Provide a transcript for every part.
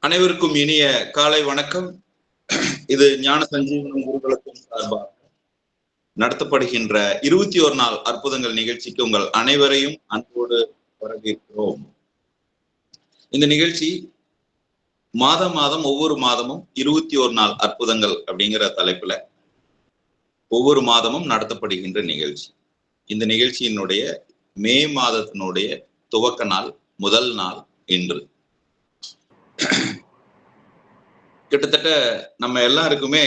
அனைவருக்கும் இனிய காலை வணக்கம். இது ஞான சஞ்சீவனம் குருகுலத்தின் சார்பாக நடத்தப்படுகின்ற 21 நாள் அற்புதங்கள் நிகழ்ச்சிக்கு உங்கள் அனைவரையும் அன்போடு வரவேற்கிறோம். இந்த நிகழ்ச்சி மாதம் ஒவ்வொரு மாதமும் 21 நாள் அற்புதங்கள் அப்படிங்கிற தலைப்புல ஒவ்வொரு மாதமும் நடத்தப்படுகின்ற நிகழ்ச்சி. இந்த நிகழ்ச்சியினுடைய மே மாதத்தினுடைய துவக்க நாள், முதல் நாள் இன்று. கிட்டத்தட்ட நம்ம எல்லாருக்குமே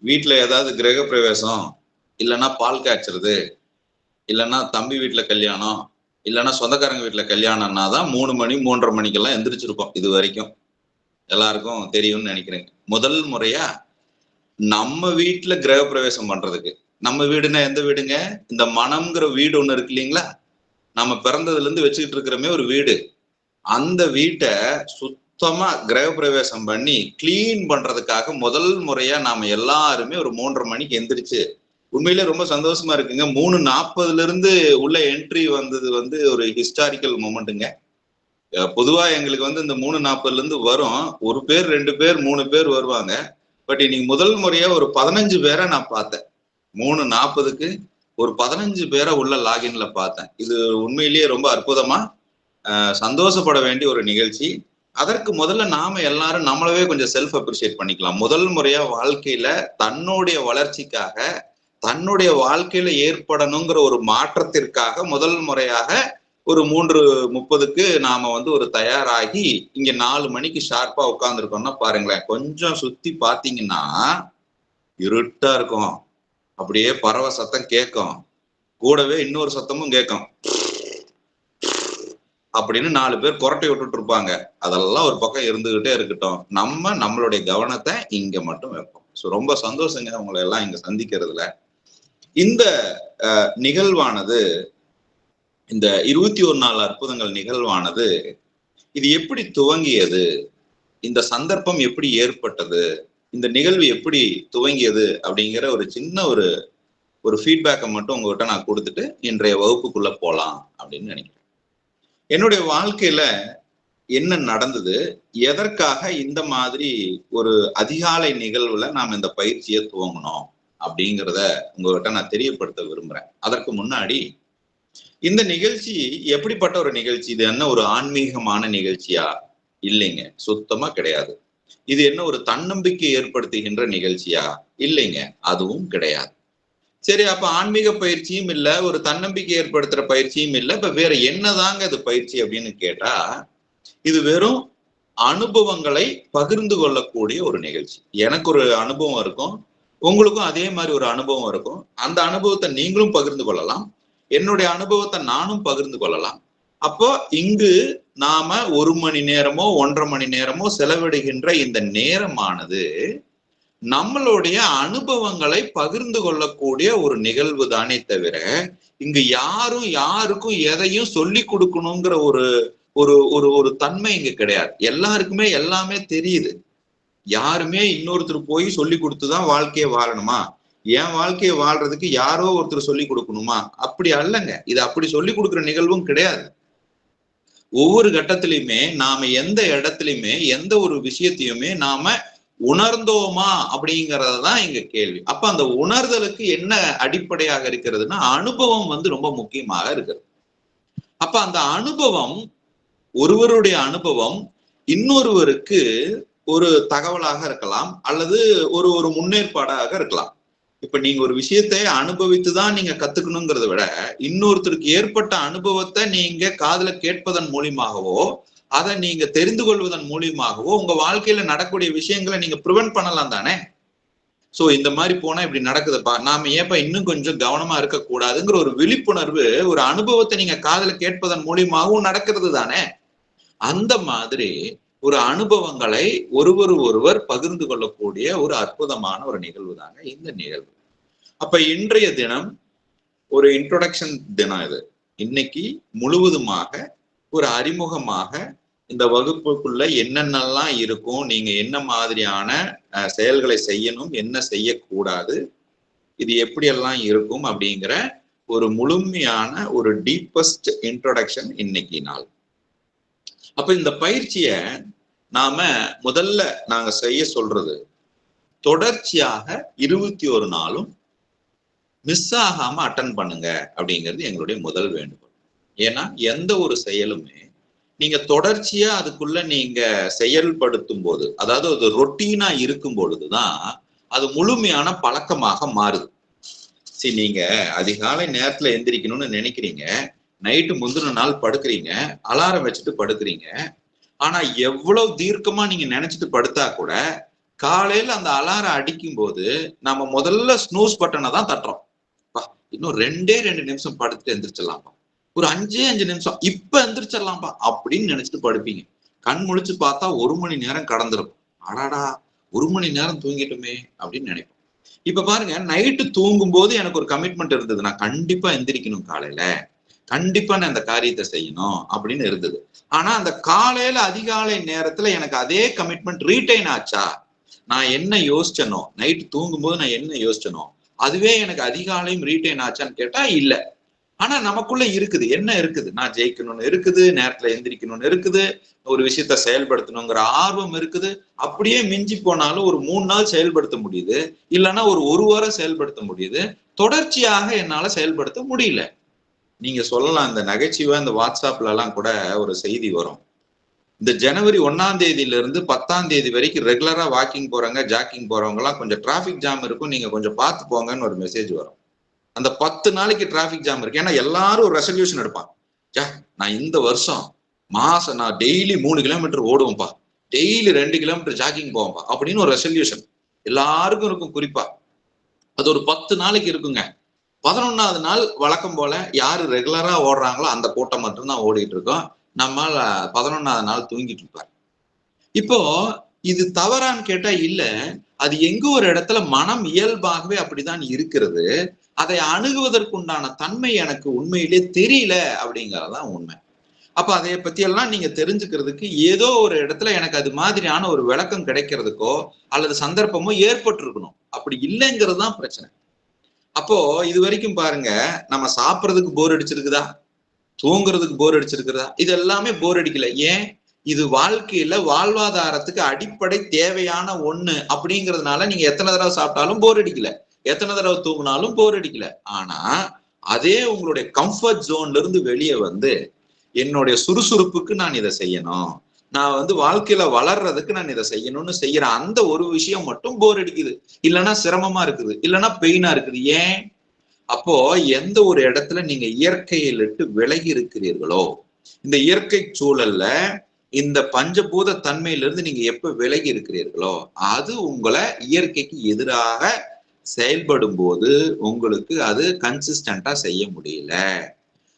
வீட்டுல ஏதாவது கிரக பிரவேசம், இல்லைன்னா பால் காய்ச்சறது, இல்லைன்னா தம்பி வீட்டுல கல்யாணம், இல்லைன்னா சொந்தக்காரங்க வீட்டுல கல்யாணம்னா தான் 3 மணி 3:30 மணிக்கெல்லாம் எந்திரிச்சிருக்கோம். இது வரைக்கும் எல்லாருக்கும் தெரியும்னு நினைக்கிறேங்க. முதல் முறையா நம்ம வீட்டுல கிரக பிரவேசம் பண்றதுக்கு, நம்ம வீடுன்னா எந்த வீடுங்க? இந்த மனம்ங்கிற வீடு ஒண்ணு இருக்கு இல்லைங்களா? நம்ம பிறந்ததுல இருந்து வச்சுக்கிட்டு இருக்கிறமே ஒரு வீடு. அந்த வீட்டை சுத்தமா கிரக பிரவேசம் பண்ணி கிளீன் பண்றதுக்காக முதல் முறையா நாம எல்லாருமே ஒரு 3:30 மணிக்கு எந்திரிச்சு, உண்மையிலே ரொம்ப சந்தோஷமா இருக்குங்க. 3:40 இருந்து உள்ள என்ட்ரி வந்தது ஒரு ஹிஸ்டாரிக்கல் மூமெண்ட்டுங்க. பொதுவா எங்களுக்கு இந்த 3:40 இருந்து வரும், 1 பேர் 2 பேர் 3 பேர் வருவாங்க. பட் இன்னைக்கு முதல் முறையா ஒரு 15 பேரை நான் பார்த்தேன். 3:40க்கு ஒரு 15 பேரை உள்ள லாகின்ல பார்த்தேன். இது உண்மையிலேயே ரொம்ப அற்புதமா சந்தோஷப்பட வேண்டிய ஒரு நிகழ்ச்சி. அதற்கு முதல்ல நாம எல்லாரும் நம்மளவே கொஞ்சம் செல்ஃப் அப்ரிஷியேட் பண்ணிக்கலாம். முதல் முறையா வாழ்க்கையில தன்னுடைய வளர்ச்சிக்காக, தன்னுடைய வாழ்க்கையில ஏற்படணுங்கிற ஒரு மாற்றத்திற்காக முதல் முறையாக ஒரு 3:30க்கு நாம ஒரு தயாராகி இங்க 4 மணிக்கு ஷார்ப்பா உட்கார்ந்துருக்கோம்னா பாருங்களேன். கொஞ்சம் சுத்தி பாத்தீங்கன்னா இருட்டா இருக்கும், அப்படியே பறவை சத்தம் கேட்கும், கூடவே இன்னொரு சத்தமும் கேட்கும். அப்படின்னு 4 பேர் கொரட்டை விட்டுட்டு இருப்பாங்க. அதெல்லாம் ஒரு பக்கம் இருந்துகிட்டே இருக்கட்டும், நம்மளுடைய கவனத்தை இங்க மட்டும் வைப்போம். ஸோ ரொம்ப சந்தோஷங்க உங்களை எல்லாம் இங்க சந்திக்கிறதுல. இந்த நிகழ்வானது, இந்த 21 நாள் அற்புதங்கள் நிகழ்வானது, இது எப்படி துவங்கியது, இந்த சந்தர்ப்பம் எப்படி ஏற்பட்டது, இந்த நிகழ்வு எப்படி துவங்கியது அப்படிங்கிற ஒரு சின்ன ஒரு ஃபீட்பேக்கை மட்டும் உங்ககிட்ட நான் கொடுத்துட்டு இன்றைய வகுப்புக்குள்ள போலாம் அப்படின்னு நினைக்கிறேன். என்னுடைய வாழ்க்கையில என்ன நடந்தது, எதற்காக இந்த மாதிரி ஒரு அதிகாலை நிகழ்வுல நாம் இந்த பயிற்சியை துவங்கணும் அப்படிங்கிறத உங்ககிட்ட நான் தெரியப்படுத்த விரும்புறேன். அதற்கு முன்னாடி இந்த நிகழ்ச்சி எப்படிப்பட்ட ஒரு நிகழ்ச்சி? இது என்ன ஒரு ஆன்மீகமான நிகழ்ச்சியா? இல்லைங்க, சுத்தமா கிடையாது. இது என்ன ஒரு தன்னம்பிக்கை ஏற்படுத்துகின்ற நிகழ்ச்சியா? இல்லைங்க, அதுவும் கிடையாது. சரி, அப்ப ஆன்மீக பயிற்சியும் இல்ல, ஒரு தன்னம்பிக்கை ஏற்படுத்துற பயிற்சியும் இல்ல, இப்ப வேற என்னதாங்க இது பயிற்சி அப்படின்னு கேட்டா, இது வெறும் அனுபவங்களை பகிர்ந்து கொள்ளக்கூடிய ஒரு நிகழ்ச்சி. எனக்கு ஒரு அனுபவம் இருக்கும், உங்களுக்கும் அதே மாதிரி ஒரு அனுபவம் இருக்கும். அந்த அனுபவத்தை நீங்களும் பகிர்ந்து கொள்ளலாம், என்னுடைய அனுபவத்தை நானும் பகிர்ந்து கொள்ளலாம். அப்போ இங்கு நாம 1 மணி நேரமோ 1.5 மணி நேரமோ செலவிடுகின்ற இந்த நேரமானது நம்மளுடைய அனுபவங்களை பகிர்ந்து கொள்ளக்கூடிய ஒரு நிகழ்வு தானே தவிர, இங்கு யாருக்கும் எதையும் சொல்லி கொடுக்கணுங்கிற ஒரு ஒரு ஒரு ஒரு தன்மை இங்க கிடையாது. எல்லாருக்குமே எல்லாமே தெரியுது. யாருமே இன்னொருத்தர் போய் சொல்லி கொடுத்துதான் வாழ்க்கையை வாழணுமா, என் வாழ்க்கையை வாழ்றதுக்கு யாரோ ஒருத்தர் சொல்லி கொடுக்கணுமா? அப்படி அல்லங்க. இது அப்படி சொல்லி கொடுக்குற நிகழ்வும் கிடையாது. ஒவ்வொரு கட்டத்திலையுமே நாம எந்த இடத்துலையுமே எந்த ஒரு விஷயத்தையுமே நாம உணர்ந்தோமா அப்படிங்கறதுதான் இங்க கேள்வி. அப்ப அந்த உணர்தலுக்கு என்ன அடிப்படையாக இருக்கிறதுனா, அனுபவம் ரொம்ப முக்கியமாக இருக்கிறது. அப்ப அந்த அனுபவம், ஒருவருடைய அனுபவம் இன்னொருவருக்கு ஒரு தகவலாக இருக்கலாம், அல்லது ஒரு முன்னேற்பாடாக இருக்கலாம். இப்ப நீங்க ஒரு விஷயத்தை அனுபவித்துதான் நீங்க கத்துக்கணுங்கிறத விட, இன்னொருத்தருக்கு ஏற்பட்ட அனுபவத்தை நீங்க காதுல கேட்பதன் மூலியமாகவோ, அதை நீங்க தெரிந்து கொள்வதன் மூலியமாகவோ உங்க வாழ்க்கையில நடக்கக்கூடிய விஷயங்களை நீங்க ப்ரிவென்ட் பண்ணலாம் தானே. சோ இந்த மாதிரி போனா இப்படி நடக்குதுப்பா, நாம ஏப்பா இன்னும் கொஞ்சம் கவனமா இருக்கக்கூடாதுங்கிற ஒரு விழிப்புணர்வு ஒரு அனுபவத்தை நீங்க காதுல கேட்பதன் மூலியமாகவும் நடக்கிறது தானே. அந்த மாதிரி ஒரு அனுபவங்களை ஒருவர் பகிர்ந்து கொள்ளக்கூடிய ஒரு அற்புதமான ஒரு நிகழ்வு தாங்க இந்த நிகழ்வு. அப்ப இன்றைய தினம் ஒரு இன்ட்ரோடக்ஷன் தினம். இது இன்னைக்கு முழுவதுமாக ஒரு அறிமுகமாக இந்த வகுப்புக்குள்ள என்னென்னலாம் இருக்கும், நீங்க என்ன மாதிரியான செயல்களை செய்யணும், என்ன செய்யக்கூடாது, இது எப்படியெல்லாம் இருக்கும் அப்படிங்கிற ஒரு முழுமையான ஒரு டீப்பஸ்ட் இன்ட்ரோடக்ஷன் இன்னைக்கு நாள். அப்ப இந்த பயிற்சிய நாம முதல்ல நாங்க செய்ய சொல்றது தொடர்ச்சியாக 21 நாளும் மிஸ் ஆகாம அட்டன் பண்ணுங்க அப்படிங்கிறது எங்களுடைய முதல் வேண்டுகோள். ஏன்னா எந்த ஒரு செயலுமே நீங்க தொடர்ச்சியா அதுக்குள்ள நீங்க செயல்படுத்தும் போது, அதாவது அது ரொட்டீனா இருக்கும் பொழுதுதான் அது முழுமையான பழக்கமாக மாறுது. சரி, நீங்க அதிகாலை நேரத்துல எந்திரிக்கணும்னு நினைக்கிறீங்க, நைட்டு முந்தின நாள் படுக்கிறீங்க, அலாரம் வச்சுட்டு படுக்கிறீங்க. ஆனா எவ்வளவு தீர்க்கமா நீங்க நினைச்சிட்டு படுத்தா கூட காலையில அந்த அலாரம் அடிக்கும் போது நம்ம முதல்ல ஸ்னூஸ் பட்டனை தான் தட்டுறோம். இன்னும் 2 நிமிஷம் படுத்துட்டு எந்திரிச்சிடலாம்ப்பா, ஒரு 5 நிமிஷம் இப்ப எந்திரிச்சிடலாம்ப்பா அப்படின்னு நினைச்சிட்டு படுப்பீங்க. கண் முழிச்சு பார்த்தா 1 மணி நேரம் கடந்திருக்கும். அடாடா 1 மணி நேரம் தூங்கிட்டுமே அப்படின்னு நினைப்போம். இப்ப பாருங்க, நைட்டு தூங்கும் போது எனக்கு ஒரு கமிட்மெண்ட் இருந்தது, நான் கண்டிப்பா எந்திரிக்கணும், காலையில கண்டிப்பா நான் இந்த காரியத்தை செய்யணும் அப்படின்னு இருந்தது. ஆனா அந்த காலையில அதிகாலை நேரத்துல எனக்கு அதே கமிட்மெண்ட் ரீட்டைன் ஆச்சா? நான் என்ன யோசிச்சனோ, நைட்டு தூங்கும் போது நான் என்ன யோசிச்சனோ அதுவே எனக்கு அதிகாலையும் ரீட்டைன் ஆச்சான்னு கேட்டா இல்ல. ஆனா நமக்குள்ள இருக்குது, என்ன இருக்குது, நான் ஜெயிக்கணும்னு இருக்குது, நேரத்துல எந்திரிக்கணும்னு இருக்குது, ஒரு விஷயத்த செயல்படுத்தணுங்கிற ஆர்வம் இருக்குது. அப்படியே மிஞ்சி போனாலும் ஒரு 3 நாள் செயல்படுத்த முடியுது, இல்லைன்னா ஒரு வாரம் செயல்படுத்த முடியுது. தொடர்ச்சியாக என்னால செயல்படுத்த முடியல. நீங்க சொல்லலாம், இந்த நகைச்சுவை இந்த வாட்ஸ்அப்ல எல்லாம் கூட ஒரு செய்தி வரும், இந்த ஜனவரி 1ஆம் தேதியில இருந்து 10ஆம் தேதி வரைக்கும் ரெகுலரா வாக்கிங் போறவங்க ஜாக்கிங் போறவங்க எல்லாம் கொஞ்சம் டிராபிக் ஜாம் இருக்கும், நீங்க கொஞ்சம் பார்த்து போங்கன்னு ஒரு மெசேஜ் வரும். அந்த 10 நாளைக்கு டிராபிக் ஜாம் இருக்கு. ஏன்னா எல்லாரும் ஒரு ரெசல்யூஷன் எடுப்பாங்க, நான் இந்த வருஷம் மாசம் நான் டெய்லி 3 கிலோமீட்டர் ஓடுவேன்ப்பா, டெய்லி 2 கிலோமீட்டர் ஜாக்கிங் போவேன்ப்பா அப்படின்னு ஒரு ரெசல்யூஷன் எல்லாருக்கும் இருக்கும். குறிப்பா அது ஒரு 10 நாளைக்கு இருக்குங்க. 11ஆவது நாள் வழக்கம் போல யாரு ரெகுலரா ஓடுறாங்களோ அந்த கூட்டம் மட்டும்தான் ஓடிட்டு இருக்கோம். நம்மால் 11ஆவது நாள் தூங்கிட்டு இருப்பார். இப்போ இது தவறான்னு கேட்டா இல்ல, அது எங்க ஒரு இடத்துல மனம் இயல்பாகவே அப்படிதான் இருக்கிறது. அதை அணுகுவதற்குண்டான தன்மை எனக்கு உண்மையிலே தெரியல அப்படிங்கறதுதான் உண்மை. அப்ப அதை பத்தி எல்லாம் நீங்க தெரிஞ்சுக்கிறதுக்கு ஏதோ ஒரு இடத்துல எனக்கு அது மாதிரியான ஒரு விளக்கம் கிடைக்கிறதுக்கோ அல்லது சந்தர்ப்பமோ ஏற்பட்டு இருக்கணும். அப்படி இல்லைங்கிறது தான் பிரச்சனை. அப்போ இது வரைக்கும் பாருங்க, நம்ம சாப்பிட்றதுக்கு போர் அடிச்சிருக்குதா, தூங்குறதுக்கு போர் அடிச்சிருக்குதா? இது எல்லாமே போர் அடிக்கல. ஏன்? இது வாழ்க்கையில வாழ்வாதாரத்துக்கு அடிப்படை தேவையான ஒண்ணு அப்படிங்கிறதுனால நீங்க எத்தனை தடவை சாப்பிட்டாலும் போர் அடிக்கல, எத்தனை தடவை தூங்கினாலும் போர் அடிக்கல. ஆனா அதே உங்களுடைய கம்ஃபர்ட் ஜோன்ல இருந்து வெளியே வந்து என்னுடைய சுறுசுறுப்புக்கு நான் இதை செய்யணும், நான் வாழ்க்கையில வளர்றதுக்கு நான் இதை செய்யணும்னு செய்யற அந்த ஒரு விஷயம் மட்டும் போர் அடிக்குது, இல்லைன்னா சிரமமா இருக்குது, இல்லைன்னா பெயினா இருக்குது. ஏன்? அப்போ எந்த ஒரு இடத்துல நீங்க இயற்கையில் விட்டு விலகி இருக்கிறீர்களோ, இந்த இயற்கை சூழல்ல இந்த பஞ்சபூத தன்மையிலிருந்து நீங்க எப்ப விலகி இருக்கிறீர்களோ அது உங்களை இயற்கைக்கு எதிராக செயல்படும் போது உங்களுக்கு அது கன்சிஸ்டண்டா செய்ய முடியல.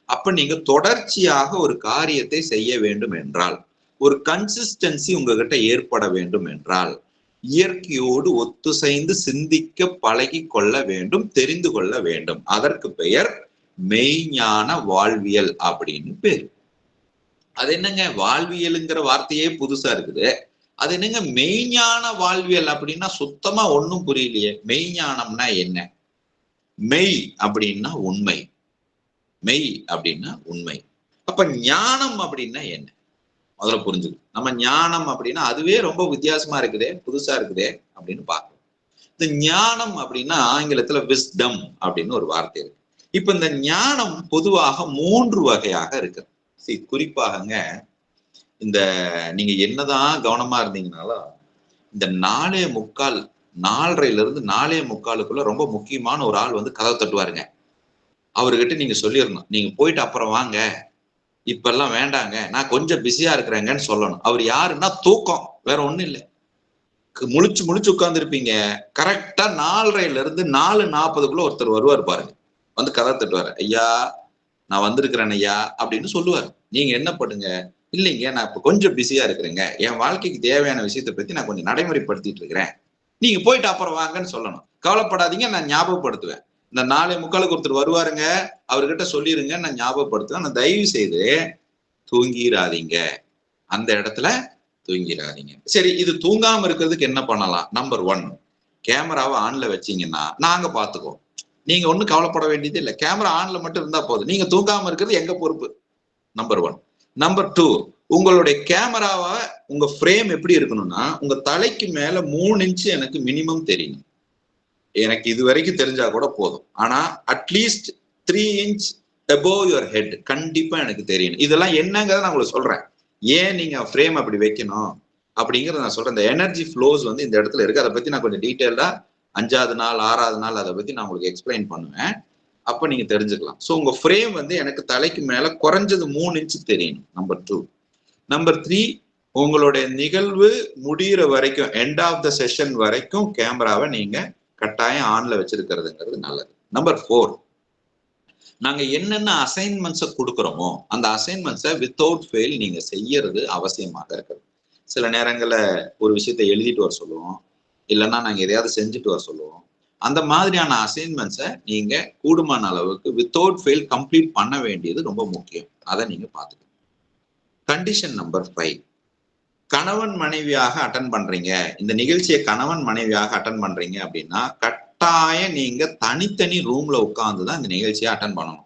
அப்ப நீங்க தொடர்ச்சியாக ஒரு காரியத்தை செய்ய வேண்டும் என்றால், ஒரு கன்சிஸ்டன்சி உங்ககிட்ட ஏற்பட வேண்டும் என்றால், இயற்கையோடு ஒத்துசைந்து சிந்திக்க பழகி கொள்ள வேண்டும், தெரிந்து கொள்ள வேண்டும். அதற்கு பெயர் மெய்ஞான வாழ்வியல் அப்படின்னு பேர். அது என்னங்க, வாழ்வியலுங்கிற வார்த்தையே புதுசா இருக்குது, அது என்னங்க மெய்ஞான வாழ்வியல் அப்படின்னா? சுத்தமா ஒண்ணும் புரியலையே. மெய்ஞானம்னா என்ன? மெய் அப்படின்னா உண்மை, மெய் அப்படின்னா உண்மை. அப்ப ஞானம் அப்படின்னா என்ன? முதல்ல புரிஞ்சுக்கணும். நம்ம ஞானம் அப்படின்னா அதுவே ரொம்ப வித்தியாசமா இருக்குதே, புதுசா இருக்குதே அப்படின்னு பார்க்கணும். இந்த ஞானம் அப்படின்னா ஆங்கிலத்துல விஸ்டம் அப்படின்னு ஒரு வார்த்தை இருக்கு. இப்ப இந்த ஞானம் பொதுவாக 3 வகையாக இருக்கு. குறிப்பாகங்க, இந்த நீங்க என்னதான் கவனமா இருந்தீங்கனாலும் இந்த 4:45 4:30ல இருந்து 4:45க்குள்ள ரொம்ப முக்கியமான ஒரு ஆள் கதவை தட்டுவாருங்க. அவர்கிட்ட நீங்க சொல்லிடணும், நீங்க போயிட்டு அப்புறம் வாங்க, இப்பெல்லாம் வேண்டாங்க, நான் கொஞ்சம் பிஸியா இருக்கிறேங்கன்னு சொல்லணும். அவர் யாருன்னா தூக்கம், வேற ஒண்ணும் இல்லை. முழிச்சு முழிச்சு உட்கார்ந்து இருப்பீங்க. கரெக்டா 4:30ல இருந்து 4:40க்குள்ள ஒருத்தர் வருவார் பாருங்க, கதை தட்டுவாரு. ஐயா நான் வந்திருக்கிறேன் ஐயா அப்படின்னு சொல்லுவாரு. நீங்க என்ன பண்ணுங்க, இல்லைங்க நான் இப்ப கொஞ்சம் பிஸியா இருக்கிறேங்க, என் வாழ்க்கைக்கு தேவையான விஷயத்தை பத்தி நான் கொஞ்சம் நடைமுறைப்படுத்திட்டு இருக்கிறேன், நீங்க போயிட்டு அப்புறம் வாங்கன்னு சொல்லணும். கவலைப்படாதீங்க, நான் ஞாபகப்படுத்துவேன். இந்த 4:45க்கு ஒருத்தர் வருவாருங்க, அவர்கிட்ட சொல்லிருங்க, நான் ஞாபகப்படுத்துவேன். நான் தயவு செய்து தூங்கிடாதீங்க, அந்த இடத்துல தூங்கிடாதீங்க. சரி, இது தூங்காம இருக்கிறதுக்கு என்ன பண்ணலாம்? நம்பர் 1, கேமராவை ஆன்ல வச்சீங்கன்னா நாங்க பாத்துக்குவோம், நீங்க ஒண்ணும் கவலைப்பட வேண்டியது இல்லை, கேமரா ஆன்ல மட்டும் இருந்தா போதும், நீங்க தூங்காம இருக்கிறது எங்க பொறுப்பு. நம்பர் 1. நம்பர் 2, உங்களுடைய கேமராவை உங்க ஃப்ரேம் எப்படி இருக்கணும்னா உங்க தலைக்கு மேல 3 இன்ச் எனக்கு மினிமம் தெரியணும். எனக்கு இது வரைக்கும் தெரிஞ்சா கூட போதும். ஆனா at least 3 inch above your head கண்டிப்பா எனக்கு தெரியணும். இதெல்லாம் என்னங்கிறத நான் உங்களுக்கு சொல்றேன். ஏன் நீங்க ஃப்ரேம் அப்படி வைக்கணும் அப்படிங்கறத நான் சொல்றேன். இந்த எனர்ஜி ஃப்ளோஸ் வந்து இந்த இடத்துல இருக்கு. அதை பத்தி நான் கொஞ்சம் டீட்டெயிலா 5வது நாள் 6வது நாள் அதை பத்தி நான் உங்களுக்கு எக்ஸ்பிளைன் பண்ணுவேன். அப்ப நீங்க தெரிஞ்சுக்கலாம். ஸோ உங்க ஃப்ரேம் வந்து எனக்கு தலைக்கு மேல குறைஞ்சது 3 இன்ச் தெரியணும். நம்பர் 2. நம்பர் 3, உங்களுடைய நிகழ்வு முடிகிற வரைக்கும் எண்ட் ஆஃப் த செஷன் வரைக்கும் கேமராவை நீங்க கட்டாயம் ஆன்ல வச்சிருக்கிறதுங்கிறது நல்லது. நம்பர் 4, நாங்க என்னென்ன அசைன்மெண்ட்ஸை கொடுக்குறோமோ அந்த அசைன்மெண்ட்ஸை வித்தவுட் ஃபெயில் நீங்க செய்யறது அவசியமாக இருக்கிறது. சில நேரங்கள்ல ஒரு விஷயத்த எழுதிட்டு வர சொல்லுவோம், இல்லைன்னா நாங்க எதையாவது செஞ்சுட்டு வர சொல்லுவோம். அந்த மாதிரியான அசைன்மெண்ட்ஸை நீங்க கூடுமான அளவுக்கு வித்தவுட் ஃபெயில் கம்ப்ளீட் பண்ண வேண்டியது ரொம்ப முக்கியம். அதை நீங்க பாத்துக்கணும். கண்டிஷன் நம்பர் 5, கணவன் மனைவியாக அட்டன் பண்றீங்க, இந்த நிகழ்ச்சியை கணவன் மனைவியாக அட்டன் பண்றீங்க அப்படின்னா கட்டாயம் நீங்க தனித்தனி ரூம்ல உட்கார்ந்துதான் இந்த நிகழ்ச்சியை அட்டன் பண்ணணும்.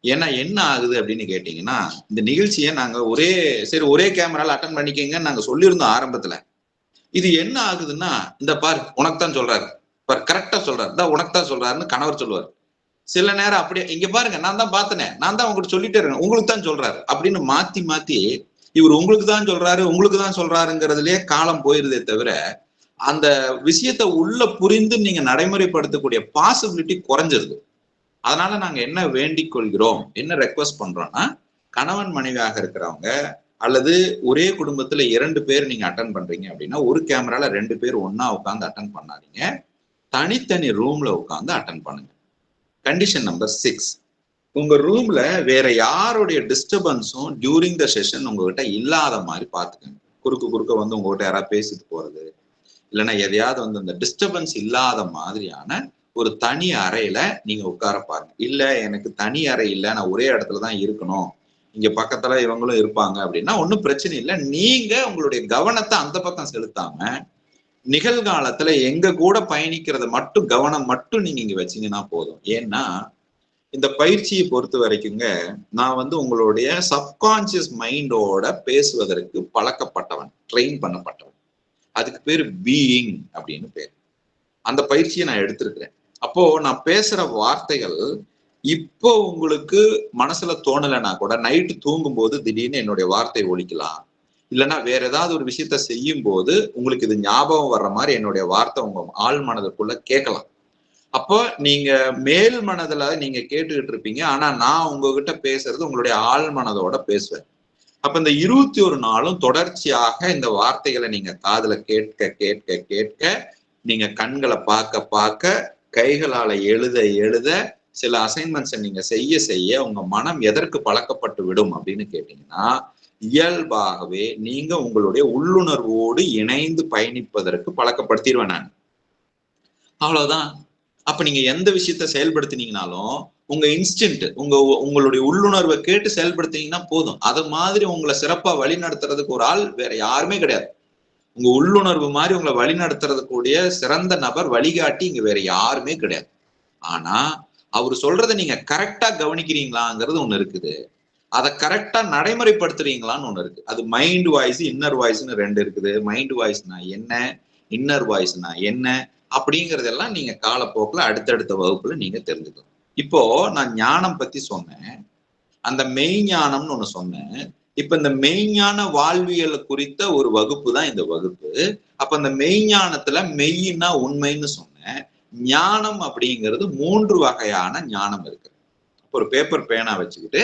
ஏன்னா என்ன ஆகுது அப்படின்னு கேட்டீங்கன்னா, இந்த நிகழ்ச்சியை நாங்க ஒரே கேமரால அட்டன் பண்ணிக்கங்கன்னு நாங்க சொல்லியிருந்தோம் ஆரம்பத்துல. இது என்ன ஆகுதுன்னா, இந்த பாரு உனக்கு தான் சொல்றாரு, பாரு கரெக்டா சொல்றாரு, இந்த உனக்கு தான் சொல்றாருன்னு கணவர் சொல்லுவார். சில நேரம் அப்படியே இங்க பாருங்க நான் தான் பார்த்தனே, நான் தான் உங்ககிட்ட சொல்லிட்டே இருக்கேன், உங்களுக்கு தான் சொல்றாரு அப்படின்னு மாத்தி மாத்தி இவர் உங்களுக்கு தான் சொல்றாரு உங்களுக்கு தான் சொல்றாருங்கிறதுலயே காலம் போயிருதே தவிர அந்த விஷயத்த உள்ள புரிந்து நீங்க நடைமுறைப்படுத்தக்கூடிய பாசிபிலிட்டி குறைஞ்சிருது. அதனால நாங்க என்ன வேண்டிக் கொள்கிறோம், என்ன ரெக்வஸ்ட் பண்றோம்னா, கணவன் மனைவியாக இருக்கிறவங்க அல்லது ஒரே குடும்பத்துல 2 பேர் நீங்க அட்டன் பண்றீங்க அப்படின்னா ஒரு கேமரால 2 பேர் ஒன்னா உட்காந்து அட்டன் பண்ணாதீங்க, தனித்தனி ரூம்ல உட்காந்து அட்டன் பண்ணுங்க. கண்டிஷன் நம்பர் 6, உங்க ரூம்ல வேற யாருடைய டிஸ்டர்பன்ஸும் டியூரிங் த செஷன் உங்ககிட்ட இல்லாத மாதிரி பாத்துக்கங்க. குறுக்க வந்து உங்ககிட்ட யாராவது பேசிட்டு போறது, இல்லைன்னா எதையாவது வந்து அந்த டிஸ்டர்பன்ஸ் இல்லாத மாதிரியான ஒரு தனி அறையில நீங்க உட்கார பாருங்க. இல்ல எனக்கு தனி அறை இல்லை, நான் ஒரே இடத்துலதான் இருக்கணும், இங்க பக்கத்துல இவங்களும் இருப்பாங்க அப்படின்னா ஒன்றும் பிரச்சனை இல்லை. நீங்க உங்களுடைய கவனத்தை அந்த பக்கம் செலுத்தாம நிகழ்காலத்துல எங்க கூட பயணிக்கிறத மட்டும் கவனம் மட்டும் நீங்க இங்க வச்சீங்கன்னா போதும். ஏன்னா இந்த பயிற்சியை பொறுத்த வரைக்குங்க நான் வந்து உங்களுடைய சப்கான்சியஸ் மைண்டோட பேசுவதற்கு பழக்கப்பட்டவன், ட்ரெயின் பண்ணப்பட்டவன். அதுக்கு பேரு பீயிங் அப்படின்னு பேர். அந்த பயிற்சியை நான் எடுத்திருக்கிறேன். அப்போ நான் பேசுற வார்த்தைகள் இப்போ உங்களுக்கு மனசுல தோணலைன்னா கூட நைட்டு தூங்கும் போது திடீர்னு என்னுடைய வார்த்தை ஒலிக்கலாம், இல்லைன்னா வேற ஏதாவது ஒரு விஷயத்த செய்யும் போது உங்களுக்கு இது ஞாபகம் வர்ற மாதிரி என்னுடைய வார்த்தை உங்க ஆழ் மனதுக்குள்ள கேட்கலாம். அப்போ நீங்க மேல் மனதுல நீங்க கேட்டுக்கிட்டு இருப்பீங்க, ஆனா நான் உங்ககிட்ட பேசுறது உங்களுடைய ஆழ் மனதோட பேசுவேன். அப்ப இந்த 21 நாளும் தொடர்ச்சியாக இந்த வார்த்தைகளை நீங்க காதுல கேட்க கேட்க கேட்க, நீங்க கண்களை பார்க்க பார்க்க, கைகளால எழுத எழுத, சில அசைன்மெண்ட்ஸை நீங்க செய்ய செய்ய உங்க மனம் எதற்கு பழக்கப்பட்டு விடும் அப்படின்னு கேட்டீங்கன்னா, இயல்பாகவே நீங்க உங்களுடைய உள்ளுணர்வோடு இணைந்து பயணிப்பதற்கு பழக்கப்படுத்திடுவேன் நான். அவ்வளவுதான். அப்ப நீங்க எந்த விஷயத்த செயல்படுத்தினீங்கனாலும் உங்க இன்ஸ்டின்ட் உங்களுடைய உள்ளுணர்வை கேட்டு செயல்படுத்தினீங்கன்னா போதும். அது மாதிரி உங்களை சிறப்பா வழி நடத்துறதுக்கு ஒரு ஆள் வேற யாருமே கிடையாது. உங்க உள்ளுணர்வு மாதிரி உங்களை வழி நடத்துறதுக்கூடிய சிறந்த நபர், வழிகாட்டி இங்க வேற யாருமே கிடையாது. ஆனா அவர் சொல்றதை நீங்க கரெக்டா கவனிக்கிறீங்களாங்கிறது ஒண்ணு இருக்குது, அதை கரெக்டா நடைமுறைப்படுத்துறீங்களான்னு ஒண்ணு இருக்கு. அது மைண்ட் வாய்ஸ் இன்னர் வாய்ஸ்ன்னு 2 இருக்குது. மைண்ட் வாய்ஸ்னா என்ன, இன்னர் வாய்ஸ்னா என்ன அப்படிங்கறதெல்லாம் நீங்க காலப்போக்குல அடுத்தடுத்த வகுப்புல நீங்க தெரிஞ்சுக்கலாம். இப்போ நான் ஞானம் பத்தி சொன்னேன், அந்த மெய்ஞானம்னு ஒண்ணு சொன்னேன். இப்ப இந்த மெய்ஞான வாழ்வியல் குறித்த ஒரு வகுப்பு தான் இந்த வகுப்பு. அப்ப அந்த மெய்ஞானத்துல மெய்னா உண்மைன்னு சொன்னேன். ஞானம் அப்படிங்கிறது 3 வகையான ஞானம் இருக்கு. ஒரு பேப்பர் பேனா வச்சுக்கிட்டு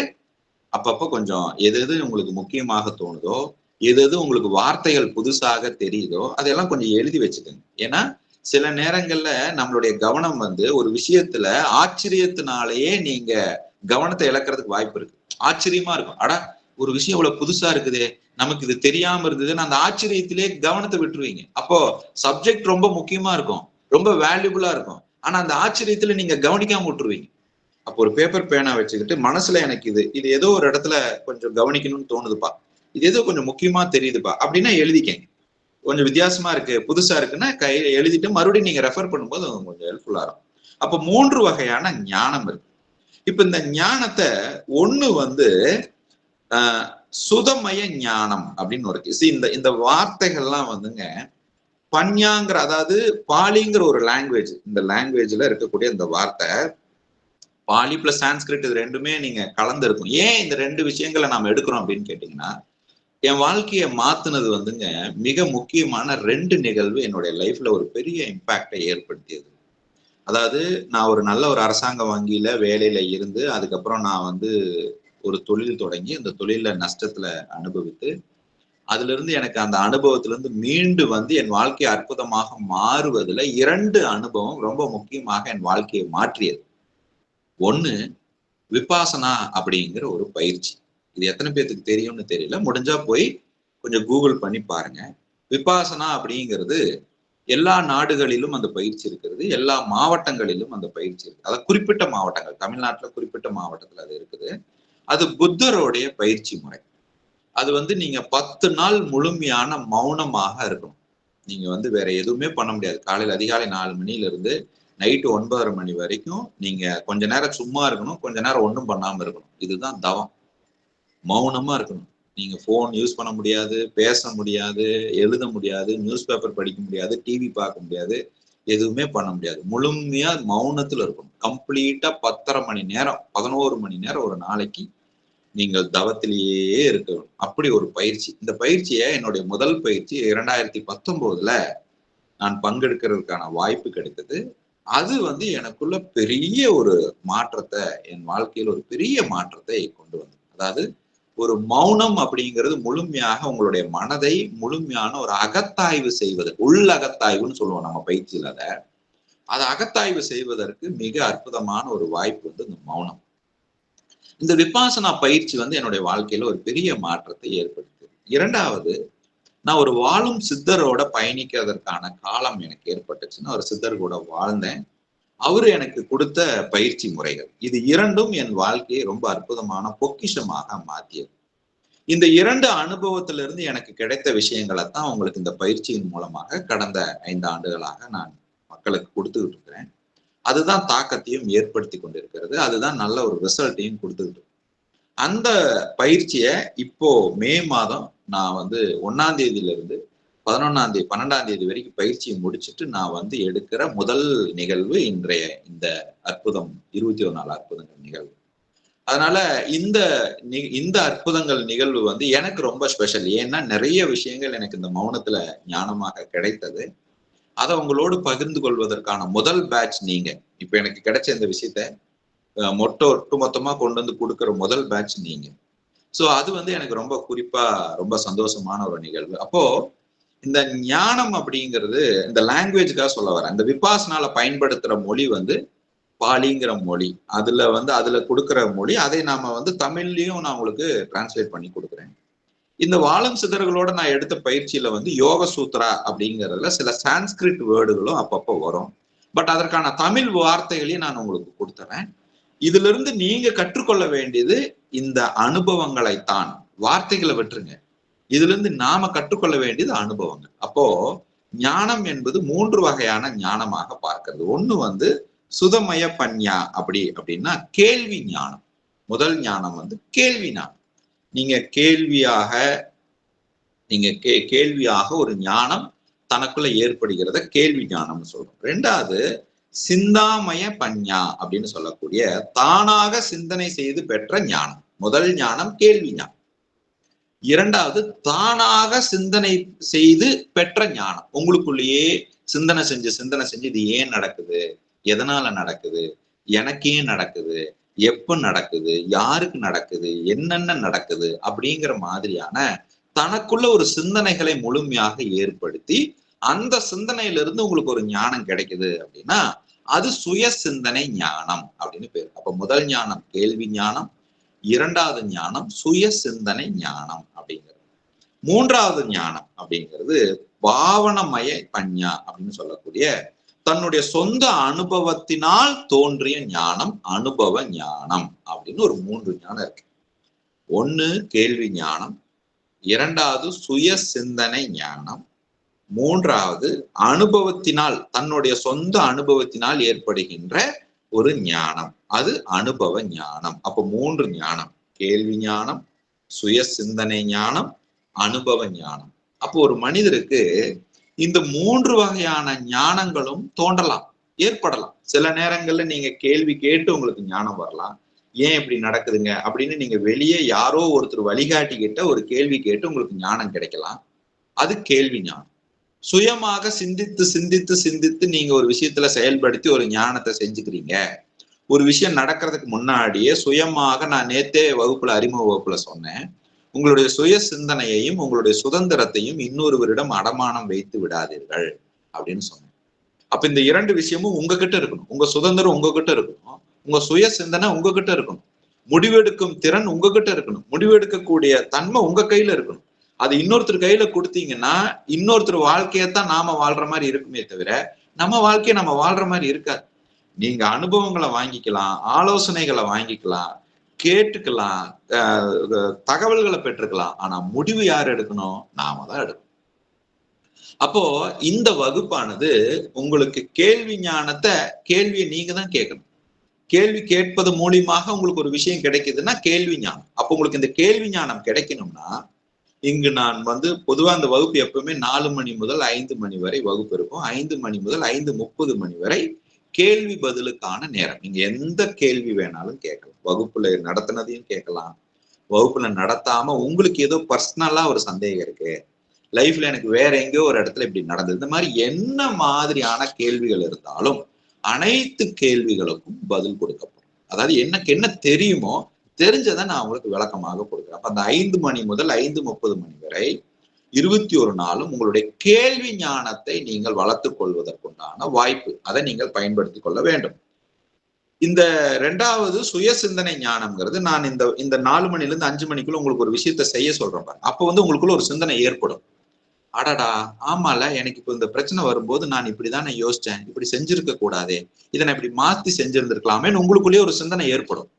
அப்பப்ப கொஞ்சம் எது எது உங்களுக்கு முக்கியமாக தோணுதோ, எது எது உங்களுக்கு வார்த்தைகள் புதுசாக தெரியுதோ அதெல்லாம் கொஞ்சம் எழுதி வச்சுக்கோங்க. ஏன்னா சில நேரங்கள்ல நம்மளுடைய கவனம் வந்து ஒரு விஷயத்துல ஆச்சரியத்தினாலேயே நீங்க கவனத்தை இழக்கிறதுக்கு வாய்ப்பு இருக்கு. ஆச்சரியமா இருக்கும், அடா ஒரு விஷயம் இவ்வளவு புதுசா இருக்குதே, நமக்கு இது தெரியாம இருந்ததுன்னு அந்த ஆச்சரியத்திலே கவனத்தை விட்டுருவீங்க. அப்போ சப்ஜெக்ட் ரொம்ப முக்கியமா இருக்கும், ரொம்ப வேல்யூபிளா இருக்கும், ஆனா அந்த ஆச்சரியத்துல நீங்க கவனிக்காம விட்டுருவீங்க. அப்போ ஒரு பேப்பர் பேனா வச்சுக்கிட்டு மனசுல எனக்கு இது ஏதோ ஒரு இடத்துல கொஞ்சம் கவனிக்கணும்னு தோணுதுப்பா, இது ஏதோ கொஞ்சம் முக்கியமா தெரியுதுப்பா அப்படின்னா எழுதிக்கங்க. கொஞ்சம் வித்தியாசமா இருக்கு புதுசா இருக்குன்னா கையில எழுதிட்டு மறுபடியும் நீங்க ரெஃபர் பண்ணும்போது கொஞ்சம் ஹெல்ப்ஃபுல்லா இருக்கும். அப்ப 3 வகையான ஞானம் இருக்கு. இப்ப இந்த ஞானத்தை ஒண்ணு வந்து சுதமய ஞானம் அப்படின்னு ஒரு இந்த இந்த வார்த்தைகள்லாம் வந்துங்க பஞ்ஞாங்கிற, அதாவது பாலிங்கிற ஒரு லாங்குவேஜ், இந்த லாங்குவேஜ்ல இருக்கக்கூடிய இந்த வார்த்தை பாலி பிளஸ் சான்ஸ்கிரிட் இது ரெண்டுமே நீங்க கலந்து இருக்கும். ஏன் இந்த ரெண்டு விஷயங்களை நாம எடுக்கிறோம் அப்படின்னு கேட்டீங்கன்னா, என் வாழ்க்கையை மாத்துனது வந்துங்க மிக முக்கியமான ரெண்டு நிகழ்வு என்னுடைய லைஃப்ல ஒரு பெரிய இம்பாக்டை ஏற்படுத்தியது. அதாவது நான் ஒரு நல்ல ஒரு அரசாங்க வங்கியில வேலையில இருந்து அதுக்கப்புறம் நான் வந்து ஒரு தொழில் தொடங்கி அந்த தொழில நஷ்டத்துல அனுபவித்து, அதுல இருந்து எனக்கு அந்த அனுபவத்துல இருந்து மீண்டு வந்து என் வாழ்க்கை அற்புதமாக மாறுவதுல இரண்டு அனுபவம் ரொம்ப முக்கியமாக என் வாழ்க்கையை மாற்றியது. ஒண்ணு விபாசனா அப்படிங்கிற ஒரு பயிற்சி. இது எத்தனை பேருக்கு தெரியும்னு தெரியல, முடிஞ்சா போய் கொஞ்சம் கூகுள் பண்ணி பாருங்க. விபாசனா அப்படிங்கிறது எல்லா நாடுகளிலும் அந்த பயிற்சி இருக்கிறது, எல்லா மாவட்டங்களிலும் அந்த பயிற்சி இருக்கு. அதாவது குறிப்பிட்ட மாவட்டங்கள், தமிழ்நாட்டுல குறிப்பிட்ட மாவட்டத்துல அது இருக்குது. அது புத்தருடைய பயிற்சி முறை. அது வந்து நீங்க 10 நாள் முழுமையான மௌனமாக இருக்கணும். நீங்க வந்து வேற எதுவுமே பண்ண முடியாது. காலையில அதிகாலை 4 மணில இருந்து நைட்டு 9:30 மணி வரைக்கும் நீங்க கொஞ்ச நேரம் சும்மா இருக்கணும், கொஞ்ச நேரம் ஒண்ணும் பண்ணாம இருக்கணும். இதுதான் தவம். மௌனமா இருக்கணும். நீங்க போன் யூஸ் பண்ண முடியாது, பேச முடியாது, எழுத முடியாது, நியூஸ் பேப்பர் படிக்க முடியாது, டிவி பார்க்க முடியாது, எதுவுமே பண்ண முடியாது. முழுமையா மௌனத்துல இருக்கணும். கம்ப்ளீட்டா 10:30 மணி நேரம், 11 மணி நேரம் ஒரு நாளைக்கு நீங்கள் தவத்திலேயே இருக்கணும். அப்படி ஒரு பயிற்சி. இந்த பயிற்சியை என்னுடைய முதல் பயிற்சி 2019ல நான் பங்கெடுக்கிறதுக்கான வாய்ப்பு கிடைத்தது. அது வந்து எனக்குள்ள பெரிய ஒரு மாற்றத்தை, என் வாழ்க்கையில் ஒரு பெரிய மாற்றத்தை கொண்டு வந்தது. அதாவது ஒரு மௌனம் அப்படிங்கிறது முழுமையாக உங்களுடைய மனதை முழுமையான ஒரு அகத்தாய்வு செய்வது, உள் அகத்தாய்வுன்னு சொல்லுவோம் நம்ம பயிற்சியில. அதை அகத்தாய்வு செய்வதற்கு மிக அற்புதமான ஒரு வாய்ப்பு வந்து இந்த மௌனம். இந்த விபாசனா பயிற்சி வந்து என்னுடைய வாழ்க்கையில ஒரு பெரிய மாற்றத்தை ஏற்படுத்தியது. இரண்டாவது, நான் ஒரு வாழும் சித்தரோட பயணிக்கிறதற்கான காலம் எனக்கு ஏற்பட்டுச்சுன்னு ஒரு சித்தர் கூட வாழ்ந்தேன். அவரு எனக்கு கொடுத்த பயிற்சி முறைகள், இது இரண்டும் என் வாழ்க்கையை ரொம்ப அற்புதமான பொக்கிஷமாக மாற்றியது. இந்த இரண்டு அனுபவத்திலிருந்து எனக்கு கிடைத்த விஷயங்களை தான் உங்களுக்கு இந்த பயிற்சியின் மூலமாக கடந்த 5 ஆண்டுகளாக நான் மக்களுக்கு கொடுத்துக்கிட்டு இருக்கிறேன். அதுதான் தாக்கத்தையும் ஏற்படுத்தி கொண்டிருக்கிறது. அதுதான் நல்ல ஒரு ரிசல்ட்டையும் கொடுத்துக்கிட்டு இருக்கு. அந்த பயிற்சியை இப்போ மே மாதம் நான் வந்து 1ஆம் தேதியிலிருந்து 12ஆம் தேதி வரைக்கும் பயிற்சியை முடிச்சுட்டு நான் வந்து எடுக்கிற முதல் நிகழ்வு இன்றைய இந்த அற்புதம் 21 நாள் அற்புதங்கள் நிகழ்வு. அதனால இந்த அற்புதங்கள் நிகழ்வு வந்து எனக்கு ரொம்ப ஸ்பெஷல். ஏன்னா நிறைய விஷயங்கள் எனக்கு இந்த மௌனத்துல ஞானமாக கிடைத்தது. அதை உங்களோடு பகிர்ந்து கொள்வதற்கான முதல் பேட்ச் நீங்க. இப்ப எனக்கு கிடைச்ச இந்த விஷயத்த ஒட்டுமொத்தமா கொண்டு வந்து கொடுக்குற முதல் பேட்ச் நீங்க. சோ அது வந்து எனக்கு ரொம்ப குறிப்பா ரொம்ப சந்தோஷமான ஒரு நிகழ்வு. அப்போ இந்த ஞானம் அப்படிங்கிறது இந்த லாங்குவேஜுக்காக சொல்ல வரேன். இந்த விபாசனால பயன்படுத்துற மொழி வந்து பாலிங்கிற மொழி. அதுல கொடுக்குற மொழி, அதை நாம வந்து தமிழ்லயும் நான் உங்களுக்கு டிரான்ஸ்லேட் பண்ணி கொடுக்குறேன். இந்த வாழும் சித்தர்களோட நான் எடுத்த பயிற்சியில வந்து யோக சூத்ரா அப்படிங்கிறதுல சில சான்ஸ்கிரிட் வேர்டுகளும் அப்பப்போ வரும். பட் அதற்கான தமிழ் வார்த்தைகளையும் நான் உங்களுக்கு கொடுத்துறேன். இதுல இருந்து நீங்க கற்றுக்கொள்ள வேண்டியது இந்த அனுபவங்களைத்தான். வார்த்தைகளை விட்டுருங்க. இதுல இருந்து நாம கற்றுக்கொள்ள வேண்டியது அனுபவங்கள். அப்போ ஞானம் என்பது 3 வகையான ஞானமாக பார்க்கிறது. ஒண்ணு வந்து சுதமய பஞ்ஞா அப்படின்னா கேள்வி ஞானம். முதல் ஞானம் வந்து கேள்வி ஞானம். நீங்க கேள்வியாக ஒரு ஞானம் தனக்குள்ள ஏற்படுகிறத கேள்வி ஞானம்னு சொல்றோம். 2வது சிந்தாமய பஞ்ஞா அப்படின்னு சொல்லக்கூடிய தானாக சிந்தனை செய்து பெற்ற ஞானம். முதல் ஞானம் கேள்வி ஞானம். 2வது தானாக சிந்தனை செய்து பெற்ற ஞானம். உங்களுக்குள்ளேயே சிந்தனை செஞ்சு இது ஏன் நடக்குது, எதனால நடக்குது, எனக்கு ஏன் நடக்குது, எப்ப நடக்குது, யாருக்கு நடக்குது, என்னென்ன நடக்குது அப்படிங்கிற மாதிரியான தனக்குள்ள ஒரு சிந்தனைகளை முழுமையாக ஏற்படுத்தி அந்த சிந்தனையிலிருந்து உங்களுக்கு ஒரு ஞானம் கிடைக்குது அப்படின்னா அது சுய சிந்தனை ஞானம் அப்படின்னு பேரு. அப்ப முதல் ஞானம் கேள்வி ஞானம், 2வது ஞானம் சுய சிந்தனை ஞானம் அப்படிங்கிறது. 3வது ஞானம் அப்படிங்கிறது பாவனமய பஞ்ஞா அப்படின்னு சொல்லக்கூடிய தன்னுடைய சொந்த அனுபவத்தினால் தோன்றிய ஞானம், அனுபவ ஞானம் அப்படின்னு ஒரு 3 ஞானம் இருக்கு. 1 கேள்வி ஞானம், 2வது சுய சிந்தனை ஞானம், 3வது அனுபவத்தினால் தன்னுடைய சொந்த அனுபவத்தினால் ஏற்படுகின்ற ஒரு ஞானம், அது அனுபவ ஞானம். அப்போ 3 ஞானம், கேள்வி ஞானம், சுய சிந்தனை ஞானம், அனுபவ ஞானம். அப்போ ஒரு மனிதருக்கு இந்த 3 வகையான ஞானங்களும் தோன்றலாம், ஏற்படலாம். சில நேரங்கள்ல நீங்க கேள்வி கேட்டு உங்களுக்கு ஞானம் வரலாம். ஏன் இப்படி நடக்குதுங்க அப்படின்னு நீங்க வெளியே யாரோ ஒருத்தர் வழிகாட்டி கிட்ட ஒரு கேள்வி கேட்டு உங்களுக்கு ஞானம் கிடைக்கலாம். அது கேள்வி ஞானம். சுயமாக சிந்தித்து சிந்தித்து சிந்தித்து நீங்க ஒரு விஷயத்துல செயல்படுத்தி ஒரு ஞானத்தை செஞ்சுக்கிறீங்க. ஒரு விஷயம் நடக்கிறதுக்கு முன்னாடியே சுயமாக, நான் நேத்தே வகுப்புல, அறிமுக வகுப்புல சொன்னேன், உங்களுடைய சுய சிந்தனையையும் உங்களுடைய சுதந்திரத்தையும் இன்னொருவரிடம் அடமானம் வைத்து விடாதீர்கள் அப்படின்னு சொன்னேன். அப்ப இந்த 2 விஷயமும் உங்ககிட்ட இருக்கணும். உங்க சுதந்திரம் உங்ககிட்ட இருக்கணும், உங்க சுய சிந்தனை உங்ககிட்ட இருக்கணும், முடிவெடுக்கும் திறன் உங்ககிட்ட இருக்கணும், முடிவெடுக்கக்கூடிய தன்மை உங்க கையில இருக்கணும். அது இன்னொருத்தர் கையில கொடுத்தீங்கன்னா இன்னொருத்தர் வாழ்க்கையத்தான் நாம வாழ்ற மாதிரி இருக்குமே தவிர நம்ம வாழ்க்கையை நம்ம வாழ்ற மாதிரி இருக்காது. நீங்க அனுபவங்களை வாங்கிக்கலாம், ஆலோசனைகளை வாங்கிக்கலாம், கேட்டுக்கலாம், தகவல்களை பெற்றுக்கலாம். ஆனா முடிவு யார் எடுக்கணும்? நாம தான் எடுக்கணும். அப்போ இந்த வகுப்பானது உங்களுக்கு கேள்வி ஞானத்தை, கேள்வியை நீங்க தான் கேட்கணும். கேள்வி கேட்பது மூலியமாக உங்களுக்கு ஒரு விஷயம் கிடைக்குதுன்னா கேள்வி ஞானம். அப்போ உங்களுக்கு இந்த கேள்வி ஞானம் கிடைக்கணும்னா இங்கு நான் பொதுவா அந்த வகுப்பு எப்பவுமே 4 மணி முதல் 5 மணி வரை வகுப்பு இருக்கும். 5 மணி முதல் 5:30 மணி வரை கேள்வி பதிலுக்கான நேரம். நீங்க எந்த கேள்வி வேணாலும் கேட்கலாம். வகுப்புல நடத்தினதையும் கேட்கலாம், வகுப்புல நடத்தாம உங்களுக்கு ஏதோ பர்சனலா ஒரு சந்தேகம் இருக்கு, லைஃப்ல எனக்கு வேற எங்கேயோ ஒரு இடத்துல இப்படி நடந்தது, இந்த மாதிரி என்ன மாதிரியான கேள்விகள் இருந்தாலும் அனைத்து கேள்விகளுக்கும் பதில் கொடுக்கப்படும். அதாவது என்ன தெரியுமோ தெரிஞ்சதை நான் உங்களுக்கு விளக்கமாக கொடுக்குறேன். அப்ப அந்த 5 மணி முதல் 5:30 மணி வரை 21 நாளும் உங்களுடைய கேள்வி ஞானத்தை நீங்கள் வளர்த்துக் கொள்வதற்குண்டான வாய்ப்பு, அதை நீங்கள் பயன்படுத்திக் கொள்ள வேண்டும். இந்த 2வது சுய சிந்தனை ஞானம்ங்கிறது, நான் இந்த 4 மணில இருந்து 5 மணிக்குள்ள உங்களுக்கு ஒரு விஷயத்த செய்ய சொல்றேன் பாருங்க. அப்ப உங்களுக்குள்ள ஒரு சிந்தனை ஏற்படும். அடடா, ஆமால, எனக்கு இப்ப இந்த பிரச்சனை வரும்போது நான் இப்படிதான் யோசிச்சேன், இப்படி செஞ்சிருக்க கூடாதே, இதை நான் இப்படி மாத்தி செஞ்சிருந்திருக்கலாமேன்னு உங்களுக்குள்ளேயே ஒரு சிந்தனை ஏற்படும்.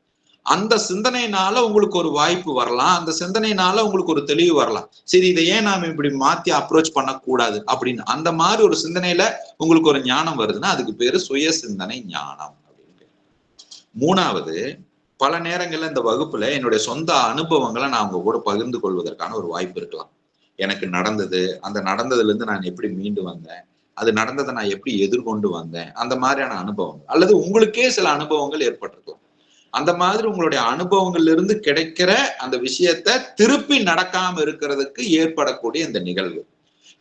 அந்த சிந்தனையினால உங்களுக்கு ஒரு வாய்ப்பு வரலாம், அந்த சிந்தனையினால உங்களுக்கு ஒரு தெளிவு வரலாம். சரி, இதை ஏன் நாம இப்படி மாத்தி அப்ரோச் பண்ணக்கூடாது அப்படின்னு அந்த மாதிரி ஒரு சிந்தனையில உங்களுக்கு ஒரு ஞானம் வருதுன்னா அதுக்கு பேரு சுய சிந்தனை ஞானம் அப்படின்னு. 3வது, பல நேரங்கள்ல இந்த வகுப்புல என்னுடைய சொந்த அனுபவங்களை நான் உங்க கூட பகிர்ந்து கொள்வதற்கான ஒரு வாய்ப்பு இருக்கலாம். எனக்கு நடந்தது, அந்த நடந்ததுல இருந்து நான் எப்படி மீண்டு வந்தேன், அது நடந்ததை நான் எப்படி எதிர்கொண்டு வந்தேன், அந்த மாதிரியான அனுபவங்கள், அல்லது உங்களுக்கே சில அனுபவங்கள் ஏற்பட்டிருக்கும். அந்த மாதிரி உங்களுடைய அனுபவங்கள்ல இருந்து கிடைக்கிற அந்த விஷயத்த திருப்பி நடக்காம இருக்கிறதுக்கு ஏற்படக்கூடிய இந்த நிகழ்வு.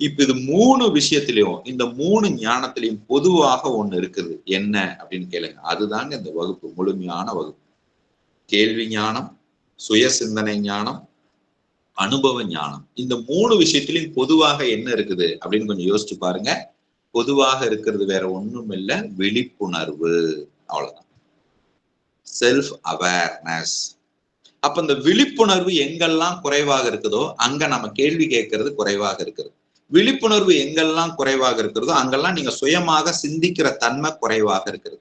இப்ப இது 3 விஷயத்திலையும், இந்த 3 ஞானத்திலையும் பொதுவாக ஒண்ணு இருக்குது. என்ன அப்படின்னு கேளுங்க. அதுதாங்க இந்த வகுப்பு, முழுமையான வகுப்பு. கேள்வி ஞானம், சுய சிந்தனை ஞானம், அனுபவ ஞானம். இந்த 3 விஷயத்திலையும் பொதுவாக என்ன இருக்குது அப்படின்னு கொஞ்சம் யோசிச்சு பாருங்க. பொதுவாக இருக்கிறது வேற ஒண்ணும் இல்லை, விழிப்புணர்வு. அவ்வளவுதான், செல்ஃப் அவேர்னஸ். அப்ப இந்த விழிப்புணர்வு எங்கெல்லாம் குறைவாக இருக்குதோ அங்க நம்ம கேள்வி கேட்கறது குறைவாக இருக்குது. விழிப்புணர்வு எங்கெல்லாம் குறைவாக இருக்கிறதோ அங்கெல்லாம் நீங்க சுயமாக சிந்திக்கிற தன்மை குறைவாக இருக்கிறது.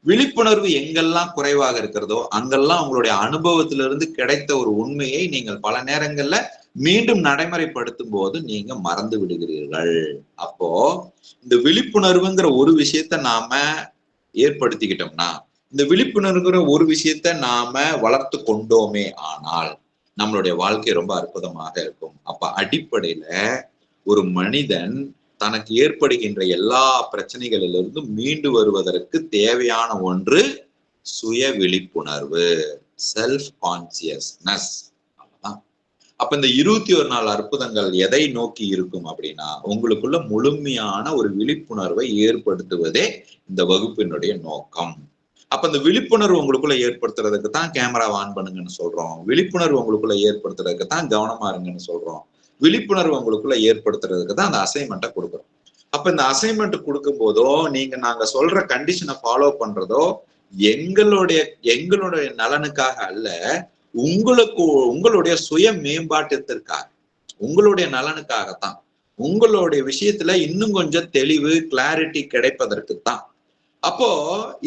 விழிப்புணர்வு எங்கெல்லாம் குறைவாக இருக்கிறதோ அங்கெல்லாம் உங்களுடைய அனுபவத்திலிருந்து கிடைத்த ஒரு உண்மையை நீங்கள் பல நேரங்கள்ல மீண்டும் நடைமுறைப்படுத்தும் போது நீங்க மறந்து விடுகிறீர்கள். அப்போ இந்த விழிப்புணர்வுங்கிற ஒரு விஷயத்த நாம ஏற்படுத்திக்கிட்டோம்னா, இந்த விழிப்புணர்வுங்கிற ஒரு விஷயத்த நாம வளர்த்து கொண்டோமே ஆனால் நம்மளுடைய வாழ்க்கை ரொம்ப அற்புதமாக இருக்கும். அப்ப அடிப்படையில ஒரு மனிதன் தனக்கு ஏற்படுகின்ற எல்லா பிரச்சனைகளிலிருந்து மீண்டு வருவதற்கு தேவையான ஒன்று சுய விழிப்புணர்வு, செல்ஃப் கான்சியஸ்னஸ். அப்ப இந்த 21 நாள் அற்புதங்கள் எதை நோக்கி இருக்கும் அப்படின்னா, உங்களுக்குள்ள முழுமையான ஒரு விழிப்புணர்வை ஏற்படுத்துவதே இந்த வகுப்பினுடைய நோக்கம். அப்ப இந்த விழிப்புணர்வு உங்களுக்குள்ள ஏற்படுத்துறதுக்கு தான் கேமரா ஆன் பண்ணுங்கன்னு சொல்றோம். விழிப்புணர்வு உங்களுக்குள்ள ஏற்படுத்துறதுக்கு தான் கவனமா இருங்கன்னு சொல்றோம். விழிப்புணர்வு உங்களுக்குள்ள ஏற்படுத்துறதுக்கு தான் அந்த அசைன்மெண்ட்டை கொடுக்குறோம். அப்ப இந்த அசைன்மெண்ட் கொடுக்கும் போதோ நாங்க சொல்ற கண்டிஷனை ஃபாலோ பண்றதோ எங்களுடைய நலனுக்காக அல்ல, உங்களுடைய சுய மேம்பாட்டத்திற்காக, உங்களுடைய நலனுக்காகத்தான், உங்களுடைய விஷயத்துல இன்னும் கொஞ்சம் தெளிவு, கிளாரிட்டி கிடைப்பதற்கு தான். அப்போ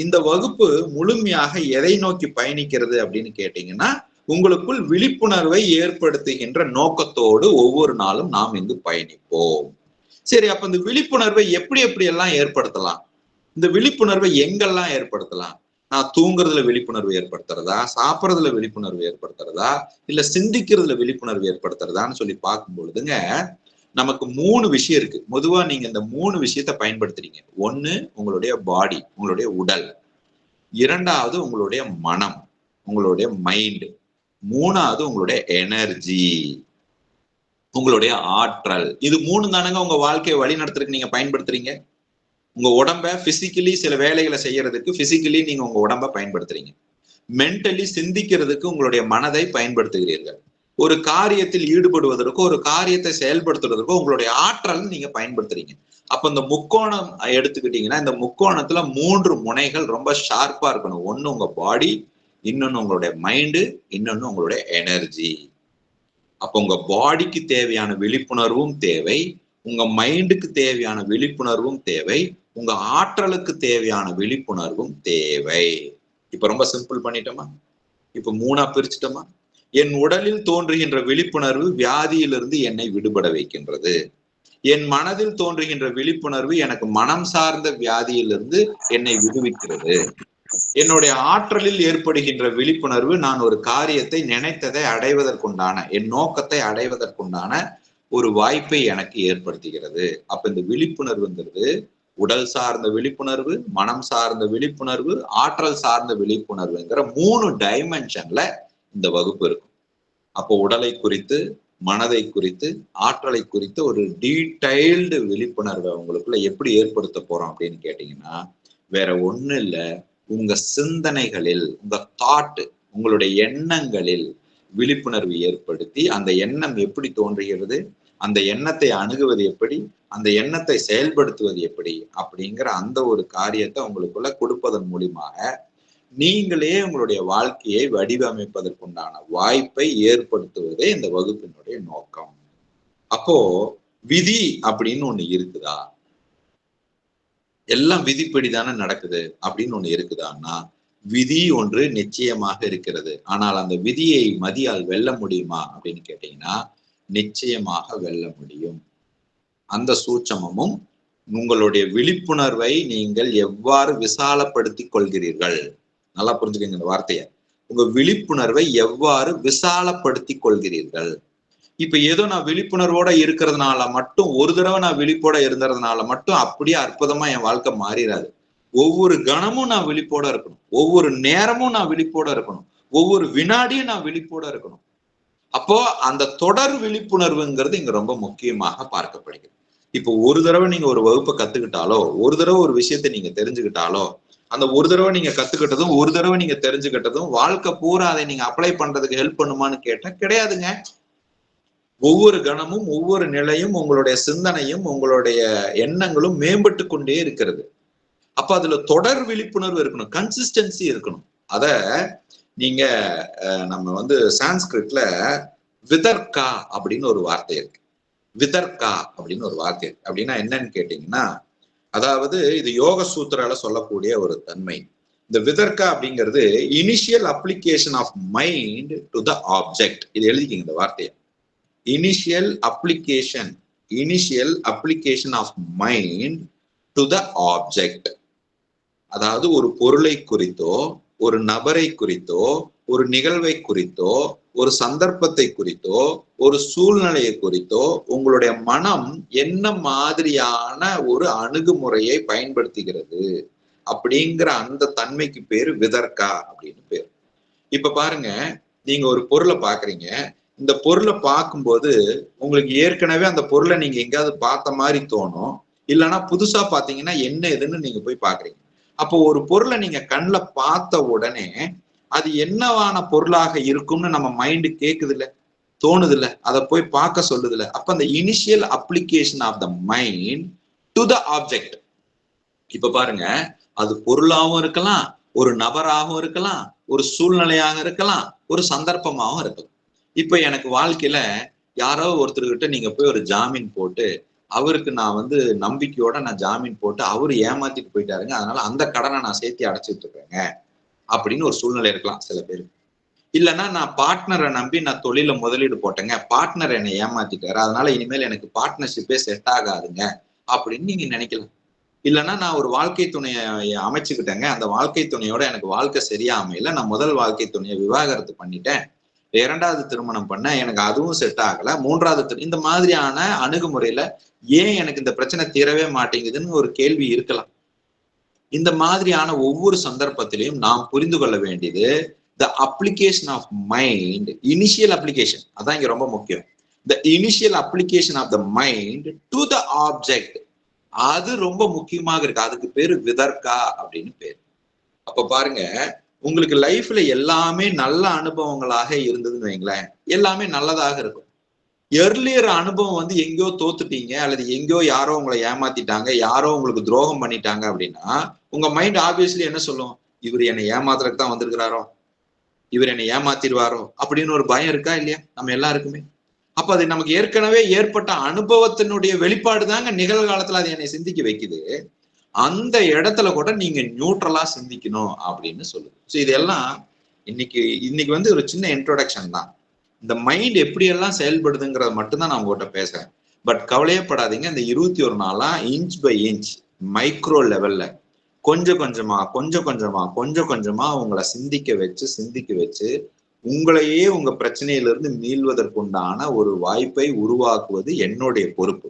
இந்த வகுப்பு முழுமையாக எதை நோக்கி பயணிக்கிறது அப்படின்னு கேட்டீங்கன்னா, உங்களுக்குள் விழிப்புணர்வை ஏற்படுத்துகின்ற நோக்கத்தோடு ஒவ்வொரு நாளும் நாம் இங்கு பயணிப்போம். சரி, அப்ப இந்த விழிப்புணர்வை எப்படி எல்லாம் ஏற்படுத்தலாம், இந்த விழிப்புணர்வை எங்கெல்லாம் ஏற்படுத்தலாம், நான் தூங்குறதுல விழிப்புணர்வு ஏற்படுத்துறதா, சாப்பிட்றதுல விழிப்புணர்வு ஏற்படுத்துறதா, இல்ல சிந்திக்கிறதுல விழிப்புணர்வு ஏற்படுத்துறதான்னு சொல்லி பார்க்கும் பொழுதுங்க, நமக்கு 3 விஷயம் இருக்கு. பொதுவா நீங்க இந்த 3 விஷயத்த பயன்படுத்துறீங்க. 1 உங்களுடைய பாடி, உங்களுடைய உடல். 2வது உங்களுடைய மனம், உங்களுடைய மைண்ட். 3வது உங்களுடைய எனர்ஜி, உங்களுடைய ஆற்றல். இது 3 தானங்க உங்க வாழ்க்கையை வழி நடத்துறதுக்கு நீங்க பயன்படுத்துறீங்க. உங்க உடம்ப பிசிக்கலி சில வேலைகளை செய்யறதுக்கு பிசிக்கலி நீங்க உங்க உடம்ப பயன்படுத்துறீங்க. மென்டலி சிந்திக்கிறதுக்கு உங்களுடைய மனதை பயன்படுத்துகிறீர்கள். ஒரு காரியத்தில் ஈடுபடுவதற்கோ ஒரு காரியத்தை செயல்படுத்துறதுக்கோ உங்களுடைய ஆற்றல் நீங்க பயன்படுத்துறீங்க. அப்ப இந்த முக்கோணம் எடுத்துக்கிட்டீங்கன்னா இந்த முக்கோணத்துல 3 முனைகள் ரொம்ப ஷார்ப்பா இருக்கணும். ஒண்ணு உங்க பாடி, இன்னொன்னு உங்களுடைய மைண்டு, இன்னொன்னு உங்களுடைய எனர்ஜி. அப்ப உங்க பாடிக்கு தேவையான விழிப்புணர்வும் தேவை, உங்க மைண்டுக்கு தேவையான விழிப்புணர்வும் தேவை, உங்க ஆற்றலுக்கு தேவையான விழிப்புணர்வும் தேவை. இப்ப ரொம்ப சிம்பிள் பண்ணிட்டோமா? இப்ப 3ஆ பிரிச்சுட்டோமா? என் உடலில் தோன்றுகின்ற விழிப்புணர்வு வியாதியிலிருந்து என்னை விடுபட வைக்கின்றது. என் மனதில் தோன்றுகின்ற விழிப்புணர்வு எனக்கு மனம் சார்ந்த வியாதியிலிருந்து என்னை விடுவிக்கிறது. என்னுடைய ஆற்றலில் ஏற்படுகின்ற விழிப்புணர்வு நான் ஒரு காரியத்தை நினைத்ததை அடைவதற்குண்டான என் நோக்கத்தை அடைவதற்குண்டான ஒரு வாய்ப்பை எனக்கு ஏற்படுத்துகிறது. அப்ப இந்த விழிப்புணர்வுங்கிறது உடல் சார்ந்த விழிப்புணர்வு, மனம் சார்ந்த விழிப்புணர்வு, ஆற்றல் சார்ந்த விழிப்புணர்வுங்கிற 3 டைமென்ஷன்ல இந்த வகுப்பு இருக்கும். அப்போ உடலை குறித்து, மனதை குறித்து, ஆற்றலை குறித்து ஒரு டீடைல்டு விழிப்புணர்வை உங்களுக்குள்ள எப்படி ஏற்படுத்த போறோம் அப்படின்னு கேட்டீங்கன்னா, வேற ஒண்ணு இல்ல, உங்க சிந்தனைகளில், உங்க தாட், உங்களுடைய எண்ணங்களில் விழிப்புணர்வு ஏற்படுத்தி அந்த எண்ணம் எப்படி தோன்றுகிறது, அந்த எண்ணத்தை அணுகுவது எப்படி, அந்த எண்ணத்தை செயல்படுத்துவது எப்படி அப்படிங்கிற அந்த ஒரு காரியத்தை உங்களுக்குள்ள கொடுப்பதன் மூலியமாக நீங்களே உங்களுடைய வாழ்க்கையை வடிவமைப்பதற்குண்டான வாய்ப்பை ஏற்படுத்துவதே இந்த வகுப்பினுடைய நோக்கம். அப்போ விதி அப்படின்னு ஒண்ணு இருக்குதா? எல்லாம் விதிப்படிதானே நடக்குது அப்படின்னு ஒண்ணு இருக்குதான்னா, விதி ஒன்று நிச்சயமாக இருக்கிறது. ஆனால் அந்த விதியை மதியால் வெல்ல முடியுமா அப்படின்னு கேட்டீங்கன்னா, நிச்சயமாக வெல்ல முடியும். அந்த சூட்சமமும் உங்களுடைய விழிப்புணர்வை நீங்கள் எவ்வாறு விசாலப்படுத்திக் கொள்கிறீர்கள். நல்லா புரிஞ்சுக்கங்க இந்த வார்த்தையை. உங்க விழிப்புணர்வை எவ்வாறு விசாலப்படுத்திக் கொள்கிறீர்கள். இப்ப ஏதோ நான் விழிப்புணர்வோட இருக்கிறதுனால மட்டும், ஒரு தடவை நான் விழிப்போட இருந்ததுனால மட்டும் அப்படியே அற்புதமா என் வாழ்க்கை மாறிடாது. ஒவ்வொரு கணமும் நான் விழிப்போட இருக்கணும். ஒவ்வொரு நேரமும் நான் விழிப்போட இருக்கணும். ஒவ்வொரு வினாடியும் நான் விழிப்போட இருக்கணும். அப்போ அந்த தொடர் விழிப்புணர்வுங்கிறது இங்க ரொம்ப முக்கியமாக பார்க்கப்படுகிறது. இப்போ ஒரு தடவை நீங்க ஒரு வகுப்பை கத்துக்கிட்டாலோ, ஒரு தடவை ஒரு விஷயத்தை நீங்க தெரிஞ்சுக்கிட்டாலோ, அந்த ஒரு தடவை நீங்க கத்துக்கிட்டதும், ஒரு தடவை நீங்க தெரிஞ்சுக்கிட்டதும் வாழ்க்கை பூரா அதை நீங்க அப்ளை பண்றதுக்கு ஹெல்ப் பண்ணுமான்னு கேட்டா கிடையாதுங்க. ஒவ்வொரு கணமும், ஒவ்வொரு நிலையும், உங்களுடைய சிந்தனையும், உங்களுடைய எண்ணங்களும் மேம்பட்டு கொண்டே இருக்கிறது. அப்ப அதுல தொடர் விழிப்புணர்வு இருக்கணும், கன்சிஸ்டன்சி இருக்கணும். அத நீங்க நம்ம சான்ஸ்கிரிட்ல விதர்கா அப்படின்னு ஒரு வார்த்தை இருக்கு. விதர்கா அப்படின்னு ஒரு வார்த்தை இருக்கு. அப்படின்னா என்னன்னு கேட்டீங்கன்னா, அதாவது இது யோக சூத்திரால சொல்லக்கூடிய ஒரு தன்மை. இந்த விதர்கா அப்படிங்கிறது initial application of mind to the object. இது எழுதிக்கிங்க இந்த வார்த்தையை. Initial application of mind to the object. அதாவது ஒரு பொருளை குறித்தோ, ஒரு நபரை குறித்தோ, ஒரு நிகழ்வை குறித்தோ, ஒரு சந்தர்ப்பத்தை குறித்தோ, ஒரு சூழ்நிலையை குறித்தோ உங்களுடைய மனம் என்ன மாதிரியான ஒரு அணுகுமுறையை பயன்படுத்துகிறது அப்படிங்கிற அந்த தன்மைக்கு பேரு விதர்கா அப்படின்னு பேரு. இப்ப பாருங்க, நீங்க ஒரு பொருளை பாக்குறீங்க. இந்த பொருளை பார்க்கும்போது உங்களுக்கு ஏற்கனவே அந்த பொருளை நீங்க எங்கேயாவது பார்த்த மாதிரி தோணும். இல்லைன்னா புதுசா பாத்தீங்கன்னா என்ன எதுன்னு நீங்க போய் பாக்குறீங்க. அப்போ ஒரு பொருளை நீங்க கண்ணில் பார்த்த உடனே அது என்னவான பொருளாக இருக்கும்னு நம்ம மைண்டு கேக்குது இல்ல, தோணுது இல்ல, அதை போய் பார்க்க சொல்லுது இல்ல. அப்ப அந்த initial application of the mind to the object. இப்ப பாருங்க, அது பொருளாகவும் இருக்கலாம், ஒரு நபராகவும் இருக்கலாம், ஒரு சூழ்நிலையாக இருக்கலாம், ஒரு சந்தர்ப்பமாகவும் இருக்கலாம். இப்ப எனக்கு வாழ்க்கையில யாரோ ஒருத்தர்கிட்ட நீங்க போய் ஒரு ஜாமீன் போட்டு, அவருக்கு நான் நம்பிக்கையோட நான் ஜாமீன் போட்டு அவரு ஏமாத்திட்டு போயிட்டாருங்க, அதனால அந்த கடனை நான் சேர்த்து அடைச்சிட்டு இருக்கேங்க அப்படின்னு ஒரு சூழ்நிலை இருக்கலாம் சில பேருக்கு. இல்லைன்னா நான் பார்ட்னரை நம்பி நான் தொழில முதலீடு போட்டேங்க, பார்ட்னர் என்னை ஏமாத்திட்டாரு, அதனால இனிமேல் எனக்கு பார்ட்னர்ஷிப்பே செட் ஆகாதுங்க அப்படின்னு நீங்க நினைக்கலாம். இல்லைன்னா நான் ஒரு வாழ்க்கை துணையை அமைச்சுக்கிட்டேங்க, அந்த வாழ்க்கை துணையோட எனக்கு வாழ்க்கை சரியா அமையல, நான் முதல் வாழ்க்கை துணையை விவாகரத்து பண்ணிட்டேன், இரண்டாவது திருமணம் பண்ண, எனக்கு அதுவும் செட் ஆகல, மூன்றாவது இந்த மாதிரியான அணுகுமுறையில ஏன் எனக்கு இந்த பிரச்சனை தீரவே மாட்டேங்குதுன்னு ஒரு கேள்வி இருக்கலாம். இந்த மாதிரியான ஒவ்வொரு சந்தர்ப்பத்திலையும் நாம் புரிந்து கொள்ள வேண்டியது the application of mind, initial application, அதான் இங்க ரொம்ப முக்கியம். The initial application of the mind to the object, அது ரொம்ப முக்கியமாக இருக்கு. அதுக்கு பேரு விதர்க்கா அப்படின்னு பேரு. அப்ப பாருங்க, உங்களுக்கு லைஃப்ல எல்லாமே நல்ல அனுபவங்களாக இருந்ததுன்னு வைங்களேன், எல்லாமே நல்லதாக இருக்கும். எர்லியர் அனுபவம் வந்து எங்கேயோ தோத்துட்டீங்க, அல்லது எங்கேயோ யாரோ உங்களை ஏமாத்திட்டாங்க, யாரோ உங்களுக்கு துரோகம் பண்ணிட்டாங்க அப்படின்னா உங்க மைண்ட் ஆப்வியஸ்லி என்ன சொல்லும்? இவர் என்னை ஏமாத்துறதுக்கு தான் வந்திருக்கிறாரோ, இவர் என்னை ஏமாத்திடுவாரோ அப்படின்னு ஒரு பயம் இருக்கா இல்லையா நம்ம எல்லாருக்குமே? அப்ப அது நமக்கு ஏற்கனவே ஏற்பட்ட அனுபவத்தினுடைய வெளிப்பாடு தாங்க நிகழ்காலத்துல அது என்னை சிந்திக்க வைக்குது. அந்த இடத்துல கூட நீங்க நியூட்ரலா சிந்திக்கணும் அப்படின்னு சொல்லுது. ஸோ இதெல்லாம் இன்னைக்கு வந்து ஒரு சின்ன இன்ட்ரோடக்ஷன் தான். இந்த மைண்ட் எப்படியெல்லாம் செயல்படுதுங்கிறத மட்டும்தான் நான் உங்ககிட்ட பேசுறேன். பட் கவலையப்படாதீங்க, இந்த 21 நாளா இன்ச் பை இன்ச் மைக்ரோ லெவல்ல கொஞ்சம் கொஞ்சமா உங்களை சிந்திக்க வச்சு உங்களையே உங்க பிரச்சனையிலிருந்து மீள்வதற்குண்டான ஒரு வாய்ப்பை உருவாக்குவது என்னுடைய பொறுப்பு.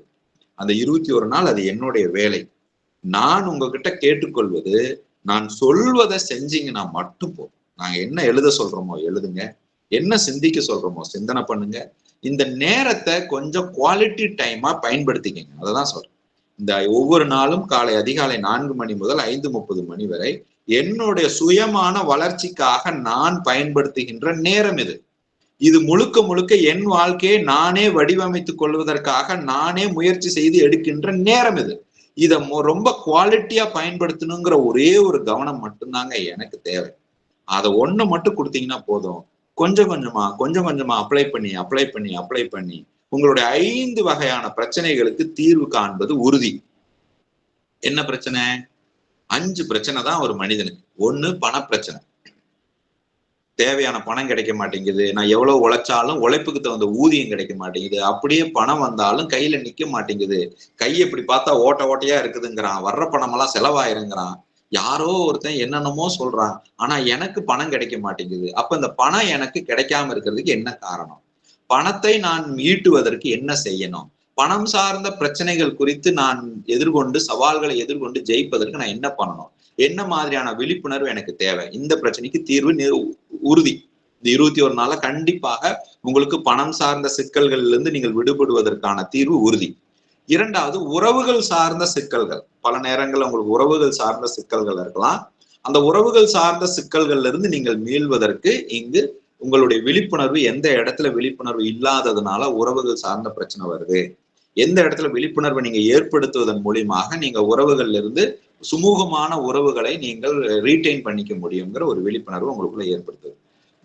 அந்த 21 நாள் அது என்னுடைய வேலை. நான் உங்ககிட்ட கேட்டுக்கொள்வது, நான் சொல்வதை செஞ்சீங்கன்னா மட்டும் போதும். நாங்க என்ன எழுத சொல்றோமோ எழுதுங்க, என்ன சிந்திக்க சொல்றோமோ சிந்தனை பண்ணுங்க. இந்த நேரத்தை கொஞ்சம் குவாலிட்டி டைமா பயன்படுத்திக்கங்க. அததான் சொல்றேன். இந்த ஒவ்வொரு நாளும் காலை அதிகாலை 4 மணி முதல் 5:30 மணி வரை என்னுடைய சுயமான வளர்ச்சிக்காக நான் பயன்படுத்துகின்ற நேரம் இது. இது முழுக்க என் வாழ்க்கையை நானே வடிவமைத்துக் கொள்வதற்காக நானே முயற்சி செய்து எடுக்கின்ற நேரம் இது. இதை ரொம்ப குவாலிட்டியா பயன்படுத்தணுங்கிற ஒரே ஒரு கவனம் மட்டும்தாங்க எனக்கு தேவை. அதை ஒண்ணு மட்டும் கொடுத்தீங்கன்னா போதும். கொஞ்சம் கொஞ்சமா அப்ளை பண்ணி உங்களுடைய 5 வகையான பிரச்சனைகளுக்கு தீர்வு காண்பது உறுதி. என்ன பிரச்சனை? 5 பிரச்சனை தான் ஒரு மனிதனுக்கு. 1, பணப்பிரச்சனை. தேவையான பணம் கிடைக்க மாட்டேங்குது, நான் எவ்வளவு உழைச்சாலும் உழைப்புக்கு தகுந்த ஊதியம் கிடைக்க மாட்டேங்குது, அப்படியே பணம் வந்தாலும் கையில நிக்க மாட்டேங்குது, கை எப்படி பார்த்தா ஓட்டையா இருக்குதுங்கிறான், வர்ற பணமெல்லாம் செலவாயிருங்கிறான், யாரோ ஒருத்தன் என்னென்னமோ சொல்றான், ஆனா எனக்கு பணம் கிடைக்க மாட்டேங்குது. அப்ப இந்த பணம் எனக்கு கிடைக்காம இருக்கிறதுக்கு என்ன காரணம்? பணத்தை நான் ஈட்டுவதற்கு என்ன செய்யணும்? பணம் சார்ந்த பிரச்சனைகள் குறித்து நான் சவால்களை எதிர்கொண்டு ஜெயிப்பதற்கு நான் என்ன பண்ணணும்? என்ன மாதிரியான விழிப்புணர்வு எனக்கு தேவை? இந்த பிரச்சனைக்கு தீர்வு உறுதி. இந்த 21 நாள கண்டிப்பாக உங்களுக்கு பணம் சார்ந்த சிக்கல்கள்ல இருந்து நீங்கள் விடுபடுவதற்கான தீர்வு உறுதி. 2வது, உறவுகள் சார்ந்த சிக்கல்கள். பல நேரங்கள்ல உங்களுக்கு உறவுகள் சார்ந்த சிக்கல்கள் இருக்கலாம். அந்த உறவுகள் சார்ந்த சிக்கல்கள்ல இருந்து நீங்கள் மீள்வதற்கு இங்கு உங்களுடைய விழிப்புணர்வு, எந்த இடத்துல விழிப்புணர்வு இல்லாததுனால உறவுகள் சார்ந்த பிரச்சனை வருது, எந்த இடத்துல விழிப்புணர்வை நீங்க ஏற்படுத்துவதன் மூலியமாக நீங்க உறவுகள்ல இருந்து சுமூகமான உறவுகளை நீங்கள் ரீட்டைன் பண்ணிக்க முடியுங்கிற ஒரு விழிப்புணர்வு உங்களுக்குள்ள ஏற்படுத்துது.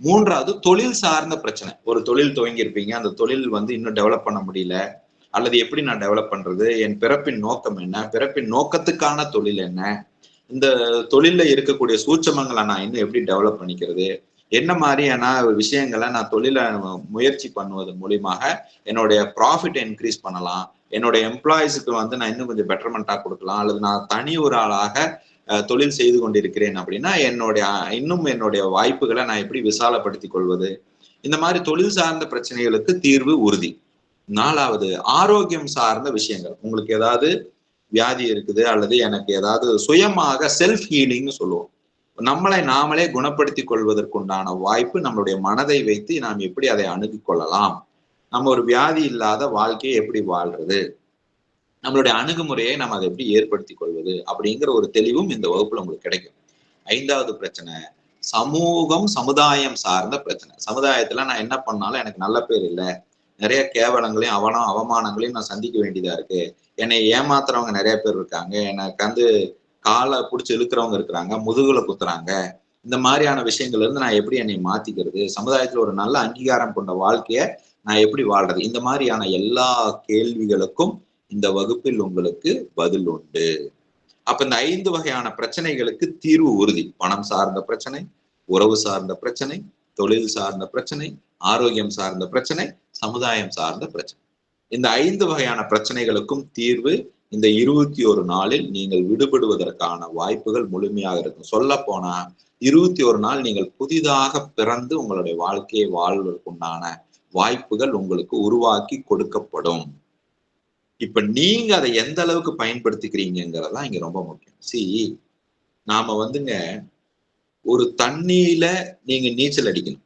3வது, தொழில் சார்ந்த பிரச்சனை. ஒரு தொழில் துவங்கி இருப்பீங்க, அந்த தொழில் வந்து இன்னும் டெவலப் பண்ண முடியல, அல்லது எப்படி நான் டெவலப் பண்றது, என் பிறப்பின் நோக்கம் என்ன, பிறப்பின் நோக்கத்துக்கான தொழில் என்ன, இந்த தொழில்ல இருக்கக்கூடிய சூட்சமங்களை நான் இன்னும் எப்படி டெவலப் பண்ணிக்கிறது, என்ன மாதிரியான விஷயங்களை நான் தொழிலை முயற்சி பண்ணுவதன் மூலியமாக என்னுடைய ப்ராஃபிட் இன்க்ரீஸ் பண்ணலாம், என்னுடைய எம்ப்ளாயிஸுக்கு வந்து நான் இன்னும் கொஞ்சம் பெட்டர்மெண்டா கொடுக்கலாம், அல்லது நான் தனி ஒரு ஆளாக தொழில் செய்து கொண்டிருக்கிறேன் அப்படின்னா என்னுடைய வாய்ப்புகளை நான் எப்படி விசாலப்படுத்திக் கொள்வது, இந்த மாதிரி தொழில் சார்ந்த பிரச்சனைகளுக்கு தீர்வு உறுதி. 4வது, ஆரோக்கியம் சார்ந்த விஷயங்கள். உங்களுக்கு ஏதாவது வியாதி இருக்குது, அல்லது எனக்கு ஏதாவது சுயமாக செல்ஃப் ஹீலிங்னு சொல்லுவோம், நம்மளை நாமளே குணப்படுத்திக் கொள்வதற்குண்டான வாய்ப்பு நம்மளுடைய மனதை வைத்து நாம் எப்படி அதை அணுகி கொள்ளலாம், நம்ம ஒரு வியாதி இல்லாத வாழ்க்கையை எப்படி வாழ்றது, நம்மளுடைய அணுகுமுறையை நம்ம அதை எப்படி ஏற்படுத்திக் கொள்வது அப்படிங்கிற ஒரு தெளிவும் இந்த வகுப்புல உங்களுக்கு கிடைக்கும். 5வது பிரச்சனை, சமுதாயம் சார்ந்த பிரச்சனை. சமுதாயத்துல நான் என்ன பண்ணாலும் எனக்கு நல்ல பேர் இல்லை, நிறைய கேவலங்களையும் அவமானங்களையும் நான் சந்திக்க வேண்டியதா இருக்கு, என்னை ஏமாத்துறவங்க நிறைய பேர் இருக்காங்க, எனக்கு வந்து காலை பிடிச்சி இழுக்கிறவங்க இருக்கிறாங்க, முதுகுல குத்துறாங்க, இந்த மாதிரியான விஷயங்கள்ல இருந்து நான் எப்படி என்னை மாத்திக்கிறது, சமுதாயத்துல ஒரு நல்ல அங்கீகாரம் கொண்ட வாழ்க்கைய நான் எப்படி வாழ்றது, இந்த மாதிரியான எல்லா கேள்விகளுக்கும் இந்த வகுப்பில் உங்களுக்கு பதில் உண்டு. அப்ப இந்த 5 வகையான பிரச்சனைகளுக்கு தீர்வு உறுதி. பணம் சார்ந்த பிரச்சனை, உறவு சார்ந்த பிரச்சனை, தொழில் சார்ந்த பிரச்சனை, ஆரோக்கியம் சார்ந்த பிரச்சனை, சமுதாயம் சார்ந்த பிரச்சனை. இந்த 5 வகையான பிரச்சனைகளுக்கும் தீர்வு இந்த 21 நாளில் நீங்கள் விடுபடுவதற்கான வாய்ப்புகள் முழுமையாக இருக்கும். சொல்ல போனா 21 நாள் நீங்கள் புதிதாக பிறந்து உங்களுடைய வாழ்க்கையை வாழ்வதற்குண்டான வாய்ப்புகள் உங்களுக்கு உருவாக்கி கொடுக்கப்படும். இப்ப நீங்க அதை எந்த அளவுக்கு பயன்படுத்திக்கிறீங்கிறதா இங்க ரொம்ப முக்கியம். நாம வந்துங்க ஒரு தண்ணியில நீங்க நீச்சல் அடிக்கணும்.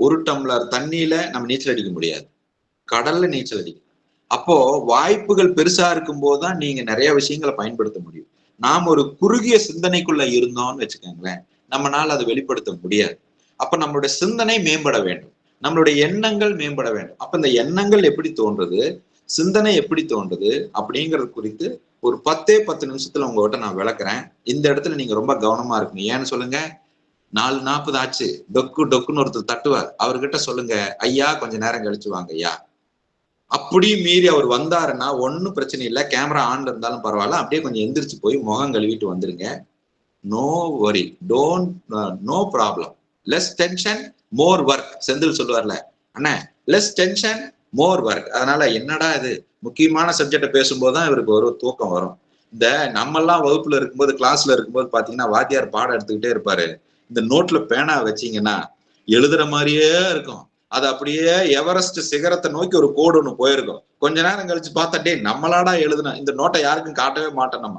ஒரு டம்ளர் தண்ணியில நம்ம நீச்சல் அடிக்க முடியாது, கடல்ல நீச்சல் அடிக்கணும். அப்போ வாய்ப்புகள் பெருசா இருக்கும் போதுதான் நீங்க நிறைய விஷயங்களை பயன்படுத்த முடியும். நாம் ஒரு குறுகிய சிந்தனைக்குள்ள இருந்தோம்னு வச்சுக்கோங்களேன், நம்மளால அதை வெளிப்படுத்த முடியாது. அப்ப நம்மளுடைய சிந்தனை மேம்பட வேண்டும், நம்மளுடைய எண்ணங்கள் மேம்பட வேண்டும். அப்ப இந்த எண்ணங்கள் எப்படி தோன்றுது, சிந்தனை எப்படி தோன்றுது அப்படிங்கிறது குறித்து ஒரு 10 நிமிஷத்துல உங்ககிட்ட நான் விளக்குறேன். இந்த இடத்துல நீங்க ரொம்ப கவனமா இருக்கணும். ஏன்னு சொல்லுங்க, 4:40 ஆச்சு, டொக்கு டொக்குன்னு ஒருத்தர் தட்டுவார். அவர்கிட்ட சொல்லுங்க, ஐயா கொஞ்ச நேரம் கழிச்சு வாங்க ஐயா. அப்படி மீறி அவர் வந்தாருன்னா ஒன்னும் பிரச்சனை இல்லை, கேமரா ஆன்ல இருந்தாலும் பரவாயில்ல, அப்படியே கொஞ்சம் எந்திரிச்சு போய் முகம் கழுவிட்டு வந்துருங்க. No worry, don't, no problem. Less tension more work. Senthil சொல்லுவார்ல அண்ணா, லெஸ் டென்ஷன் மோர் ஒர்க். அதனால என்னடா இது முக்கியமான சப்ஜெக்டை பேசும்போதுதான் இவருக்கு ஒரு தூக்கம் வரும். இந்த நம்மெல்லாம் வகுப்புல இருக்கும்போது, கிளாஸ்ல இருக்கும்போது பாத்தீங்கன்னா வாத்தியார் பாடம் எடுத்துக்கிட்டே இருப்பாரு. இந்த நோட்ல பேனா வச்சீங்கன்னா எழுதுற மாதிரியே இருக்கும். அது அப்படியே எவரெஸ்ட் சிகரத்தை நோக்கி ஒரு கோடு ஒண்ணு போயிருக்கும். கொஞ்ச நேரம் கழிச்சு பார்த்தாட்டே நம்மளாடா எழுதுனா, இந்த நோட்டை யாருக்கும் காட்டவே மாட்டோம் நம்ம.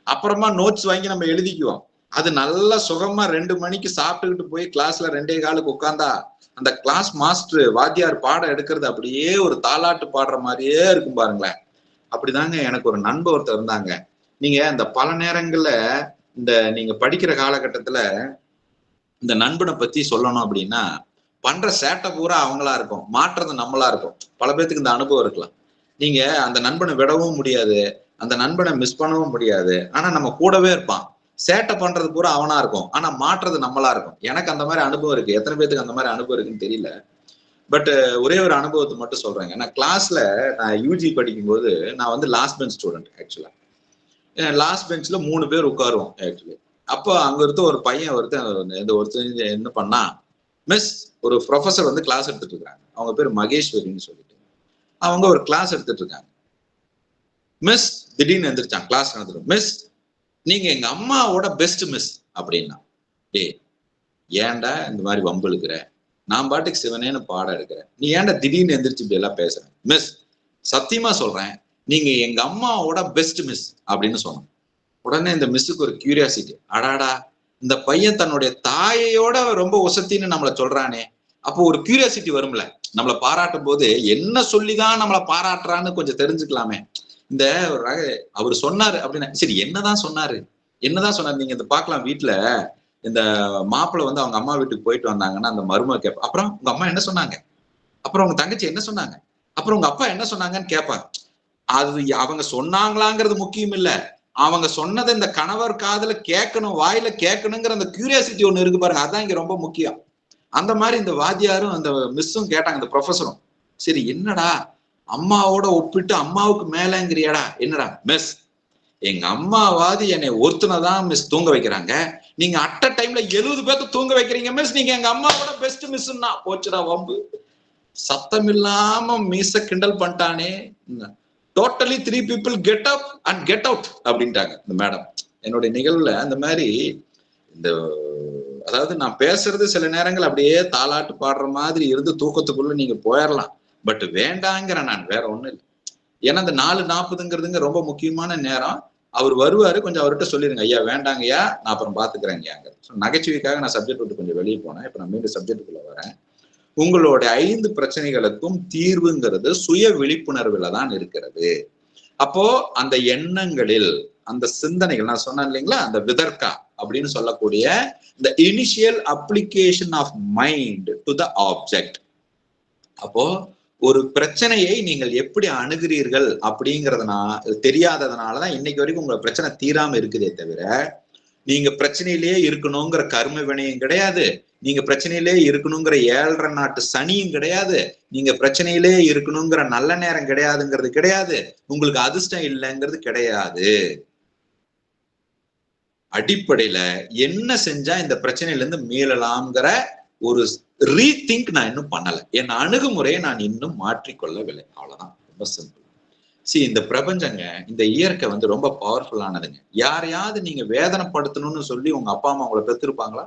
அப்புறமா நோட்ஸ் வாங்கி நம்ம எழுதிக்குவோம். அது நல்லா சுகமா 2 மணிக்கு சாப்பிட்டுக்கிட்டு போய் கிளாஸ்ல 2:15 உட்கார்ந்தா அந்த கிளாஸ் மாஸ்டர் வாத்தியார் பாடம் எடுக்கிறது அப்படியே ஒரு தாலாட்டு பாடுற மாதிரியே இருக்கும் பாருங்களேன். அப்படிதாங்க எனக்கு ஒரு நண்பர் ஒருத்தர் இருந்தாங்க. நீங்க இந்த பல நேரங்கள்ல இந்த நீங்க படிக்கிற காலகட்டத்துல இந்த நண்பனை பத்தி சொல்லணும் அப்படின்னா, பண்ற சேட்டை பூரா அவங்களா இருக்கும், மாற்றுறது நம்மளா இருக்கும். பல பேத்துக்கு இந்த அனுபவம் இருக்கலாம். நீங்க அந்த நண்பனை விடவும் முடியாது, அந்த நண்பனை மிஸ் பண்ணவும் முடியாது. ஆனா நம்ம கூடவே இருப்பான். சேட்டை பண்றது பூரா அவனா இருக்கும், ஆனா மாற்றுறது நம்மளா இருக்கும். எனக்கு அந்த மாதிரி அனுபவம் இருக்கு. எத்தனை பேத்துக்கு அந்த மாதிரி அனுபவம் இருக்குன்னு தெரியல. பட் ஒரே ஒரு அனுபவத்தை மட்டும் சொல்றேங்க. நான் கிளாஸ்ல நான் யூஜி படிக்கும்போது நான் வந்து லாஸ்ட் பெஞ்ச் ஸ்டூடெண்ட். ஆக்சுவலா லாஸ்ட் பெஞ்ச்ல 3 பேர் உட்காருவோம் ஆக்சுவலி. அப்போ அங்க இருக்க ஒரு பையன் ஒருத்தன் என்ன பண்ணா, மிஸ், ஒரு ப்ரொஃபசர் வந்து கிளாஸ் எடுத்துட்டு இருக்காங்க. அவங்க பேர் மகேஸ்வரின்னு சொல்லிட்டு அவங்க ஒரு கிளாஸ் எடுத்துட்டு இருக்காங்க. மிஸ் திடீர்னு எந்திரிச்சான், கிளாஸ் நடந்துடும். மிஸ், நீங்க எங்க அம்மாவோட பெஸ்ட் மிஸ் அப்படின்னா. டே, ஏன்டா இந்த மாதிரி வம்பு இழுக்கிற? நான் பாட்டுக்கு சிவனேன்னு பாடம் எடுக்கிறேன், நீ ஏன்டா திடீர்னு எந்திரிச்சு இப்படி எல்லாம் பேசுறேன்? மிஸ், சத்தியமா சொல்றேன், நீங்க எங்க அம்மாவோட பெஸ்ட் மிஸ் அப்படின்னு சொன்னோம். உடனே இந்த மிஸ்ஸுக்கு ஒரு கியூரியாசிட்டி, அடாடா இந்த பையன் தன்னுடைய தாயையோட ரொம்ப உசத்தின்னு நம்மளை சொல்றானே, அப்போ ஒரு கியூரியாசிட்டி வரும்ல. நம்மளை பாராட்டும் போது என்ன சொல்லிதான் நம்மளை பாராட்டுறான்னு கொஞ்சம் தெரிஞ்சுக்கலாமே. இந்த அவர் சொன்னாரு அப்படின்னா, சரி என்னதான் சொன்னாரு, நீங்க இந்த பாக்கலாம். வீட்டுல இந்த மாப்பிள்ளை வந்து அவங்க அம்மா வீட்டுக்கு போயிட்டு வந்தாங்கன்னா அந்த மருமக கேட்பா, அப்புறம் உங்க அம்மா என்ன சொன்னாங்க, அப்புறம் உங்க தங்கச்சி என்ன சொன்னாங்க, அப்புறம் உங்க அப்பா என்ன சொன்னாங்கன்னு கேட்பாங்க. அது அவங்க சொன்னாங்களாங்கிறது முக்கியம் இல்ல, அவங்க சொன்னதை இந்த கணவர் காதுல கேட்கணும், வாயில கேட்கணுங்கிற அந்த கியூரியாசிட்டி ஒண்ணு இருக்கு பாருங்க, அதான் இங்க ரொம்ப முக்கியம். அந்த மாதிரி இந்த வாத்தியாரும் அந்த மிஸ்ஸும் கேட்டாங்க, இந்த ப்ரொஃபஸரும். சரி என்னடா அம்மாவோட ஒப்பிட்டு அம்மாவுக்கு மேலங்கிறியாடா? என்னடா மிஸ், எங்க அம்மாவாது என்னை ஒருத்தனதான் மிஸ் தூங்க வைக்கிறாங்க, நீங்க அட் அ டைம்ல 70 பேர்த்த தூங்க வைக்கிறீங்க மிஸ், நீங்க எங்க அம்மாவோட பெஸ்ட் மிஸ்ன்னா போச்சுடா வம்பு. சத்தம் இல்லாம மீச கிண்டல் பண்ணிட்டானே. Totally 3 people get up and get out அப்படின்ட்டாங்க இந்த மேடம். என்னுடைய நிகழ்வுல அந்த மாதிரி இந்த, அதாவது நான் பேசுறது சில நேரங்கள் அப்படியே தாலாட்டு பாடுற மாதிரி இருந்து தூக்கத்துக்குள்ள நீங்க போயிடலாம். பட் வேண்டாங்கிற நான், வேற ஒண்ணும் இல்லை. ஏன்னா இந்த 4:40ங்கிறதுங்க ரொம்ப முக்கியமான நேரம். அவர் வருவாரு, கொஞ்சம் அவர்கிட்ட சொல்லிருங்க, ஐயா வேண்டாங்கய்யா, நான் அப்புறம் பாத்துக்கிறேங்க. நகைச்சுவைக்காக நான் சப்ஜெக்ட் விட்டு கொஞ்சம் வெளியே போனேன். இப்ப நான் மீண்டும் சப்ஜெக்டுக்குள்ள வரேன். உங்களுடைய 5 பிரச்சனைகளுக்கும் தீர்வுங்கிறது சுய விழிப்புணர்வுல தான் இருக்கிறது. அப்போ அந்த எண்ணங்களில், அந்த சிந்தனைகள், நான் சொன்னேன் இல்லைங்களா, அந்த விதர்க்கா அப்படின்னு சொல்லக்கூடிய இந்த initial application of mind to the object. அப்போ ஒரு பிரச்சனையை நீங்கள் எப்படி அணுகிறீர்கள் அப்படிங்கறதுனா தெரியாததுனாலதான் இன்னைக்கு வரைக்கும் உங்க பிரச்சனை தீராம இருக்குதே தவிர, நீங்க பிரச்சனையிலேயே இருக்கணுங்கிற கர்ம வினையும் கிடையாது, நீங்க பிரச்சனையிலே இருக்கணுங்கிற 7.5 நாட்டு சனியும் கிடையாது, நீங்க பிரச்சனையிலே இருக்கணுங்கிற நல்ல நேரம் கிடையாதுங்கிறது கிடையாது, உங்களுக்கு அதிர்ஷ்டம் இல்லைங்கிறது கிடையாது. அடிப்படையில என்ன செஞ்சா இந்த பிரச்சனையில இருந்து மீளலாம்ங்கிற ஒரு ரீதிங்க் நான் இன்னும் பண்ணல. என் அணுகுமுறையை நான் இன்னும் மாற்றிக்கொள்ளவில்லை. அவ்வளவுதான், ரொம்ப சிம்பிள். இந்த பிரபஞ்சங்க, இந்த இயற்கை ரொம்ப பவர்ஃபுல்லானதுங்க. யாரையாவது நீங்க வேதனைப்படுத்தணும்னு சொல்லி உங்க அப்பா அம்மா உங்களை பெற்றிருப்பாங்களா?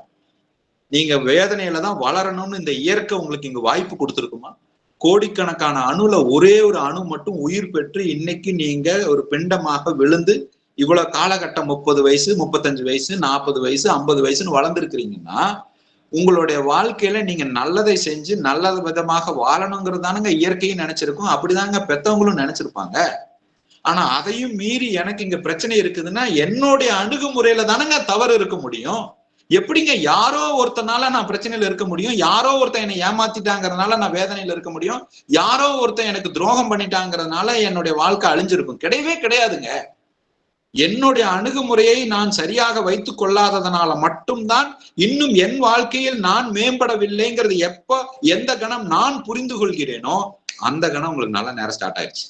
நீங்க வேதனையில தான் வளரணும்னு இந்த இயற்கை உங்களுக்கு இங்க வாய்ப்பு கொடுத்துருக்குமா? கோடிக்கணக்கான அணுல ஒரே ஒரு அணு மட்டும் உயிர் பெற்று இன்னைக்கு நீங்க ஒரு பிண்டமாக விழுந்து இவ்வளவு காலகட்டம் 30 வயசு, 35 வயசு, 40 வயசு, 50 வயசுன்னு வளர்ந்துருக்கிறீங்கன்னா, உங்களுடைய வாழ்க்கையில நீங்க நல்லதை செஞ்சு நல்ல விதமாக வாழணுங்கிறது தானுங்க இயற்கையும் நினைச்சிருக்கும். அப்படிதாங்க பெத்தவங்களும் நினைச்சிருப்பாங்க. ஆனா அதையும் மீறி எனக்கு இங்க பிரச்சனை இருக்குதுன்னா என்னுடைய அணுகுமுறையில தானங்க தவறு இருக்க முடியும். எப்படிங்க யாரோ ஒருத்தனால நான் பிரச்சனையில இருக்க முடியும்? யாரோ ஒருத்தன் என்னை ஏமாத்திட்டாங்கிறதுனால நான் வேதனையில இருக்க முடியும்? யாரோ ஒருத்தன் எனக்கு துரோகம் பண்ணிட்டாங்கிறதுனால என்னுடைய வாழ்க்கை அழிஞ்சிருக்கும்? கிடையவே கிடையாதுங்க. என்னுடைய அணுகுமுறையை நான் சரியாக வைத்துக் கொள்ளாததனால மட்டும்தான் இன்னும் என் வாழ்க்கையில் நான் மேம்படவில்லைங்கிறது எப்ப எந்த கணம் நான் புரிந்து கொள்கிறேனோ அந்த கணம் உங்களுக்கு நல்ல நேரம் ஸ்டார்ட் ஆயிடுச்சு.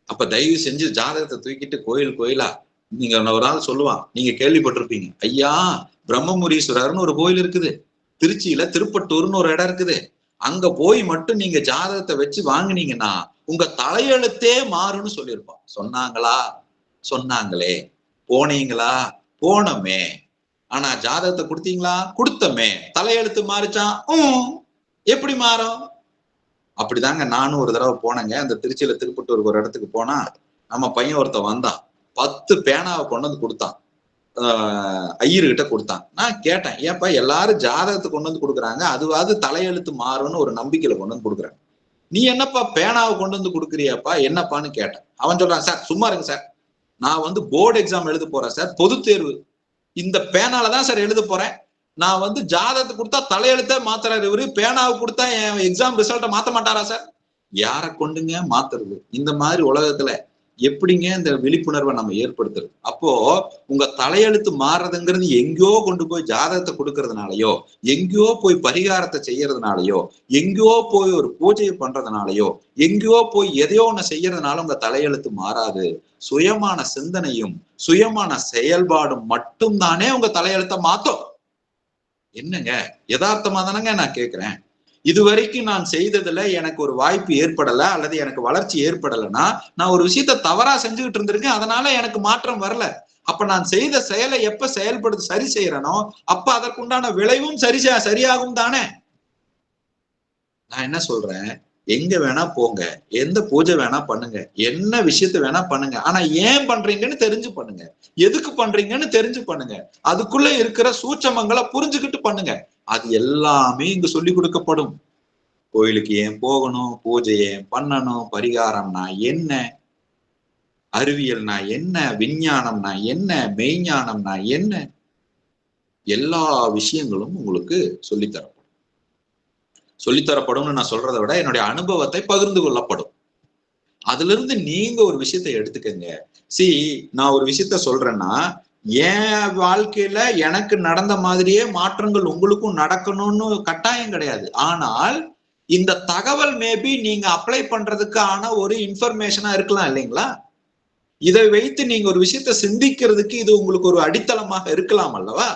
அப்ப தயவு செஞ்சு ஜாதகத்தை தூக்கிட்டு கோயிலா நீங்க ஒரு நாள் சொல்லுவான், நீங்க கேள்விப்பட்டிருப்பீங்க, ஐயா பிரம்மமுரீஸ்வரர்னு ஒரு கோயில் இருக்குது, திருச்சியில திருப்பட்டூர்னு ஒரு இடம் இருக்குது, அங்க போய் மட்டும் நீங்க ஜாதகத்தை வச்சு வாங்கினீங்கன்னா உங்க தலையெழுத்தே மாறும்னு சொல்லியிருப்பான். சொன்னாங்களா? சொன்னாங்களே. போனீங்களா? போனோமே. ஆனா ஜாதகத்தை கொடுத்தீங்களா? கொடுத்தமே. தலையெழுத்து மாறுச்சான்? எப்படி மாறும்? அப்படிதாங்க நானும் ஒரு தடவை போனேங்க. அந்த திருச்சியில திருப்பட்டூருக்கு ஒரு இடத்துக்கு போனா நம்ம பையன் ஒருத்தன் வந்தான், 10 பேனாவை கொண்டு வந்து கொடுத்தான். ஐயர்கிட்ட கொடுத்தான். நான் கேட்டேன், ஏப்பா எல்லாரும் ஜாதகத்தை கொண்டு வந்து கொடுக்குறாங்க, அதுவாது தலையெழுத்து மாறும்னு ஒரு நம்பிக்கையில கொண்டு வந்து கொடுக்குறாங்க, நீ என்னப்பா பேனாவை கொண்டு வந்து கொடுக்குறியாப்பா, என்னப்பான்னு கேட்டேன். அவன் சொல்றான், சார் சும்மா இருங்க சார், நான் போர்டு எக்ஸாம் எழுத போறேன் சார், பொது தேர்வு, இந்த பேனாலதான் சார் எழுத போறேன், நான் ஜாதகத்தை கொடுத்தா தலையெழுத்தே மாத்துறாரு இவரு, பேனாவை கொடுத்தா என் எக்ஸாம் ரிசல்ட்டை மாத்த மாட்டாரா சார்? யாரை கொண்டுங்க மாத்துறது? இந்த மாதிரி உலகத்துல எப்படிங்க இந்த விழிப்புணர்வை நம்ம ஏற்படுத்துறது? அப்போ உங்க தலையெழுத்து மாறுறதுங்கிறது எங்கேயோ கொண்டு போய் ஜாதகத்தை கொடுக்கறதுனாலயோ, எங்கேயோ போய் பரிகாரத்தை செய்யறதுனாலயோ, எங்கேயோ போய் ஒரு பூஜையை பண்றதுனாலயோ, எங்கேயோ போய் எதையோ ஒண்ணு செய்யறதுனால உங்க தலையெழுத்து மாறாது. சுயமான சிந்தனையும் சுயமான செயல்பாடும் மட்டும்தானே உங்க தலையெழுத்தை மாத்தும். என்னங்க யதார்த்தமா தானங்க நான் கேட்கிறேன். இதுவரைக்கும் நான் செய்ததுல எனக்கு ஒரு வாய்ப்பு ஏற்படல அல்லது எனக்கு வளர்ச்சி ஏற்படலைன்னா நான் ஒரு விஷயத்த தவறா செஞ்சுக்கிட்டு இருந்திருக்கேன், அதனால எனக்கு மாற்றம் வரல. அப்ப நான் செய்த செயலை எப்ப செயல்படுத்தி சரி செய்யறனோ அப்ப அதற்குண்டான விளைவும் சரியாகும் தானே. நான் என்ன சொல்றேன், எங்க வேணா போங்க, எந்த பூஜை வேணா பண்ணுங்க, என்ன விஷயத்த வேணா பண்ணுங்க, ஆனா ஏன் பண்றீங்கன்னு தெரிஞ்சு பண்ணுங்க, எதுக்கு பண்றீங்கன்னு தெரிஞ்சு பண்ணுங்க, அதுக்குள்ள இருக்கிற சூட்சமங்களை புரிஞ்சுக்கிட்டு பண்ணுங்க. அது எல்லாமே இங்கு சொல்லி கொடுக்கப்படும். கோயிலுக்கு ஏன் போகணும், பூஜை ஏன் பண்ணணும், பரிகாரம்னா என்ன, அறிவியல்னா என்ன, விஞ்ஞானம்னா என்ன, மெய்ஞானம்னா என்ன, எல்லா விஷயங்களும் உங்களுக்கு சொல்லித்தரப்படும்னு நான் சொல்றதை விட என்னுடைய அனுபவத்தை பகிர்ந்து கொள்ளப்படும். அதுல இருந்து நீங்க ஒரு விஷயத்தை எடுத்துக்கங்க. நான் ஒரு விஷயத்த சொல்றேன்னா என் வாழ்க்கையில எனக்கு நடந்த மாதிரியே மாற்றங்கள் உங்களுக்கும் நடக்கணும்னு கட்டாயம் கிடையாது. ஆனால் இந்த தகவல் மேபி நீங்க அப்ளை பண்றதுக்கான ஒரு இன்ஃபர்மேஷனா இருக்கலாம் இல்லைங்களா? இதை வைத்து நீங்க ஒரு விஷயத்த சிந்திக்கிறதுக்கு இது உங்களுக்கு ஒரு அடித்தளமாக இருக்கலாம் அல்லவா?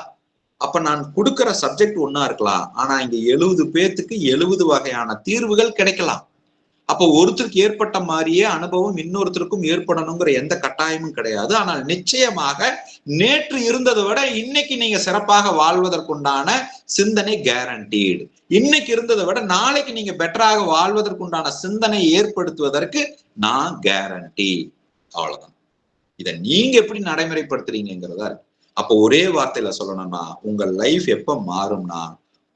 அப்ப நான் கொடுக்கிற சப்ஜெக்ட் ஒன்னா இருக்கலாம், ஆனா இங்க 70 பேத்துக்கு 70 வகையான தீர்வுகள் கிடைக்கலாம். அப்போ ஒருத்தருக்கு ஏற்பட்ட மாதிரியே அனுபவம் இன்னொருத்தருக்கும் ஏற்படணுங்கிற எந்த கட்டாயமும் கிடையாது. ஆனால் நிச்சயமாக நேற்று இருந்ததை விட இன்னைக்கு நீங்க சிறப்பாக வாழ்வதற்குண்டான சிந்தனை கேரண்டீடு. இன்னைக்கு இருந்ததை விட நாளைக்கு நீங்க பெட்டராக வாழ்வதற்குண்டான சிந்தனை ஏற்படுத்துவதற்கு நான் கேரண்டி. அவ்வளவுதான். இதை நீங்க எப்படி நடைமுறைப்படுத்துறீங்கிறதா இருக்கு. அப்போ ஒரே வார்த்தையில சொல்லணும்னா உங்க லைஃப் எப்ப மாறும்னா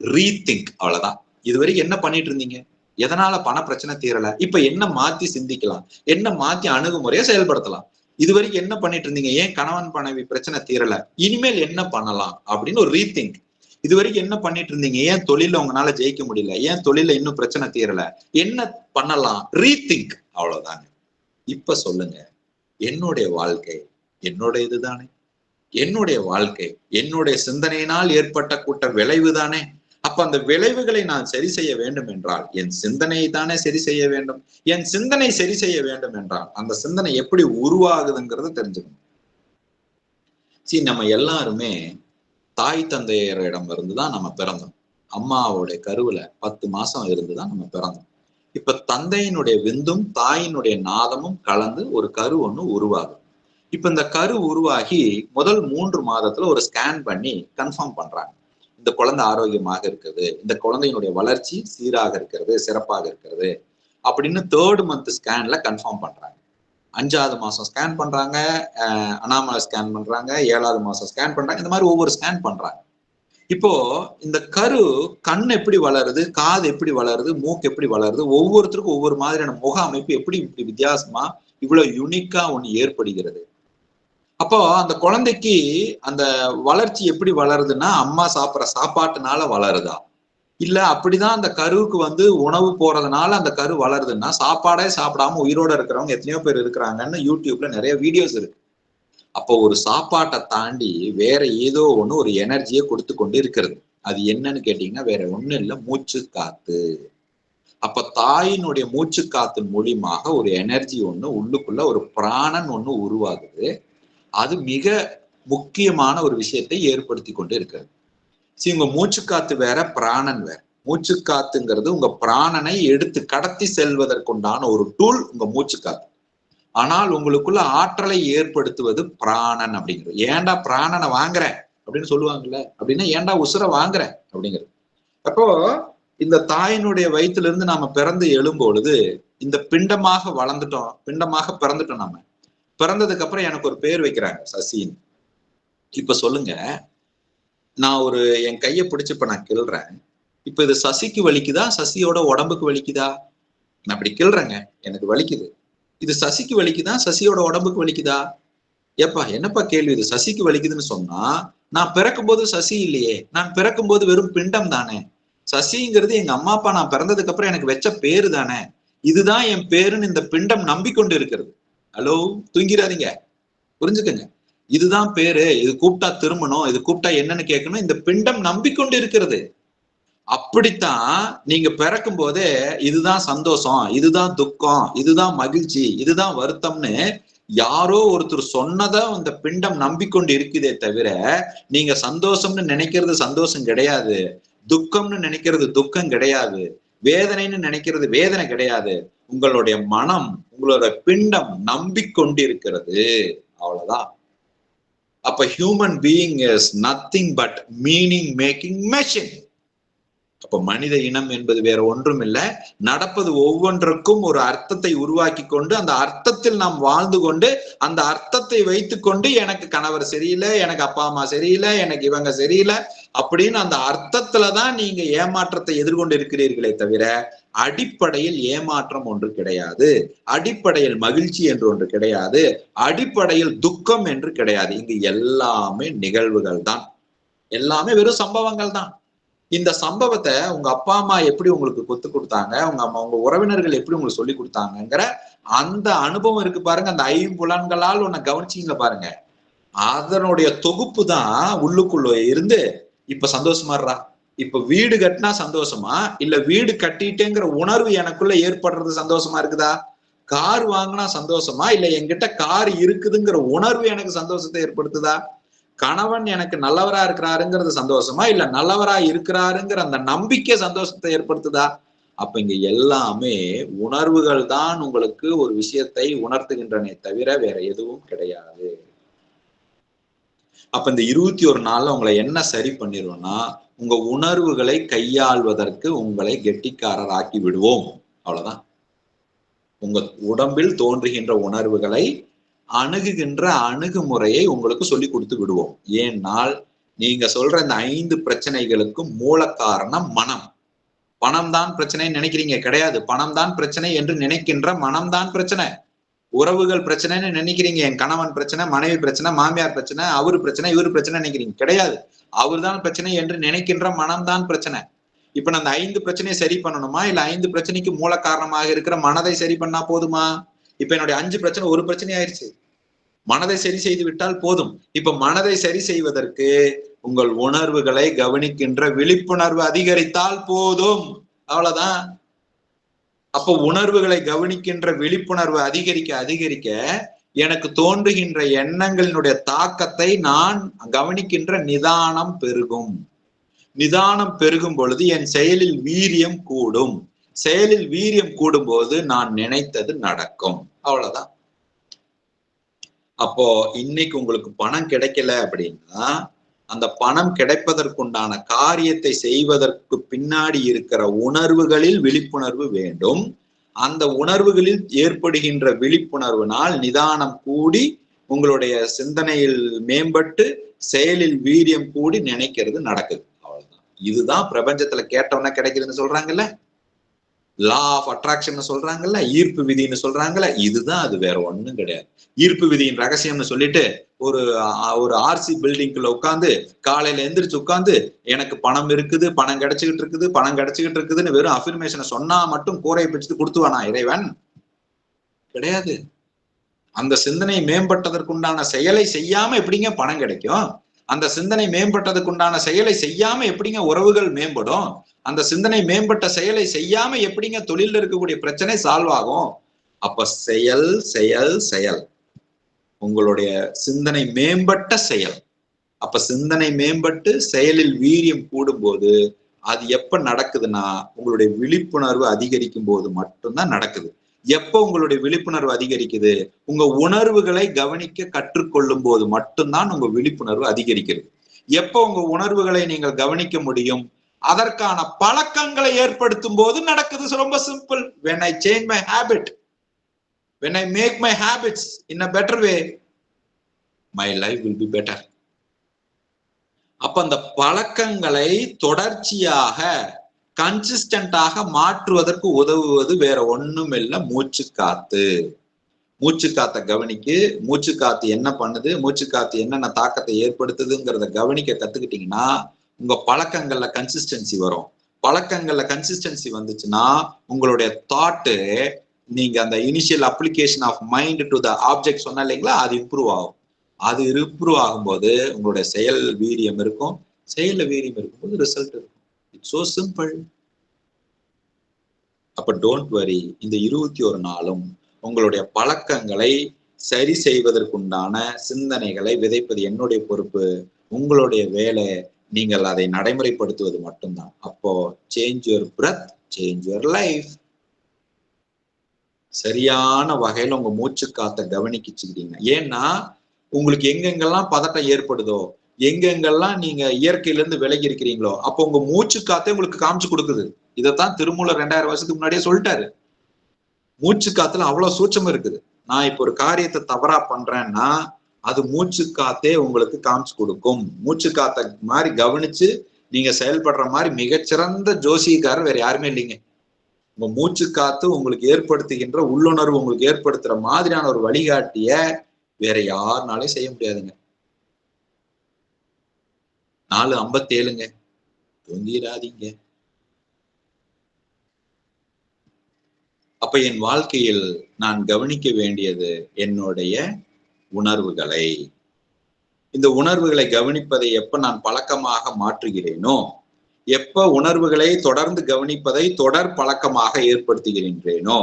ரீதிங்க். அவ்வளவுதான். இது வரைக்கும் என்ன பண்ணிட்டு இருந்தீங்க, எதனால பண பிரச்சனை தீரல, இப்ப என்ன மாத்தி சிந்திக்கலாம், என்ன மாத்தி அணுகுமுறையை செயல்படுத்தலாம், இது வரைக்கும் என்ன பண்ணிட்டு இருந்தீங்க, ஏன் கணவன் மனைவி பிரச்சனை தீரல, இனிமேல் என்ன பண்ணலாம் அப்படின்னு ஒரு ரீதிங்க். இது வரைக்கும் என்ன பண்ணிட்டு இருந்தீங்க, ஏன் தொழில உங்களால ஜெயிக்க முடியல, ஏன் தொழில இன்னும் பிரச்சனை தீரல, என்ன பண்ணலாம், ரீதிங்க். அவ்வளவுதாங்க. இப்ப சொல்லுங்க, என்னுடைய வாழ்க்கை என்னோட இதுதானே, என்னுடைய வாழ்க்கை என்னுடைய சிந்தனையினால் ஏற்பட்ட கூட்ட விளைவு தானே. அப்ப அந்த விளைவுகளை நான் சரி செய்ய வேண்டும் என்றால் என் சிந்தனையை தானே சரி செய்ய வேண்டும். என் சிந்தனை சரி செய்ய வேண்டும் என்றால் அந்த சிந்தனை எப்படி உருவாகுதுங்கிறத தெரிஞ்சுக்கணும். நம்ம எல்லாருமே தாய் தந்தையரிடம் இருந்துதான் நம்ம பிறந்தோம். அம்மாவோட கருவுல 10 மாசம் இருந்துதான் நம்ம பிறந்தோம். இப்ப தந்தையினுடைய விந்தும் தாயினுடைய நாதமும் கலந்து ஒரு கரு ஒண்ணு உருவாகும். இப்ப இந்த கரு உருவாகி முதல் 3 மாதத்துல ஒரு ஸ்கேன் பண்ணி கன்ஃபார்ம் பண்றாங்க. இந்த குழந்தை ஆரோக்கியமாக இருக்குது, இந்த குழந்தையினுடைய வளர்ச்சி சீராக இருக்கிறது, சிறப்பாக இருக்கிறது அப்படின்னு 3rd மந்த் ஸ்கேன்ல கன்ஃபார்ம் பண்றாங்க. 5வது மாசம் ஸ்கேன் பண்றாங்க, அனாமலை ஸ்கேன் பண்றாங்க, 7வது மாசம் ஸ்கேன் பண்றாங்க. இந்த மாதிரி ஒவ்வொரு ஸ்கேன் பண்றாங்க. இப்போ இந்த கரு கண் எப்படி வளருது, காது எப்படி வளருது, மூக்கு எப்படி வளருது, ஒவ்வொருத்தருக்கும் ஒவ்வொரு மாதிரியான முக அமைப்பு எப்படி இப்படி வித்தியாசமா இவ்வளவு யுனிக்கா ஒண்ணு ஏற்படுகிறது. அப்போ அந்த குழந்தைக்கு அந்த வளர்ச்சி எப்படி வளருதுன்னா அம்மா சாப்பிட்ற சாப்பாட்டுனால வளருதா, இல்ல அப்படிதான் அந்த கருவுக்கு உணவு போறதுனால அந்த கரு வளருதுன்னா சாப்பாடே சாப்பிடாம உயிரோட இருக்கிறவங்க எத்தனையோ பேர் இருக்கிறாங்கன்னு யூடியூப்ல நிறைய வீடியோஸ் இருக்கு. அப்போ ஒரு சாப்பாட்டை தாண்டி வேற ஏதோ ஒண்ணு ஒரு எனர்ஜியை கொடுத்து கொண்டு இருக்கிறது. அது என்னன்னு கேட்டீங்கன்னா வேற ஒண்ணும் இல்லை, மூச்சு காத்து. அப்ப தாயினுடைய மூச்சு காத்தின் மூலியமாக ஒரு எனர்ஜி ஒண்ணு உள்ளுக்குள்ள ஒரு பிராணன் ஒண்ணு உருவாகுது. அது மிக முக்கியமான ஒரு விஷயத்தை ஏற்படுத்தி கொண்டு இருக்கிறது. சரி, உங்க மூச்சு காத்து வேற, பிராணன் வேற. மூச்சு காத்துங்கிறது உங்க பிராணனை எடுத்து கடத்தி செல்வதற்குண்டான ஒரு டூல் உங்க மூச்சு காத்து. ஆனால் உங்களுக்குள்ள ஆற்றலை ஏற்படுத்துவது பிராணன் அப்படிங்கிறது. ஏன்டா பிராணனை வாங்குற அப்படின்னு சொல்லுவாங்கல்ல, அப்படின்னா ஏன்டா உசுரை வாங்குற அப்படிங்கிறது. அப்போ இந்த தாயினுடைய வயிற்றுல இருந்து நாம பிறந்து எழும்பொழுது இந்த பிண்டமாக வளர்ந்துட்டோம், பிண்டமாக பிறந்துட்டோம். நாம பிறந்ததுக்கு அப்புறம் எனக்கு ஒரு பேர் வைக்கிறாங்க, சசின்னு. இப்ப சொல்லுங்க, நான் என் கையை பிடிச்சு இப்ப நான் கிள்றேன். இப்ப இது சசிக்கு வலிக்குதா, சசியோட உடம்புக்கு வலிக்குதா? நான் அப்படி கிள்றேங்க, எனக்கு வலிக்குது. இது சசிக்கு வலிக்குதா, சசியோட உடம்புக்கு வலிக்குதா? ஏப்பா என்னப்பா கேள்வி இது? சசிக்கு வலிக்குதுன்னு சொன்னா நான் பிறக்கும் போது சசி இல்லையே, நான் பிறக்கும் போது வெறும் பிண்டம் தானே. சசிங்கிறது எங்க அம்மா அப்பா நான் பிறந்ததுக்கு அப்புறம் எனக்கு வச்ச பேரு தானே. இதுதான் என் பேருன்னு இந்த பிண்டம் நம்பிக்கொண்டு இருக்கிறது. ஹலோ, தூங்கிறாதீங்க, புரிஞ்சுக்கங்க. இதுதான் பேரு, இது கூப்பிட்டா திரும்பணும், இது கூப்பிட்டா என்னன்னு கேட்கணும், இந்த பிண்டம் நம்பிக்கொண்டு இருக்கிறது. அப்படித்தான் நீங்க பிறக்கும் போதே இதுதான் சந்தோஷம், இதுதான் துக்கம், இதுதான் மகிழ்ச்சி, இதுதான் வருத்தம்னு யாரோ ஒருத்தர் சொன்னதை இந்த பிண்டம் நம்பிக்கொண்டு இருக்குதே தவிர நீங்க சந்தோஷம்னு நினைக்கிறது சந்தோஷம் கிடையாது, துக்கம்னு நினைக்கிறது துக்கம் கிடையாது, வேதனைன்னு நினைக்கிறது வேதனை கிடையாது. உங்களுடைய மனம், உங்களோட பிண்டம் நம்பிக்கொண்டு இருக்கிறது, அவ்வளவுதான். அப்ப human being is nothing but meaning making machine. அப்ப மனித இனம் என்பது வேற ஒன்றும் இல்லை, நடப்பது ஒவ்வொன்றுக்கும் ஒரு அர்த்தத்தை உருவாக்கி கொண்டு அந்த அர்த்தத்தில் நாம் வாழ்ந்து கொண்டு அந்த அர்த்தத்தை வைத்து கொண்டு எனக்கு கணவர் சரியில்லை, எனக்கு அப்பா அம்மா சரியில்லை, எனக்கு இவங்க சரியில்லை அப்படின்னு அந்த அர்த்தத்துலதான் நீங்க ஏமாற்றத்தை எதிர்கொண்டு இருக்கிறீர்களே தவிர அடிப்படையில் ஏமாற்றம் ஒன்று கிடையாது, அடிப்படையில் மகிழ்ச்சி என்று ஒன்று கிடையாது, அடிப்படையில் துக்கம் என்று கிடையாது. இங்கு எல்லாமே நிகழ்வுகள் தான், எல்லாமே வெறும் சம்பவங்கள் தான். இந்த சம்பவத்தை உங்க அப்பா அம்மா எப்படி உங்களுக்கு கொத்து கொடுத்தாங்க, உங்க உறவினர்கள் எப்படி உங்களுக்கு சொல்லி கொடுத்தாங்கிற அந்த அனுபவம் இருக்கு பாருங்க, அந்த 5 புலன்களால் உன்னை கவனிச்சீங்க பாருங்க, அதனுடைய தொகுப்பு தான் உள்ளுக்குள்ள இருந்து இப்ப சந்தோஷமாடுறா. இப்ப வீடு கட்டினா சந்தோஷமா, இல்ல வீடு கட்டிட்டேங்கிற உணர்வு எனக்குள்ள ஏற்படுறது சந்தோஷமா இருக்குதா? கார் வாங்கினா சந்தோஷமா, இல்ல என்கிட்ட கார் இருக்குதுங்கிற உணர்வு எனக்கு சந்தோஷத்தை ஏற்படுத்துதா? கணவன் எனக்கு நல்லவரா இருக்கிறாருங்கிறது சந்தோஷமா, இல்ல நல்லவரா இருக்கிறாருங்கிற அந்த நம்பிக்கை சந்தோஷத்தை ஏற்படுத்துதா? அப்ப இங்க எல்லாமே உணர்வுகள் தான் உங்களுக்கு ஒரு விஷயத்தை உணர்த்துகின்றனே தவிர வேற எதுவும் கிடையாது. அப்ப இந்த 21 நாள்ல உங்களை என்ன சரி பண்ணிடுவோம்னா, உங்க உணர்வுகளை கையாள்வதற்கு உங்களை கெட்டிக்காரர் ஆக்கி விடுவோம், அவ்வளவுதான். உங்க உடம்பில் தோன்றுகின்ற உணர்வுகளை அணுகுகின்ற அணுகுமுறையை உங்களுக்கு சொல்லி கொடுத்து விடுவோம். ஏனால் நீங்க சொல்ற இந்த 5 பிரச்சனைகளுக்கும் மூல காரணம் மனம். பணம் தான் பிரச்சனைன்னு நினைக்கிறீங்க, கிடையாது. பணம் தான் பிரச்சனை என்று நினைக்கின்ற மனம் தான் பிரச்சனை. உறவுகள் பிரச்சனைன்னு நினைக்கிறீங்க, என் கணவன் பிரச்சனை, மனைவி பிரச்சனை, மாமியார் பிரச்சனை, அவரு பிரச்சனை, இவரு பிரச்சனை நினைக்கிறீங்க, கிடையாது. அவர் தான் பிரச்சனை என்று நினைக்கின்ற மனம் தான் பிரச்சனை. இப்ப நான் அந்த 5 பிரச்சனையை சரி பண்ணணுமா, இல்ல 5 பிரச்சனைக்கு மூல காரணமாக இருக்கிற மனதை சரி பண்ணா போதுமா? இப்ப என்னுடைய 5 பிரச்சனை ஒரு பிரச்சனை ஆயிடுச்சு, மனதை சரி செய்து விட்டால் போதும். இப்ப மனதை சரி செய்வதற்கு உங்கள் உணர்வுகளை கவனிக்கின்ற விழிப்புணர்வு அதிகரித்தால் போதும், அவ்வளவுதான். அப்போ உணர்வுகளை கவனிக்கின்ற விழிப்புணர்வு அதிகரிக்க அதிகரிக்க எனக்கு தோன்றுகின்ற எண்ணங்களினுடைய தாக்கத்தை நான் கவனிக்கின்ற நிதானம் பெருகும். நிதானம் பெருகும் பொழுது என் செயலில் வீரியம் கூடும். செயலில் வீரியம் கூடும்போது நான் நினைத்தது நடக்கும். அவ்வளவுதான். அப்போ இன்னைக்கு உங்களுக்கு பணம் கிடைக்கல அப்படின்னா, அந்த பணம் கிடைப்பதற்குண்டான காரியத்தை செய்வதற்கு பின்னாடி இருக்கிற உணர்வுகளில் விழிப்புணர்வு வேண்டும். அந்த உணர்வுகளில் ஏற்படுகின்ற விழிப்புணர்வினால் நிதானம் கூடி உங்களுடைய சிந்தனையில் மேம்பட்டு செயலில் வீரியம் கூடி நினைக்கிறது நடக்குது. அவ்வளவுதான். இதுதான் பிரபஞ்சத்துல கேட்டவன கிடைக்குதுன்னு சொல்றாங்கல்ல, லா ஆஃப் அட்ராக்ஷன் சொல்றாங்கல்ல, ஈர்ப்பு விதின்னு சொல்றாங்கல்ல, இதுதான். அது வேற ஒண்ணும் கிடையாது. ஈர்ப்பு விதியின் ரகசியம்னு சொல்லிட்டு ஒரு ஆர்சி பில்டிங்குள்ள உட்காந்து காலையில எந்திரிச்சு உட்காந்து எனக்கு பணம் இருக்குது, பணம் கிடைச்சுக்கிட்டு இருக்குது, பணம் கிடைச்சுக்கிட்டு இருக்குதுன்னு வெறும் அஃபர்மேஷனை சொன்னா மட்டும் கூரையை பிடிச்சிட்டு கொடுத்துவானா இறைவன்? கிடையாது. அந்த சிந்தனை மேம்பட்டதற்குண்டான செயலை செய்யாம எப்படிங்க பணம் கிடைக்கும்? அந்த சிந்தனை மேம்பட்டதுக்குண்டான செயலை செய்யாம எப்படிங்க உறவுகள் மேம்படும்? அந்த சிந்தனை மேம்பட்ட செயலை செய்யாம எப்படிங்க தொழில இருக்கக்கூடிய பிரச்சனை சால்வ் ஆகும்? அப்ப செயல் செயல் செயல், உங்களுடைய சிந்தனை மேம்பட்ட செயல். அப்ப சிந்தனை மேம்பட்டு செயலில் வீரியம் கூடும்போது அது எப்ப நடக்குதுன்னா உங்களுடைய விழிப்புணர்வு அதிகரிக்கும் போது மட்டும்தான் நடக்குது. எப்ப உங்களுடைய விழிப்புணர்வு அதிகரிக்குது? உங்க உணர்வுகளை கவனிக்க கற்றுக்கொள்ளும் போது மட்டும்தான் உங்க விழிப்புணர்வு அதிகரிக்கிறது. எப்ப உங்க உணர்வுகளை நீங்கள் கவனிக்க முடியும்? அதற்கான பழக்கங்களை ஏற்படுத்தும் போது நடக்குது. ரொம்ப simple. when I change my habit, when I make my habits in a better way, my life will be better. அப்ப அந்த பழக்கங்களை தொடர்ச்சியாக கன்சிஸ்டன்டாக மாற்றுவதற்கு உதவுவது வேற ஒண்ணும் இல்லை, மூச்சு காத்து. மூச்சு காத்த கவனிக்கு. மூச்சு காத்து என்ன பண்ணுது, மூச்சு காத்து என்னென்ன தாக்கத்தை ஏற்படுத்துதுங்கிறத கவனிக்க கத்துக்கிட்டீங்கன்னா உங்க பழக்கங்கள்ல கன்சிஸ்டன்சி வரும். பழக்கங்கள்ல கன்சிஸ்டன்சி வந்துச்சுன்னா உங்களுடைய தாட்டு, நீங்க அந்த initial application of mind to the object சொன்ன இல்லைங்களா, அது இம்ப்ரூவ் ஆகும். அது இம்ப்ரூவ் ஆகும்போது உங்களுடைய செயல் வீரியம் இருக்கும். செயல்ல வீரியம் இருக்கும்போது ரிசல்ட் இருக்கும். It's so simple. அப்ப டோன்ட் வரி. இந்த 21 நாளும் உங்களுடைய பழக்கங்களை சரி செய்வதற்குண்டான சிந்தனைகளை விதைப்பது என்னுடைய பொறுப்பு. உங்களுடைய வேலை நீங்கள் அதை நடைமுறைப்படுத்துவது மட்டும்தான். அப்போ change your breadth, change your life. சரியான வகையில உங்க மூச்சு காத்த கவனிக்கிச்சுக்கிட்டீங்க. ஏன்னா உங்களுக்கு எங்கெங்கெல்லாம் பதட்டம் ஏற்படுதோ, எங்கெங்கெல்லாம் நீங்க இயற்கையில இருந்து விலகி இருக்கிறீங்களோ, அப்போ உங்க மூச்சு காத்தே உங்களுக்கு காமிச்சு கொடுக்குது. இதைத்தான் திருமூலர் 2000 வருஷத்துக்கு முன்னாடியே சொல்லிட்டாரு. மூச்சு காத்துல அவ்வளவு சூட்சம் இருக்குது. நான் இப்ப ஒரு காரியத்தை தவறா பண்றேன்னா அது மூச்சு காத்தே உங்களுக்கு காமிச்சு கொடுக்கும். மூச்சு காத்த மாதிரி கவனிச்சு நீங்க செயல்படுற மாதிரி மிகச்சிறந்த ஜோசியக்காரர் வேற யாருமே இல்லைங்க. உங்க மூச்சு காத்து உங்களுக்கு ஏற்படுத்துகின்ற உள்ளுணர்வு உங்களுக்கு ஏற்படுத்துற மாதிரியான ஒரு வழிகாட்டிய வேற யாருனாலையும் செய்ய முடியாதுங்க. 4:57ங்க. தூங்கிடாதீங்க. அப்ப என் வாழ்க்கையில் நான் கவனிக்க வேண்டியது என்னுடைய உணர்வுகளை. இந்த உணர்வுகளை கவனிப்பதை எப்ப நான் பழக்கமாக மாற்றுகிறேனோ, எப்ப உணர்வுகளை தொடர்ந்து கவனிப்பதை தொடர் பழக்கமாக ஏற்படுத்துகின்றேனோ,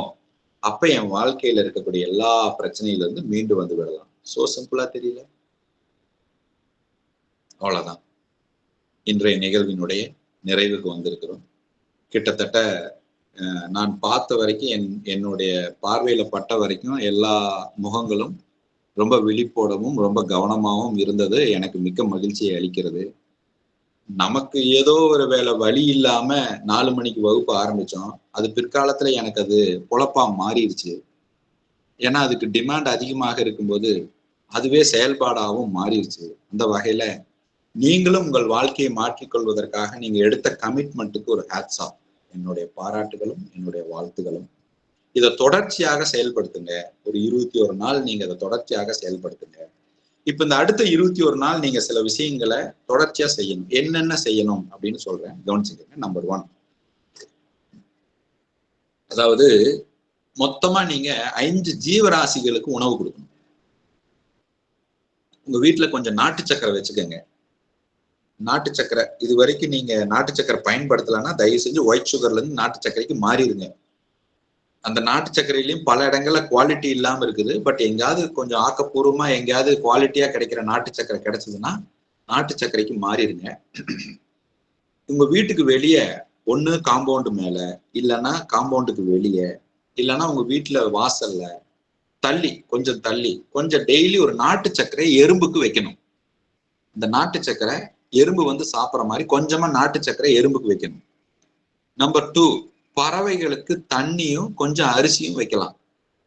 அப்ப என் வாழ்க்கையில இருக்கக்கூடிய எல்லா பிரச்சனையில இருந்து மீண்டு வந்து விடலாம். சோ சிம்பிளா தெரியல? அவ்வளவுதான். இன்றைய நிகழ்வினுடைய நிறைவுக்கு வந்திருக்கிறோம். கிட்டத்தட்ட நான் பார்த்த வரைக்கும் என்னுடைய பார்வையில பட்ட வரைக்கும் எல்லா முகங்களும் ரொம்ப விழிப்போடவும் ரொம்ப கவனமாகவும் இருந்தது எனக்கு மிக்க மகிழ்ச்சியை அளிக்கிறது. நமக்கு ஏதோ ஒரு வேலை வழி இல்லாம 4 மணிக்கு வகுப்பு ஆரம்பிச்சோம். அது பிற்காலத்துல எனக்கு அது பொழப்பா மாறிடுச்சு. ஏன்னா அதுக்கு டிமாண்ட் அதிகமாக இருக்கும்போது அதுவே செயல்பாடாகவும் மாறிடுச்சு. அந்த வகையில நீங்களும் உங்கள் வாழ்க்கையை மாற்றிக்கொள்வதற்காக நீங்க எடுத்த கமிட்மெண்ட்டுக்கு ஒரு ஹேட்ஸ் ஆஃப். என்னுடைய பாராட்டுகளும் என்னுடைய வாழ்த்துகளும். இதை தொடர்ச்சியாக செயல்படுத்துங்க. ஒரு 21 நாள் நீங்க அதை தொடர்ச்சியாக செயல்படுத்துங்க. இப்ப இந்த அடுத்த 21 நாள் நீங்க சில விஷயங்களை தொடர்ச்சியா செய்யணும். என்னென்ன செய்யணும் அப்படின்னு சொல்றேன், கவனிச்சுக்கங்க. நம்பர் 1, அதாவது மொத்தமா நீங்க 5 ஜீவராசிகளுக்கு உணவு கொடுக்கணும். உங்க வீட்டுல கொஞ்சம் நாட்டு சக்கரை வச்சுக்கோங்க. நாட்டு சக்கரை இது வரைக்கும் நீங்க நாட்டு சக்கரை பயன்படுத்தலைன்னா தயவு செஞ்சு ஒயிட் சுகர்ல இருந்து நாட்டு சக்கரைக்கு மாறிடுங்க. அந்த நாட்டு சக்கரையிலையும் பல இடங்கள்ல குவாலிட்டி இல்லாம இருக்குது. பட் எங்கேயாவது கொஞ்சம் ஆக்கப்பூர்வமா எங்கேயாவது குவாலிட்டியா கிடைக்கிற நாட்டு சக்கரை கிடைச்சதுன்னா நாட்டு சக்கரைக்கு மாறிடுங்க. உங்க வீட்டுக்கு வெளியே ஒண்ணு காம்பவுண்டு மேல, இல்லைன்னா காம்பவுண்டுக்கு வெளியே, இல்லைன்னா உங்க வீட்டுல வாசல்ல தள்ளி கொஞ்சம் டெய்லி ஒரு நாட்டு சர்க்கரை எறும்புக்கு வைக்கணும். இந்த நாட்டு சர்க்கரை எறும்பு வந்து சாப்பிட்ற மாதிரி கொஞ்சமா நாட்டு சர்க்கரை எறும்புக்கு வைக்கணும். நம்பர் 2, பறவைகளுக்கு தண்ணியும் கொஞ்சம் அரிசியும் வைக்கலாம்,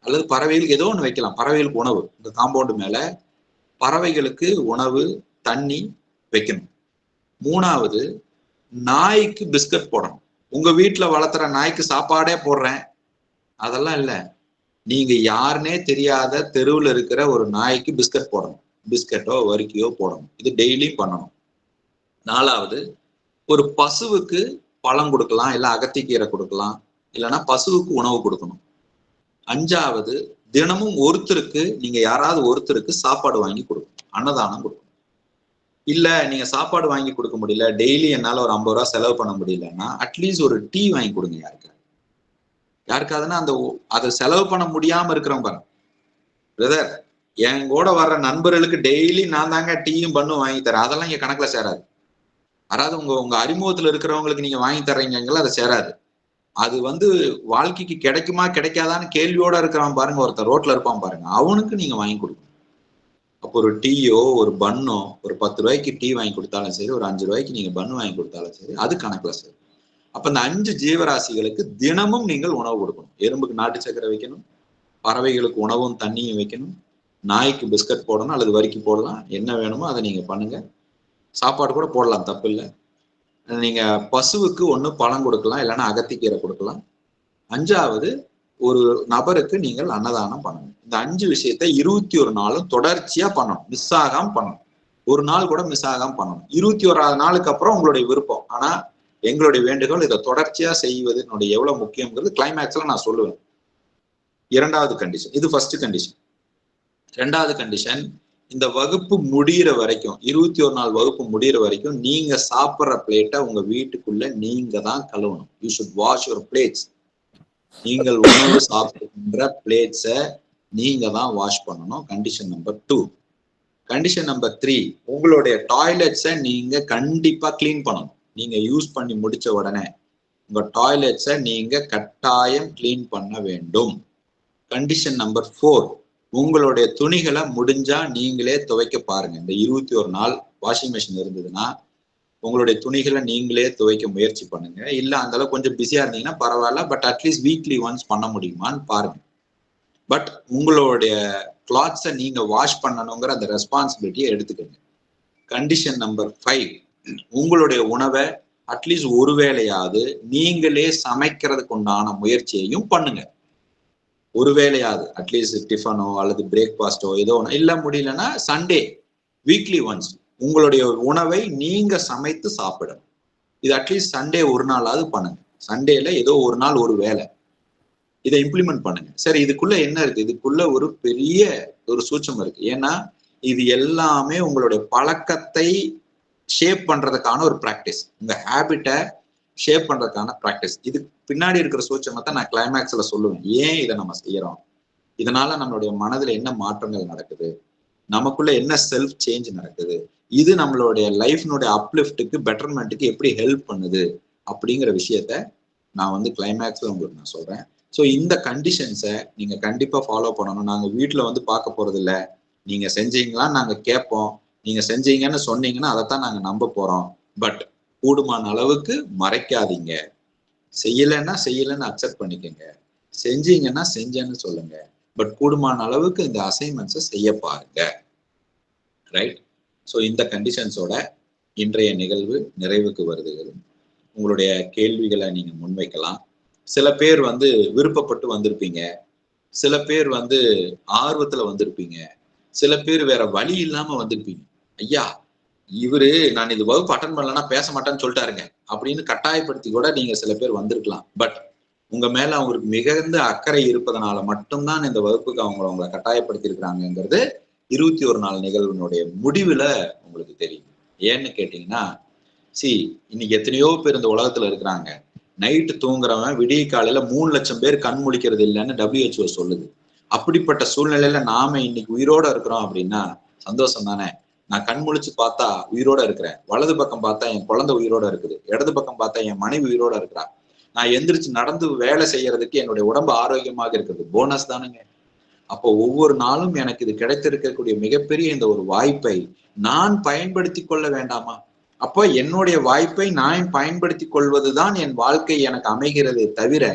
அல்லது பறவைகளுக்கு ஏதோ ஒண்ணு வைக்கலாம். பறவைகளுக்கு உணவு, இந்த காம்பவுண்டு மேல பறவைகளுக்கு உணவு தண்ணி வைக்கணும். 3வது, நாய்க்கு பிஸ்கட் போடணும். உங்க வீட்டுல வளர்த்துற நாய்க்கு சாப்பாடே போடுறேன் அதெல்லாம் இல்ல, நீங்க யாருன்னே தெரியாத தெருவில் இருக்கிற ஒரு நாய்க்கு பிஸ்கட் போடணும். பிஸ்கட்டோ வரிக்கையோ போடணும். இது டெய்லியும் பண்ணணும். 4வது, ஒரு பசுவுக்கு பழம் கொடுக்கலாம், இல்ல அகத்திக்கீரை கொடுக்கலாம், இல்லைன்னா பசுவுக்கு உணவு கொடுக்கணும். 5வது, தினமும் ஒருத்தருக்கு, நீங்க யாராவது ஒருத்தருக்கு சாப்பாடு வாங்கி கொடுக்கணும், அன்னதானம் கொடுக்கணும். இல்ல நீங்க சாப்பாடு வாங்கி கொடுக்க முடியல, டெய்லி என்னால ஒரு 50 ரூபா செலவு பண்ண முடியலன்னா அட்லீஸ்ட் ஒரு டீ வாங்கி கொடுங்க யாருக்காதுன்னா. அந்த அதை செலவு பண்ண முடியாம இருக்கிறவங்க பாருங்க, பிரதர் என் கூட வர்ற நண்பர்களுக்கு டெய்லி நான் தாங்க டீயும் பண்ணும் வாங்கி தரேன், அதெல்லாம் இங்க கணக்குல சேராது. அதாவது உங்க அறிமுகத்துல இருக்கிறவங்களுக்கு நீங்க வாங்கி தர்றீங்களா, அதை சேராது. அது வந்து வாழ்க்கைக்கு கிடைக்குமா கிடைக்காதான்னு கேள்வியோட இருக்கிறவன் பாருங்க, ஒருத்தர் ரோட்ல இருப்பான் பாருங்க, அவனுக்கு நீங்க வாங்கி கொடுக்கணும். அப்போ ஒரு டீயோ ஒரு பன்னோ, ஒரு 10 ரூபாய்க்கு டீ வாங்கி கொடுத்தாலும் சரி, ஒரு 5 ரூபாய்க்கு நீங்க பன்னு வாங்கி கொடுத்தாலும் சரி, அது கணக்குல சரி. அப்ப இந்த 5 ஜீவராசிகளுக்கு தினமும் நீங்கள் உணவு கொடுக்கணும். எறும்புக்கு நாட்டு சர்க்கரை வைக்கணும், பறவைகளுக்கு உணவும் தண்ணியும் வைக்கணும், நாய்க்கு பிஸ்கட் போடணும் அல்லது வரிக்கி போடலாம், என்ன வேணுமோ அதை நீங்க பண்ணுங்க. சாப்பாடு கூட போடலாம், தப்பு இல்லை. நீங்க பசுவுக்கு ஒண்ணு பழம் கொடுக்கலாம், இல்லைன்னா அகத்திக்கீரை கொடுக்கலாம். 5வது, ஒரு நபருக்கு நீங்கள் அன்னதானம் பண்ணணும். இந்த 5 விஷயத்த 21 நாளும் தொடர்ச்சியா பண்ணணும், மிஸ் ஆகாம பண்ணணும். ஒரு நாள் கூட மிஸ் ஆகாம பண்ணணும். 21வது நாளுக்கு அப்புறம் உங்களுடைய விருப்பம். ஆனா எங்களுடைய வேண்டுகோள், இதை தொடர்ச்சியா செய்வது எவ்வளவு முக்கியங்கிறது கிளைமேக்ஸ்ல நான் சொல்லுவேன். 2வது கண்டிஷன், இது ஃபர்ஸ்ட் கண்டிஷன். 2வது கண்டிஷன், இந்த வகுப்பு முடிகிற வரைக்கும், 21 நாள் வகுப்பு முடிகிற வரைக்கும் நீங்க சாப்பிட்ற பிளேட்டை உங்க வீட்டுக்குள்ள நீங்க தான் கழுவணும். You should wash your plates. நீங்கள் உணவு சாப்பிடுகின்ற பிளேட்ஸை நீங்க தான் வாஷ் பண்ணணும். Condition number 2. கண்டிஷன் நம்பர் 3, உங்களுடைய டாய்லெட்ஸை நீங்க கண்டிப்பா கிளீன் பண்ணணும். நீங்க யூஸ் பண்ணி முடிச்ச உடனே உங்க டாய்லெட்ஸை நீங்க கட்டாயம் கிளீன் பண்ண வேண்டும். கண்டிஷன் நம்பர் 4, உங்களுடைய துணிகளை முடிஞ்சா நீங்களே துவைக்க பாருங்க. இந்த 21 நாள் வாஷிங் மிஷின் இருந்ததுன்னா உங்களுடைய துணிகளை நீங்களே துவைக்க முயற்சி பண்ணுங்க. இல்ல அந்த அளவுக்கு கொஞ்சம் பிஸியா இருந்தீங்கன்னா பரவாயில்ல, பட் அட்லீஸ்ட் வீக்லி ஒன்ஸ் பண்ண முடியுமான்னு பாருங்க. பட் உங்களுடைய கிளாத்ஸை நீங்க வாஷ் பண்ணணுங்கிற அந்த ரெஸ்பான்சிபிலிட்டியை எடுத்துக்கோங்க. கண்டிஷன் நம்பர் 5, உங்களுடைய உணவை அட்லீஸ்ட் ஒரு வேளையாவது நீங்களே சமைக்கிறதுக்கு உண்டான முயற்சியையும் பண்ணுங்க. ஒரு வேளையாவது அட்லீஸ்ட் டிஃபனோ அல்லது பிரேக்ஃபாஸ்டோ ஏதோ ஒன்று, இல்லை முடியலன்னா சண்டே வீக்லி ஒன்ஸ் உங்களுடைய உணவை நீங்க சமைத்து சாப்பிடணும். இது அட்லீஸ்ட் சண்டே ஒரு நாளாவது பண்ணுங்க. சண்டேல ஏதோ ஒரு நாள் ஒரு வேலை இதை இம்ப்ளிமெண்ட் பண்ணுங்க. சரி, இதுக்குள்ள என்ன இருக்கு? இதுக்குள்ள ஒரு பெரிய ஒரு சூட்சம் இருக்கு. ஏன்னா இது எல்லாமே உங்களுடைய பழக்கத்தை ஷேப் பண்றதுக்கான ஒரு ப்ராக்டிஸ், உங்க ஹேபிட்டை ஷேப் பண்றதுக்கான ப்ராக்டிஸ். இது பின்னாடி இருக்கிற சூட்சமத்தை நான் கிளைமேக்ஸ்ல சொல்லுவேன். ஏன் இதை நம்ம செய்யறோம், இதனால நம்மளுடைய மனதுல என்ன மாற்றங்கள் நடக்குது, நமக்குள்ள என்ன செல்ஃப் சேஞ்ச் நடக்குது, இது நம்மளுடைய லைஃப்னுடைய அப்லிஃப்ட்டுக்கு பெட்டர்மெண்ட்டுக்கு எப்படி ஹெல்ப் பண்ணுது அப்படிங்கிற விஷயத்த நான் வந்து கிளைமேக்ஸ்ல உங்களுக்கு நான் சொல்றேன். ஸோ இந்த கண்டிஷன்ஸை நீங்க கண்டிப்பா ஃபாலோ பண்ணணும். நாங்க வீட்டுல வந்து பார்க்க போறது இல்லை, நீங்க செஞ்சீங்களான்னு நாங்க கேட்போம். நீங்க செஞ்சீங்கன்னு சொன்னீங்கன்னா அதைத்தான் நாங்க நம்ப போறோம். பட் கூடுமான அளவுக்கு மறைக்காதீங்க. செய்யலைன்னா செய்யலைன்னு அக்செப்ட் பண்ணிக்கோங்க, செஞ்சீங்கன்னா செஞ்சேன்னு சொல்லுங்க. பட் கூடுமான அளவுக்கு இந்த அசைன்மெண்ட்ஸை செய்ய பாருங்க. ரைட்? ஸோ இந்த கண்டிஷன்ஸோட இன்றைய நிகழ்வு நிறைவுக்கு வருதுகள். உங்களுடைய கேள்விகளை நீங்க முன்வைக்கலாம். சில பேர் வந்து விருப்பப்பட்டு வந்திருப்பீங்க, சில பேர் வந்து ஆர்வத்துல வந்திருப்பீங்க, சில பேர் வேற வழி இல்லாம வந்திருப்பீங்க. ஐயா இவரு நான் இது வகுப்பு அட்டன் பண்ணலன்னா பேச மாட்டேன்னு சொல்லிட்டாருங்க அப்படின்னு கட்டாயப்படுத்தி கூட நீங்க சில பேர் வந்திருக்கலாம். பட் உங்க மேல அவங்களுக்கு மிகுந்த அக்கறை இருப்பதனால மட்டும்தான் இந்த வகுப்புக்கு அவங்களை கட்டாயப்படுத்தி இருக்கிறாங்கிறது 21 நாள் நிகழ்வினுடைய முடிவுல உங்களுக்கு தெரியும். ஏன்னு கேட்டீங்கன்னா, இன்னைக்கு எத்தனையோ பேர் இந்த உலகத்துல இருக்கிறாங்க. நைட்டு தூங்குறவன் விடிய காலையில 3 லட்சம் பேர் கண் முழிக்கிறது இல்லைன்னு WHO சொல்லுது. அப்படிப்பட்ட சூழ்நிலையில நாம இன்னைக்கு உயிரோட இருக்கிறோம் அப்படின்னா சந்தோஷம் தானே. நான் கண் முழிச்சு பார்த்தா உயிரோட இருக்கிறேன், வலது பக்கம் பார்த்தா என் குழந்தை உயிரோட இருக்குது, இடது பக்கம் பார்த்தா என் மனைவி உயிரோட இருக்கிறா, நான் எந்திரிச்சு நடந்து வேலை செய்யறதுக்கு என்னுடைய உடம்பு ஆரோக்கியமாக இருக்குது, போனஸ் தானுங்க. அப்போ ஒவ்வொரு நாளும் எனக்கு இது கிடைத்திருக்கக்கூடிய மிகப்பெரிய இந்த ஒரு வாய்ப்பை நான் பயன்படுத்தி கொள்ள வேண்டாமா? அப்போ என்னுடைய வாய்ப்பை நான் பயன்படுத்தி கொள்வதுதான் என் வாழ்க்கை எனக்கு அமைகிறதே தவிர,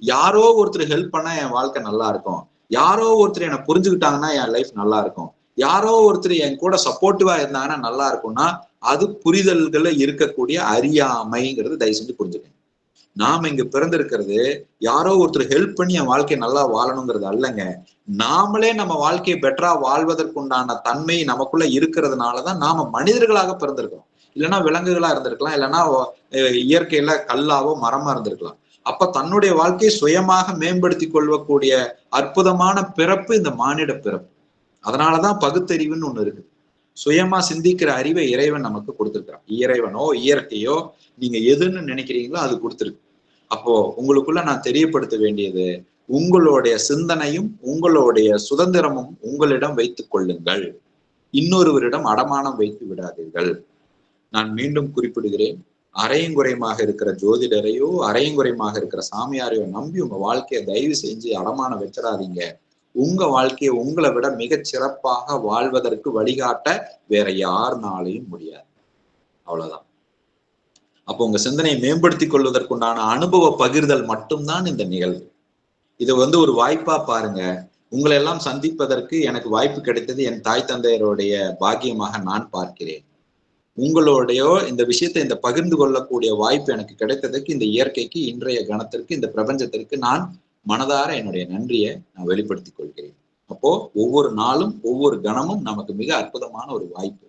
யாரோ ஒருத்தர் ஹெல்ப் பண்ணா என் வாழ்க்கை நல்லா இருக்கும், யாரோ ஒருத்தர் என்னை புரிஞ்சுக்கிட்டாங்கன்னா என் லைஃப் நல்லா இருக்கும், யாரோ ஒருத்தர் என் கூட சப்போர்ட்டிவா இருந்தாங்கன்னா நல்லா இருக்கும்னா அது புரிதல்களை இருக்கக்கூடிய அறியாமைங்கிறது தயவு செஞ்சு புரிஞ்சுக்கணும். நாம இங்க பிறந்திருக்கிறது யாரோ ஒருத்தர் ஹெல்ப் பண்ணி என் வாழ்க்கையை நல்லா வாழணுங்கிறது அல்லங்க. நாமளே நம்ம வாழ்க்கையை பெட்டரா வாழ்வதற்குண்டான தன்மை நமக்குள்ள இருக்கிறதுனாலதான் நாம மனிதர்களாக பிறந்திருக்கிறோம். இல்லைன்னா விலங்குகளா இருந்திருக்கலாம், இல்லைன்னா இயற்கையில கல்லாவோ மரமா இருந்திருக்கலாம். அப்ப தன்னுடைய வாழ்க்கையை சுயமாக மேம்படுத்தி கொள்ளக்கூடிய அற்புதமான பிறப்பு இந்த மானிட பிறப்பு. அதனாலதான் பகுத்தறிவுன்னு ஒண்ணு இருக்கு. சுயமா சிந்திக்கிற அறிவை இறைவன் நமக்கு கொடுத்திருக்கிறான். இறைவனோ இயற்கையோ நீங்க எதுன்னு நினைக்கிறீங்களோ அது கொடுத்துருக்கு. அப்போ உங்களுக்குள்ள நான் தெரியப்படுத்த வேண்டியது, உங்களுடைய சிந்தனையும் உங்களுடைய சுதந்திரமும் உங்களிடம் வைத்துக் கொள்ளுங்கள், இன்னொருவரிடம் அடமானம் வைத்து விடாதீர்கள். நான் மீண்டும் குறிப்பிடுகிறேன், அரையங்குறையமாக இருக்கிற ஜோதிடரையோ அரையங்குறையமாக இருக்கிற சாமியாரையோ நம்பி உங்க வாழ்க்கையை தயவு செஞ்சு அடமானம் வச்சிடாதீங்க. உங்க வாழ்க்கையை உங்களை விட மிகச் சிறப்பாக வாழ்வதற்கு வழிகாட்ட வேற யாருனாலையும் முடியாது. அவ்வளவுதான். அப்போ உங்க சிந்தனையை மேம்படுத்திக் கொள்வதற்குண்டான அனுபவ பகிர்தல் மட்டும்தான் இந்த நிகழ்வு. இதை ஒரு வாய்ப்பா பாருங்க. உங்களை எல்லாம் சந்திப்பதற்கு எனக்கு வாய்ப்பு கிடைத்தது என் தாய் தந்தையருடைய பாக்கியமாக நான் பார்க்கிறேன். உங்களுடையோ இந்த விஷயத்தை இந்த பகிர்ந்து கொள்ளக்கூடிய வாய்ப்பு எனக்கு கிடைத்ததற்கு இந்த இயற்கைக்கு, இன்றைய கணத்திற்கு, இந்த பிரபஞ்சத்திற்கு நான் மனதார என்னுடைய நன்றியை நான் வெளிப்படுத்திக் கொள்கிறேன். அப்போ ஒவ்வொரு நாளும் ஒவ்வொரு கணமும் நமக்கு மிக அற்புதமான ஒரு வாய்ப்பு.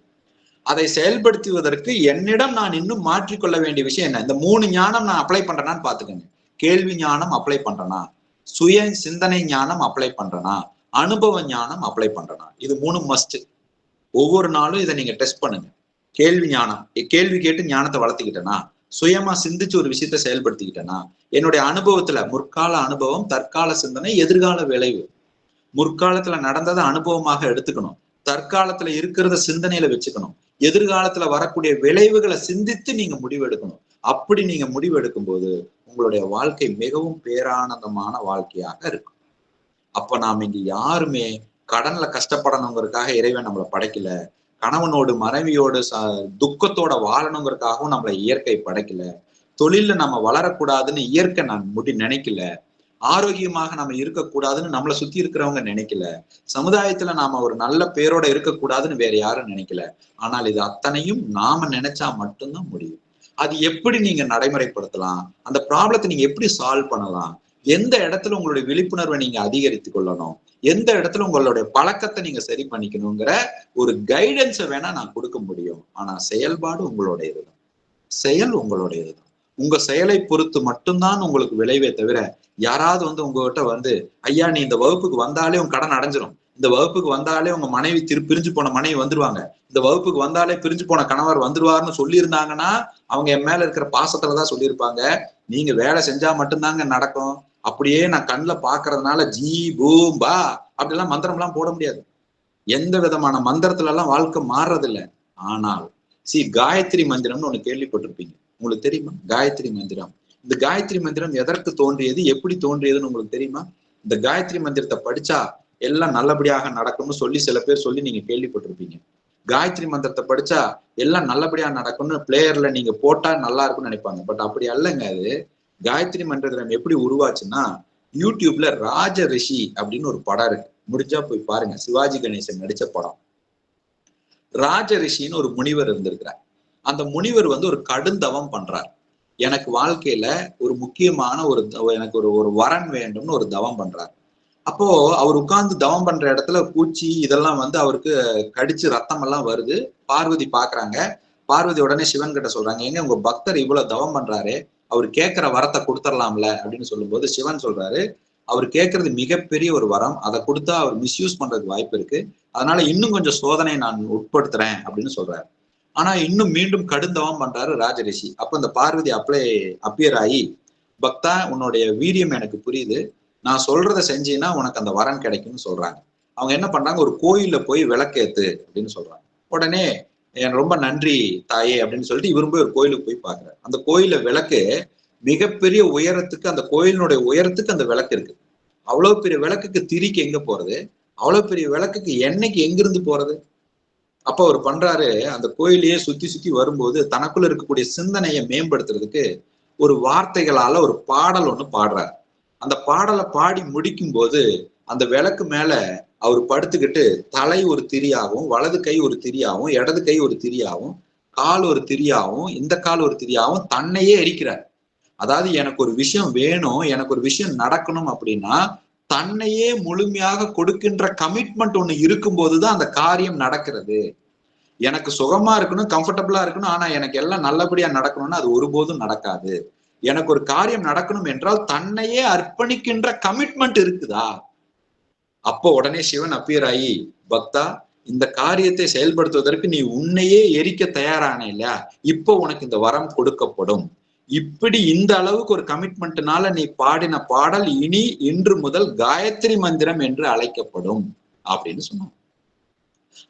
அதை செயல்படுத்துவதற்கு என்னிடம் நான் இன்னும் மாற்றிக்கொள்ள வேண்டிய விஷயம் என்ன? இந்த 3 ஞானம் நான் அப்ளை பண்றேனான்னு பாத்துக்கோங்க. கேள்வி ஞானம் அப்ளை பண்றேனா, சுய சிந்தனை ஞானம் அப்ளை பண்றேனா, அனுபவ ஞானம் அப்ளை பண்றேனா, இது 3 மஸ்ட். ஒவ்வொரு நாளும் இதை நீங்க டெஸ்ட் பண்ணுங்க. கேள்வி ஞானம், கேள்வி கேட்டு ஞானத்தை வளர்த்துக்கிட்டேனா, சுயமா சிந்திச்சு ஒரு விஷயத்த செயல்படுத்திக்கிட்டேனா, என்னுடைய அனுபவத்துல முற்கால அனுபவம், தற்கால சிந்தனை, எதிர்கால விளைவு. முற்காலத்துல நடந்ததை அனுபவமாக எடுத்துக்கணும், தற்காலத்துல இருக்கிறத சிந்தனையில வச்சுக்கணும், எதிர்காலத்துல வரக்கூடிய விளைவுகளை சிந்தித்து நீங்க முடிவெடுக்கணும். அப்படி நீங்க முடிவெடுக்கும் போது உங்களுடைய வாழ்க்கை மிகவும் பேரானந்தமான வாழ்க்கையாக இருக்கும். அப்ப நாம இங்க யாருமே கடன்ல கஷ்டப்படணுங்கிறதுக்காக இறைவன் நம்மளை படைக்கல, கணவனோடு மனைவியோடு துக்கத்தோட வாழணுங்கிறதுக்காகவும் நம்மளை இயற்கை படைக்கல, தொழில்ல நம்ம வளரக்கூடாதுன்னு இயற்கை நான் நினைக்கல, ஆரோக்கியமாக நம்ம இருக்கக்கூடாதுன்னு நம்மளை சுத்தி இருக்கிறவங்க நினைக்கல, சமுதாயத்துல நாம ஒரு நல்ல பேரோட இருக்கக்கூடாதுன்னு வேற யாரும் நினைக்கல. ஆனால் இது அத்தனையும் நாம நினைச்சா மட்டும்தான் முடியும். அது எப்படி நீங்க நடைமுறைப்படுத்தலாம், அந்த ப்ராப்ளத்தை நீங்க எப்படி சால்வ் பண்ணலாம், எந்த இடத்துல உங்களுடைய விழிப்புணர்வை நீங்க அதிகரித்து கொள்ளணும், எந்த இடத்துல உங்களுடைய பழக்கத்தை நீங்க சரி பண்ணிக்கணுங்கிற ஒரு கைடன்ஸை வேணா நான் கொடுக்க முடியும். ஆனா செயல்பாடு உங்களுடையதுதான், செயல் உங்களுடையதுதான். உங்க செயலை பொறுத்து மட்டும்தான் உங்களுக்கு விளைவே தவிர, யாராவது உங்ககிட்ட ஐயா நீ இந்த வகுப்புக்கு வந்தாலே உங்க கடன் அடைஞ்சிரும், இந்த வகுப்புக்கு வந்தாலே உங்க மனைவி பிரிஞ்சு போன மனைவி வந்துருவாங்க, இந்த வகுப்புக்கு வந்தாலே பிரிஞ்சு போன கணவர் வந்துருவாருன்னு சொல்லியிருந்தாங்கன்னா அவங்க என் மேல இருக்கிற பாசத்துலதான் சொல்லியிருப்பாங்க. நீங்க வேலை செஞ்சா மட்டும்தாங்க நடக்கும், அப்படியே நான் கண்ணில் பாக்குறதுனால ஜீ பூம் பா அப்படிலாம் மந்திரம் எல்லாம் போட முடியாது. எந்த விதமான மந்திரத்துல எல்லாம் வாழ்க்கை மாறுறதில்லை. ஆனால் காயத்ரி மந்திரம்னு ஒண்ணு கேள்விப்பட்டிருப்பீங்க, உங்களுக்கு தெரியுமா? காயத்ரி மந்திரம், இந்த காயத்ரி மந்திரம் எதற்கு தோன்றியது, எப்படி தோன்றியதுன்னு உங்களுக்கு தெரியுமா? இந்த காயத்ரி மந்திரத்தை படிச்சா எல்லாம் நல்லபடியாக நடக்கும்னு சில பேர் சொல்லி நீங்க கேள்விப்பட்டிருப்பீங்க. காயத்ரி மந்திரத்தை படிச்சா எல்லாம் நல்லபடியா நடக்கும்னு பிளேயர்ல நீங்க போட்டா நல்லா இருக்கும்னு நினைப்பாங்க. பட் அப்படி அல்லங்க. அது காயத்ரி மந்திரம் எப்படி உருவாச்சுன்னா, யூடியூப்ல ராஜ ரிஷி அப்படின்னு ஒரு படம் இருக்கு, முடிஞ்சா போய் பாருங்க, சிவாஜி கணேசன் நடிச்ச படம். ராஜ ரிஷின்னு ஒரு முனிவர் இருந்திருக்கிறார். அந்த முனிவர் ஒரு கடுந்தவம் பண்றார். எனக்கு வாழ்க்கையில ஒரு முக்கியமான எனக்கு ஒரு வரன் வேண்டும்னு ஒரு தவம் பண்றார். அப்போ அவர் உட்கார்ந்து தவம் பண்ற இடத்துல பூச்சி இதெல்லாம் அவருக்கு கடிச்சு ரத்தம் எல்லாம் வருது. பார்வதி பாக்குறாங்க. பார்வதி உடனே சிவன் கிட்ட சொல்றாங்க, எங்க உங்க பக்தர் இவ்வளவு தவம் பண்றாரு, அவர் கேட்கிற வரத்தை கொடுத்துடலாம்ல அப்படின்னு சொல்லும்போது சிவன் சொல்றாரு, அவர் கேட்கறது மிகப்பெரிய ஒரு வரம், அதை கொடுத்தா அவர் மிஸ்யூஸ் பண்றதுக்கு வாய்ப்பு இருக்கு, அதனால இன்னும் கொஞ்சம் சோதனை நான் உட்படுத்துறேன் அப்படின்னு சொல்றாரு. ஆனா இன்னும் மீண்டும் கடுந்தவம் பண்றாரு ராஜரிஷி. அப்ப இந்த பார்வதி அப்பியர் ஆகி, பக்தா உன்னுடைய வீரியம் எனக்கு புரியுது, நான் சொல்றதை செஞ்சீங்கன்னா உனக்கு அந்த வரன் கிடைக்கும்னு சொல்றாங்க. அவங்க என்ன பண்றாங்க, ஒரு கோயில்ல போய் விளக்கேத்து அப்படின்னு சொல்றாங்க. உடனே ரொம்ப நன்றி தாயே அப்படின்னு சொல்லிட்டு இவரும் போய் ஒரு கோயிலுக்கு போய் பாக்குறாரு. அந்த கோயில விளக்கு மிகப்பெரிய உயரத்துக்கு, அந்த கோயிலினுடைய உயரத்துக்கு அந்த விளக்கு இருக்கு. அவ்வளவு பெரிய விளக்குக்கு திரிக்கு எங்க போறது? அவ்வளவு பெரிய விளக்குக்கு எண்ணெய்க்கு எங்கிருந்து போறது? அப்ப அவர் பண்றாரு, அந்த கோயிலையே சுத்தி சுத்தி வரும்போது தனக்குள்ள இருக்கக்கூடிய சிந்தனையை மேம்படுத்துறதுக்கு ஒரு வார்த்தைகளால ஒரு பாடல் ஒண்ணு பாடுறாரு. அந்த பாடலை பாடி முடிக்கும் போது அந்த விளக்கு மேல அவர் படுத்துக்கிட்டு தலை ஒரு திரியாகவும், வலது கை ஒரு திரியாகவும், இடது கை ஒரு திரியாகவும், கால் ஒரு திரியாகவும், இந்த கால் ஒரு திரியாகவும் தன்னையே எரிக்கிறார். அதாவது எனக்கு ஒரு விஷயம் வேணும், எனக்கு ஒரு விஷயம் நடக்கணும் அப்படின்னா தன்னையே முழுமையாக கொடுக்கின்ற கமிட்மெண்ட் ஒண்ணு இருக்கும்போதுதான் அந்த காரியம் நடக்கிறது. எனக்கு சுகமா இருக்கணும், கம்ஃபர்டபுளா இருக்கணும், ஆனா எனக்கு எல்லாம் நல்லபடியா நடக்கணும்னா அது ஒருபோதும் நடக்காது. எனக்கு ஒரு காரியம் நடக்கணும் என்றால் தன்னையே அர்ப்பணிக்கின்ற கமிட்மெண்ட் இருக்குதா? அப்போ உடனே சிவன் அப்பியர் ஆகி, பக்தா இந்த காரியத்தை செயல்படுத்துவதற்கு நீ உன்னையே எரிக்க தயாரான இல்லையா, இப்போ உனக்கு இந்த வரம் கொடுக்கப்படும். இப்படி இந்த அளவுக்கு ஒரு கமிட்மெண்ட்னால நீ பாடின பாடல் இனி இன்று முதல் காயத்ரி மந்திரம் என்று அழைக்கப்படும் அப்படின்னு சொன்னாங்க.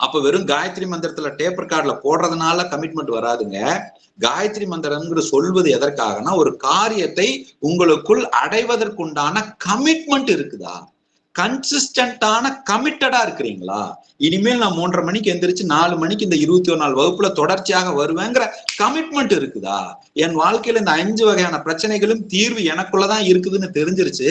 அப்ப வெறும் காயத்ரி மந்திரத்துல டேப்பர் கார்டுல போடுறதுனால கமிட்மெண்ட் வராதுங்க. காயத்ரி மந்திரம்ங்கிற சொல்வது எதற்காகனா ஒரு காரியத்தை உங்களுக்குள் அடைவதற்குண்டான கமிட்மெண்ட் இருக்குதா, கன்சிஸ்டன்டான கமிட்டடா இருக்கிறீங்களா? இனிமேல் நான் 3:30 மணிக்கு எந்திரிச்சு 4 மணிக்கு இந்த 21 நாள் வகுப்புல தொடர்ச்சியாக வருவேங்கிற கமிட்மெண்ட் இருக்குதா? என் வாழ்க்கையில இந்த 5 வகையான பிரச்சனைகளும் தீர்வு எனக்குள்ளதான் இருக்குதுன்னு தெரிஞ்சிருச்சு,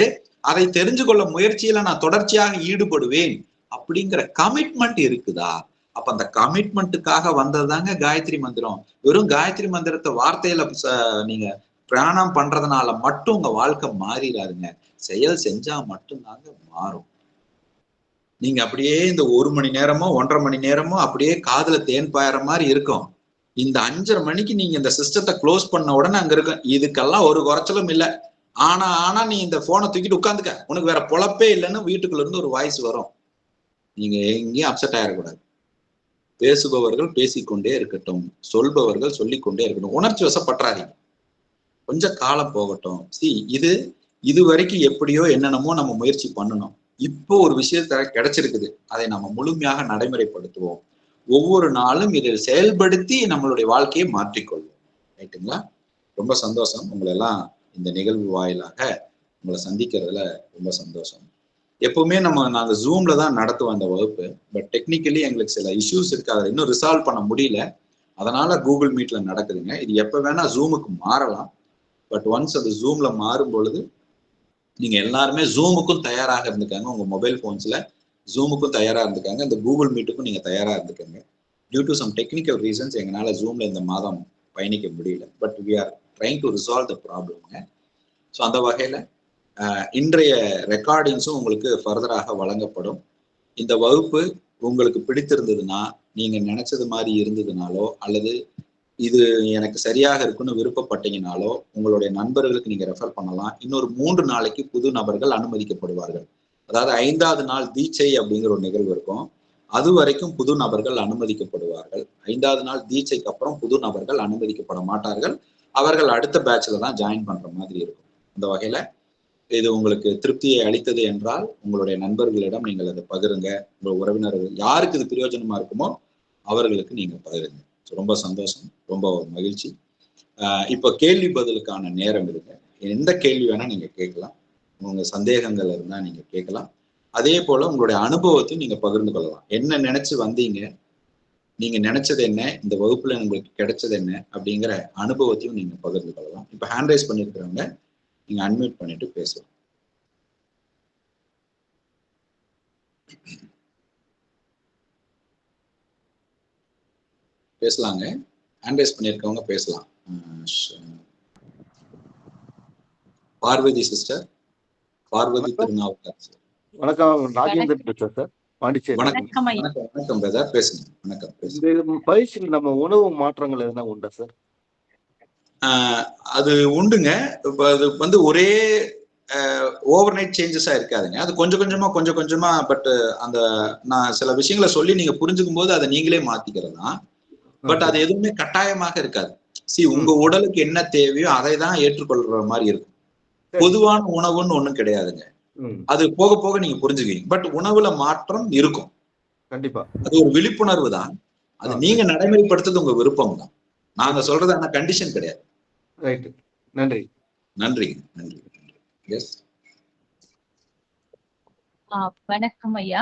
அதை தெரிஞ்சு கொள்ள முயற்சியில நான் தொடர்ச்சியாக ஈடுபடுவேன் அப்படிங்கிற கமிட்மெண்ட் இருக்குதா? அப்ப அந்த கமிட்மெண்ட்டுக்காக வந்ததுதாங்க காயத்ரி மந்திரம். வெறும் காயத்ரி மந்திரத்தை வார்த்தையில நீங்க பிராணம் பண்றதுனால மட்டும் உங்க வாழ்க்கை மாறிடாதுங்க. செயல் செஞ்சா மட்டும்தாங்க மாறும். நீங்க அப்படியே இந்த 1 மணி நேரமோ 1.5 மணி நேரமோ அப்படியே காதுல தேன் பாயற மாதிரி இருக்கும். இந்த 5:30 மணிக்கு நீங்க இந்த சிஸ்டத்தை க்ளோஸ் பண்ண உடனே அங்க இருக்கும், இதுக்கெல்லாம் ஒரு குறைச்சலும் இல்லை, ஆனா நீ இந்த போனை தூக்கிட்டு உட்காந்துக்க, உனக்கு வேற பொழப்பே இல்லைன்னு வீட்டுக்குள்ள இருந்து ஒரு வாய்ஸ் வரும். நீங்க எங்கேயும் அப்செட் ஆயிடக்கூடாது. பேசுபவர்கள் பேசிக்கொண்டே இருக்கட்டும், சொல்பவர்கள் சொல்லிக்கொண்டே இருக்கட்டும். உணர்ச்சி வசப்பற்றாதீங்க. கொஞ்சம் காலம் போகட்டும். இது வரைக்கும் எப்படியோ என்னென்னமோ நம்ம முயற்சி பண்ணணும். இப்போ ஒரு விஷயத்த கிடைச்சிருக்குது, அதை நம்ம முழுமையாக நடைமுறைப்படுத்துவோம். ஒவ்வொரு நாளும் இதை செயல்படுத்தி நம்மளுடைய வாழ்க்கையை மாற்றிக்கொள்வோம். ரைட்டுங்களா? ரொம்ப சந்தோஷம். உங்களை எல்லாம் இந்த நிகழ்வு வாயிலாக உங்களை சந்திக்கிறதுல ரொம்ப சந்தோஷம். எப்பவுமே நாங்க ஜூம்ல தான் நடத்துவோம் அந்த வகுப்பு. பட் டெக்னிக்கலி எங்களுக்கு சில இஷ்யூஸ் இருக்கு, அதை இன்னும் ரிசால்வ் பண்ண முடியல. அதனால கூகுள் மீட்ல நடக்குதுங்க. இது எப்ப வேணா ஜூமுக்கு மாறலாம். பட் ஒன்ஸ் அது ஜூம்ல மாறும் பொழுது நீங்க எல்லாருமே ஜூமுக்கும் தயாராக இருந்துக்காங்க. உங்க மொபைல் போன்ஸ்ல ஜூமுக்கும் தயாரா இருந்துக்காங்க, இந்த கூகுள் மீட்டுக்கும் நீங்க தயாரா இருந்துக்கங்க. Due to some technical reasons எங்களால ஜூம்ல இந்த மாதம் பயணிக்க முடியல. But we are trying to resolve the ப்ராப்ளம்ங்க. ஸோ அந்த வகையில இன்றைய ரெக்கார்டிங்ஸும் உங்களுக்கு ஃபர்தராக வழங்கப்படும். இந்த வகுப்பு உங்களுக்கு பிடித்திருந்ததுன்னா, நீங்க நினைச்சது மாதிரி இருந்ததுனாலோ, அல்லது இது எனக்கு சரியாக இருக்குன்னு விருப்பப்பட்டீங்கனாலோ உங்களுடைய நண்பர்களுக்கு நீங்க ரெஃபர் பண்ணலாம். இன்னொரு 3 நாளைக்கு புது நபர்கள் அனுமதிக்கப்படுவார்கள். அதாவது 5வது நாள் தீட்சை அப்படிங்கிற ஒரு நிகழ்வு இருக்கும். அது வரைக்கும் புது நபர்கள் அனுமதிக்கப்படுவார்கள். 5வது நாள் தீட்சைக்கு அப்புறம் புது நபர்கள் அனுமதிக்கப்பட மாட்டார்கள். அவர்கள் அடுத்த பேட்ச்ல தான் ஜாயின் பண்ற மாதிரி இருக்கும். இந்த வகையில இது உங்களுக்கு திருப்தியை அளித்தது என்றால் உங்களுடைய நண்பர்களிடம் நீங்கள் அதை பகிருங்க. உங்கள் உறவினர்கள் யாருக்கு இது பிரயோஜனமா இருக்குமோ அவர்களுக்கு நீங்க பகிருங்க. ரொம்ப சந்தோஷம், ரொம்ப மகிழ்ச்சி. இப்ப கேள்வி பதிலுக்கான நேரம் இருக்கு. எந்த கேள்வி வேணா நீங்க கேட்கலாம். உங்க சந்தேகங்கள் இருந்தா நீங்க கேட்கலாம். அதே போல உங்களுடைய அனுபவத்தையும் நீங்க பகிர்ந்து கொள்ளலாம். என்ன நினைச்சு வந்தீங்க, நீங்க நினைச்சது என்ன, இந்த வகுப்புல உங்களுக்கு கிடைச்சது என்ன அப்படிங்கிற அனுபவத்தையும் நீங்க பகிர்ந்து கொள்ளலாம். இப்ப ஹேண்ட் ரைஸ் பண்ணிருக்கிறவங்க நீங்க அன்மியூட் பண்ணிட்டு பேசலாம். பேசலாங்க. ஹேண்ட் ரைஸ் பண்ணிருக்கவங்க பேசலாம். பார்வதி சிஸ்டர், பார்வதி திருநாவுக்கரசு. வணக்கம். ராஜேந்திரன் பேசுறேன் சார், பாண்டிச்சேரி. வணக்கம் பிரதர், பேசுங்க. வணக்கம். இந்த பயிற்சியில் நம்ம உணவு மாற்றங்கள் எதுனா உண்டா சார்? அது உண்டுங்க. இப்ப அது வந்து ஒரே ஓவர் நைட் சேஞ்சஸா இருக்காதுங்க. அது கொஞ்சம் கொஞ்சமா பட் அந்த நான் சில விஷயங்களை சொல்லி நீங்க புரிஞ்சுக்கும் போது அதை நீங்களே மாத்திக்கிறது தான். பட் அது எதுவுமே கட்டாயமாக இருக்காது. உங்க உடலுக்கு என்ன தேவையோ அதை தான் ஏற்றுக்கொள்ற மாதிரி இருக்கும். பொதுவான உணவுன்னு ஒண்ணும் கிடையாதுங்க. அது போக போக நீங்க புரிஞ்சுக்குவீங்க. பட் உணவுல மாற்றம் இருக்கும் கண்டிப்பா. அது ஒரு விழிப்புணர்வு தான். அது நீங்க நடைமுறைப்படுத்துறது உங்க விருப்பம் தான். நாங்க சொல்றது ஆனா கண்டிஷன் கிடையாது. ரைட். நன்றி. நன்றி. நன்றி. எஸ். வணக்கம் ஐயா.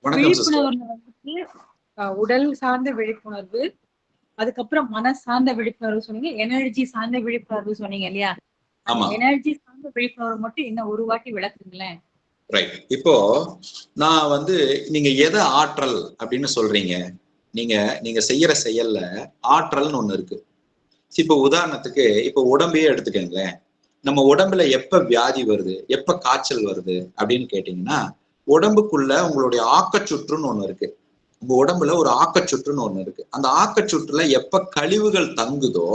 வணக்கம் சிஸ்டர். விழிப்புணர்வுல வந்துட்டு உடல் சார்ந்த விழிப்புணர்வு, அதுக்கப்புறம் மன சார்ந்த விழிப்புணர்வு சொன்னீங்க, எனர்ஜி சார்ந்த விழிப்புணர்வு சொன்னீங்க இல்லையா? ஆமா. எனர்ஜி சார்ந்த விழிப்புணர்வு மட்டும் இன்னும் ஒரு வாட்டி விளக்குங்களேன். ரைட். இப்போ நான் வந்து நீங்க எதை ஆற்றல் அப்படின்னு சொல்றீங்க? நீங்க செய்யற செயல்ல ஆற்றல்னு ஒண்ணு இருக்கு. இப்ப உதாரணத்துக்கு இப்ப உடம்பையே எடுத்துக்கங்களேன். நம்ம உடம்புல எப்ப வியாதி வருது, எப்ப காய்ச்சல் வருது அப்படின்னு கேட்டீங்கன்னா, உடம்புக்குள்ள உங்களுடைய ஆக்கச்சுற்றுன்னு ஒண்ணு இருக்கு. உங்க உடம்புல ஒரு ஆக்கச்சுற்றுன்னு ஒண்ணு இருக்கு. அந்த ஆக்கச்சுற்றுல எப்ப கழிவுகள் தங்குதோ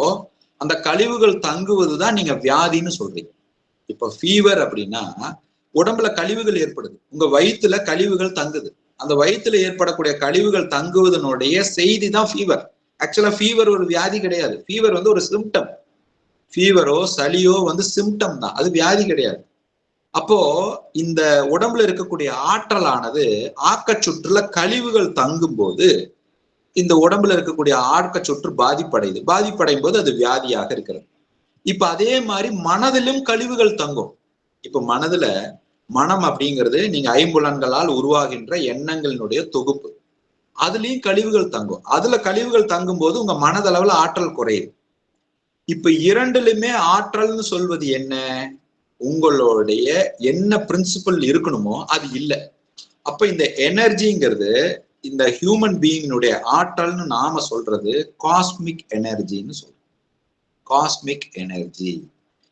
அந்த கழிவுகள் தங்குவதுதான் நீங்க வியாதின்னு சொல்றீங்க. இப்ப ஃபீவர் அப்படின்னா உடம்புல கழிவுகள் ஏற்படுது, உங்க வயிற்றுல கழிவுகள் தங்குது. அந்த வயிற்றுல ஏற்படக்கூடிய கழிவுகள் தங்குவதனுடைய செய்தி தான் ஃபீவர். ஆக்சுவலா ஃபீவர் ஒரு வியாதி கிடையாது. ஃபீவர் வந்து ஒரு சிம்டம். ஃபீவரோ சளியோ வந்து சிம்டம் தான், அது வியாதி கிடையாது. அப்போ இந்த உடம்புல இருக்கக்கூடிய ஆற்றலானது ஆக்கச்சுற்றுல கழிவுகள் தங்கும் போது இந்த உடம்புல இருக்கக்கூடிய ஆக்கச்சுற்று பாதிப்படையும் போது அது வியாதியாக இருக்கிறது. இப்ப அதே மாதிரி மனதிலும் கழிவுகள் தங்கும். இப்ப மனதுல மனம் அப்படிங்கிறது நீங்க ஐம்புலன்களால் உருவாகின்ற எண்ணங்களினுடைய தொகுப்பு. அதுலயும் கழிவுகள் தங்கும். அதுல கழிவுகள் தங்கும் போது உங்க மனதளவுல ஆற்றல் குறையுது. இப்ப இரண்டுலுமே ஆற்றல்னு சொல்வது என்ன? உங்களுடைய என்ன பிரின்சிபல் இருக்கணுமோ அது இல்லை. அப்ப இந்த எனர்ஜிங்கிறது இந்த ஹியூமன் பீயினுடைய ஆற்றல்னு நாம சொல்றது காஸ்மிக் எனர்ஜின்னு சொல்றோம். Cosmic energy.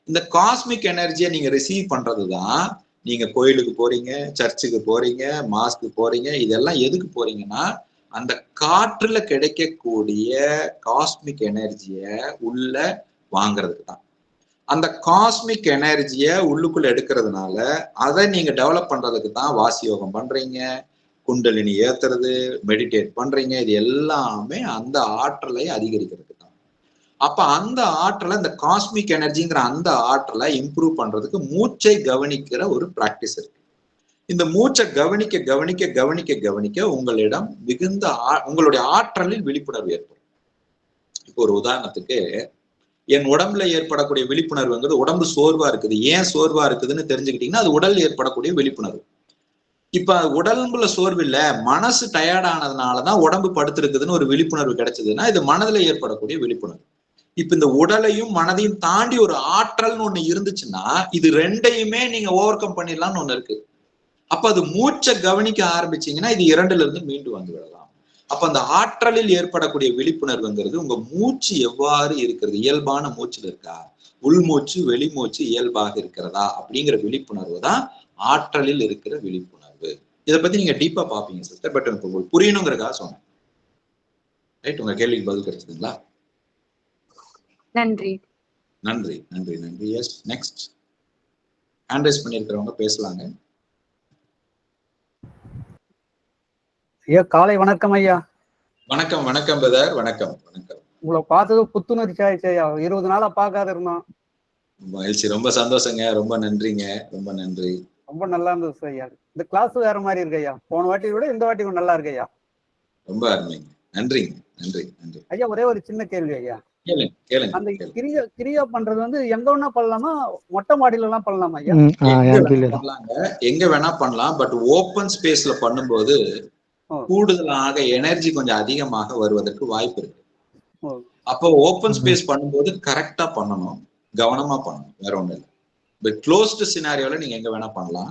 இந்த காஸ்மிக் எனர்ஜியை நீங்க ரிசீவ் பண்றதுதான் நீங்க கோயிலுக்கு போறீங்க, சர்ச்சுக்கு போறீங்க, மாஸ்க்கு போறீங்க. இதெல்லாம் எதுக்கு போறீங்கன்னா அந்த காற்றுல கிடைக்கக்கூடிய காஸ்மிக் எனர்ஜிய உள்ள வாங்குறதுக்கு தான். அந்த காஸ்மிக் எனர்ஜிய உள்ளுக்குள்ள எடுக்கிறதுனால அதை நீங்க டெவலப் பண்றதுக்கு தான் வாசி யோகம் பண்றீங்க, குண்டலினி ஏத்துறது, மெடிடேட் பண்றீங்க. இது எல்லாமே அந்த ஆற்றலை அதிகரிக்கிறதுக்கு தான். அப்ப அந்த ஆற்றலை, இந்த காஸ்மிக் எனர்ஜிங்கிற அந்த ஆற்றலை இம்ப்ரூவ் பண்றதுக்கு மூச்சை கவனிக்கிற ஒரு பிராக்டிஸ் இருக்கு. இந்த மூச்சை கவனிக்க கவனிக்க கவனிக்க கவனிக்க உங்களிடம் மிகுந்த உங்களுடைய ஆற்றலில் விழிப்புணர்வு ஏற்படும். இப்போ ஒரு உதாரணத்துக்கு என் உடம்புல ஏற்படக்கூடிய விழிப்புணர்வுங்கிறது உடம்பு சோர்வா இருக்குது. ஏன் சோர்வா இருக்குதுன்னு தெரிஞ்சுக்கிட்டீங்கன்னா அது உடல் ஏற்படக்கூடிய விழிப்புணர்வு. இப்ப உடம்புல சோர்வு இல்ல, மனசு டயர்ட் ஆனதுனாலதான் உடம்பு படுத்திருக்குதுன்னு ஒரு விழிப்புணர்வு கிடைச்சதுன்னா இது மனதுல ஏற்படக்கூடிய விழிப்புணர்வு. இப்ப இந்த உடலையும் மனதையும் தாண்டி ஒரு ஆற்றல்னு ஒண்ணு இருந்துச்சுன்னா இது ரெண்டையுமே நீங்க ஓவர் கம் பண்ணிடலாம்னு ஒண்ணு இருக்கு. அப்ப அது மூச்சை கவனிக்க ஆரம்பிச்சீங்கன்னா இது இரண்டுல இருந்து மீண்டு வந்து விடலாம். அப்ப அந்த ஆற்றலில் ஏற்படக்கூடிய விழிப்புணர்வுங்கிறது உங்க மூச்சு எவ்வாறு இருக்கிறது, இயல்பான மூச்சுல இருக்கா, உள்மூச்சு வெளிமூச்சு இயல்பாக இருக்கிறதா அப்படிங்கிற விழிப்புணர்வு தான் ஆற்றலில் இருக்கிற விழிப்புணர்வு. இதை பத்தி நீங்க டீப்பா பாப்பீங்க சிஸ்டர். பட் எனக்கு உங்களுக்கு புரியணுங்கிறதுக்காக சொன்னேன். ரைட். உங்க கேள்விக்கு பதில் கிடைச்சதுங்களா? நன்றி. நன்றி. நன்றி. நன்றி. எஸ், நெக்ஸ்ட் ஹேண்ட் ரைஸ் பண்ணியிருக்கிறவங்க பேசலாங்க. ஐயா காலை வணக்கம் ஐயா. வணக்கம். வணக்கம் பிரதர். வணக்கம். வணக்கம். உங்களை பார்த்தது புத்துணர்ச்சி ஆயிடுச்சு ஐயா. 20 நாளா பார்க்காத இருந்தோம். மகிழ்ச்சி. ரொம்ப சந்தோஷங்க. ரொம்ப நன்றிங்க. ரொம்ப நன்றி. ரொம்ப நல்லா இருந்தது ஐயா. இந்த கிளாஸ் வேற மாதிரி இருக்கு ஐயா. போன வாட்டி விட இந்த வாட்டி நல்லா இருக்கு ஐயா. ரொம்ப அருமைங்க. நன்றிங்க. நன்றி. நன்றி ஐயா. ஒரே ஒரு சின்ன கேள்வி ஐயா. கேளுங்க. அந்த கிரியா பண்றது வந்து எங்க வேணா பண்ணலாமா, மொட்டை மாடியில எல்லாம் பண்ணலாமா ஐயா? எங்க வேணா பண்ணலாம். பட் ஓப்பன் ஸ்பேஸ்ல பண்ணும்போது கூடுதலாக எனர்ஜி கொஞ்சம் அதிகமாக வருவதற்கு வாய்ப்பு இருக்கு. அப்போ ஓப்பன் ஸ்பேஸ் பண்ணும்போது கரெக்டா பண்ணணும், கவனமா பண்ணணும், வேற ஒண்ணு இல்லை. பட் க்ளோஸ்டு சினாரியோல நீங்க எங்க வேணா பண்ணலாம்.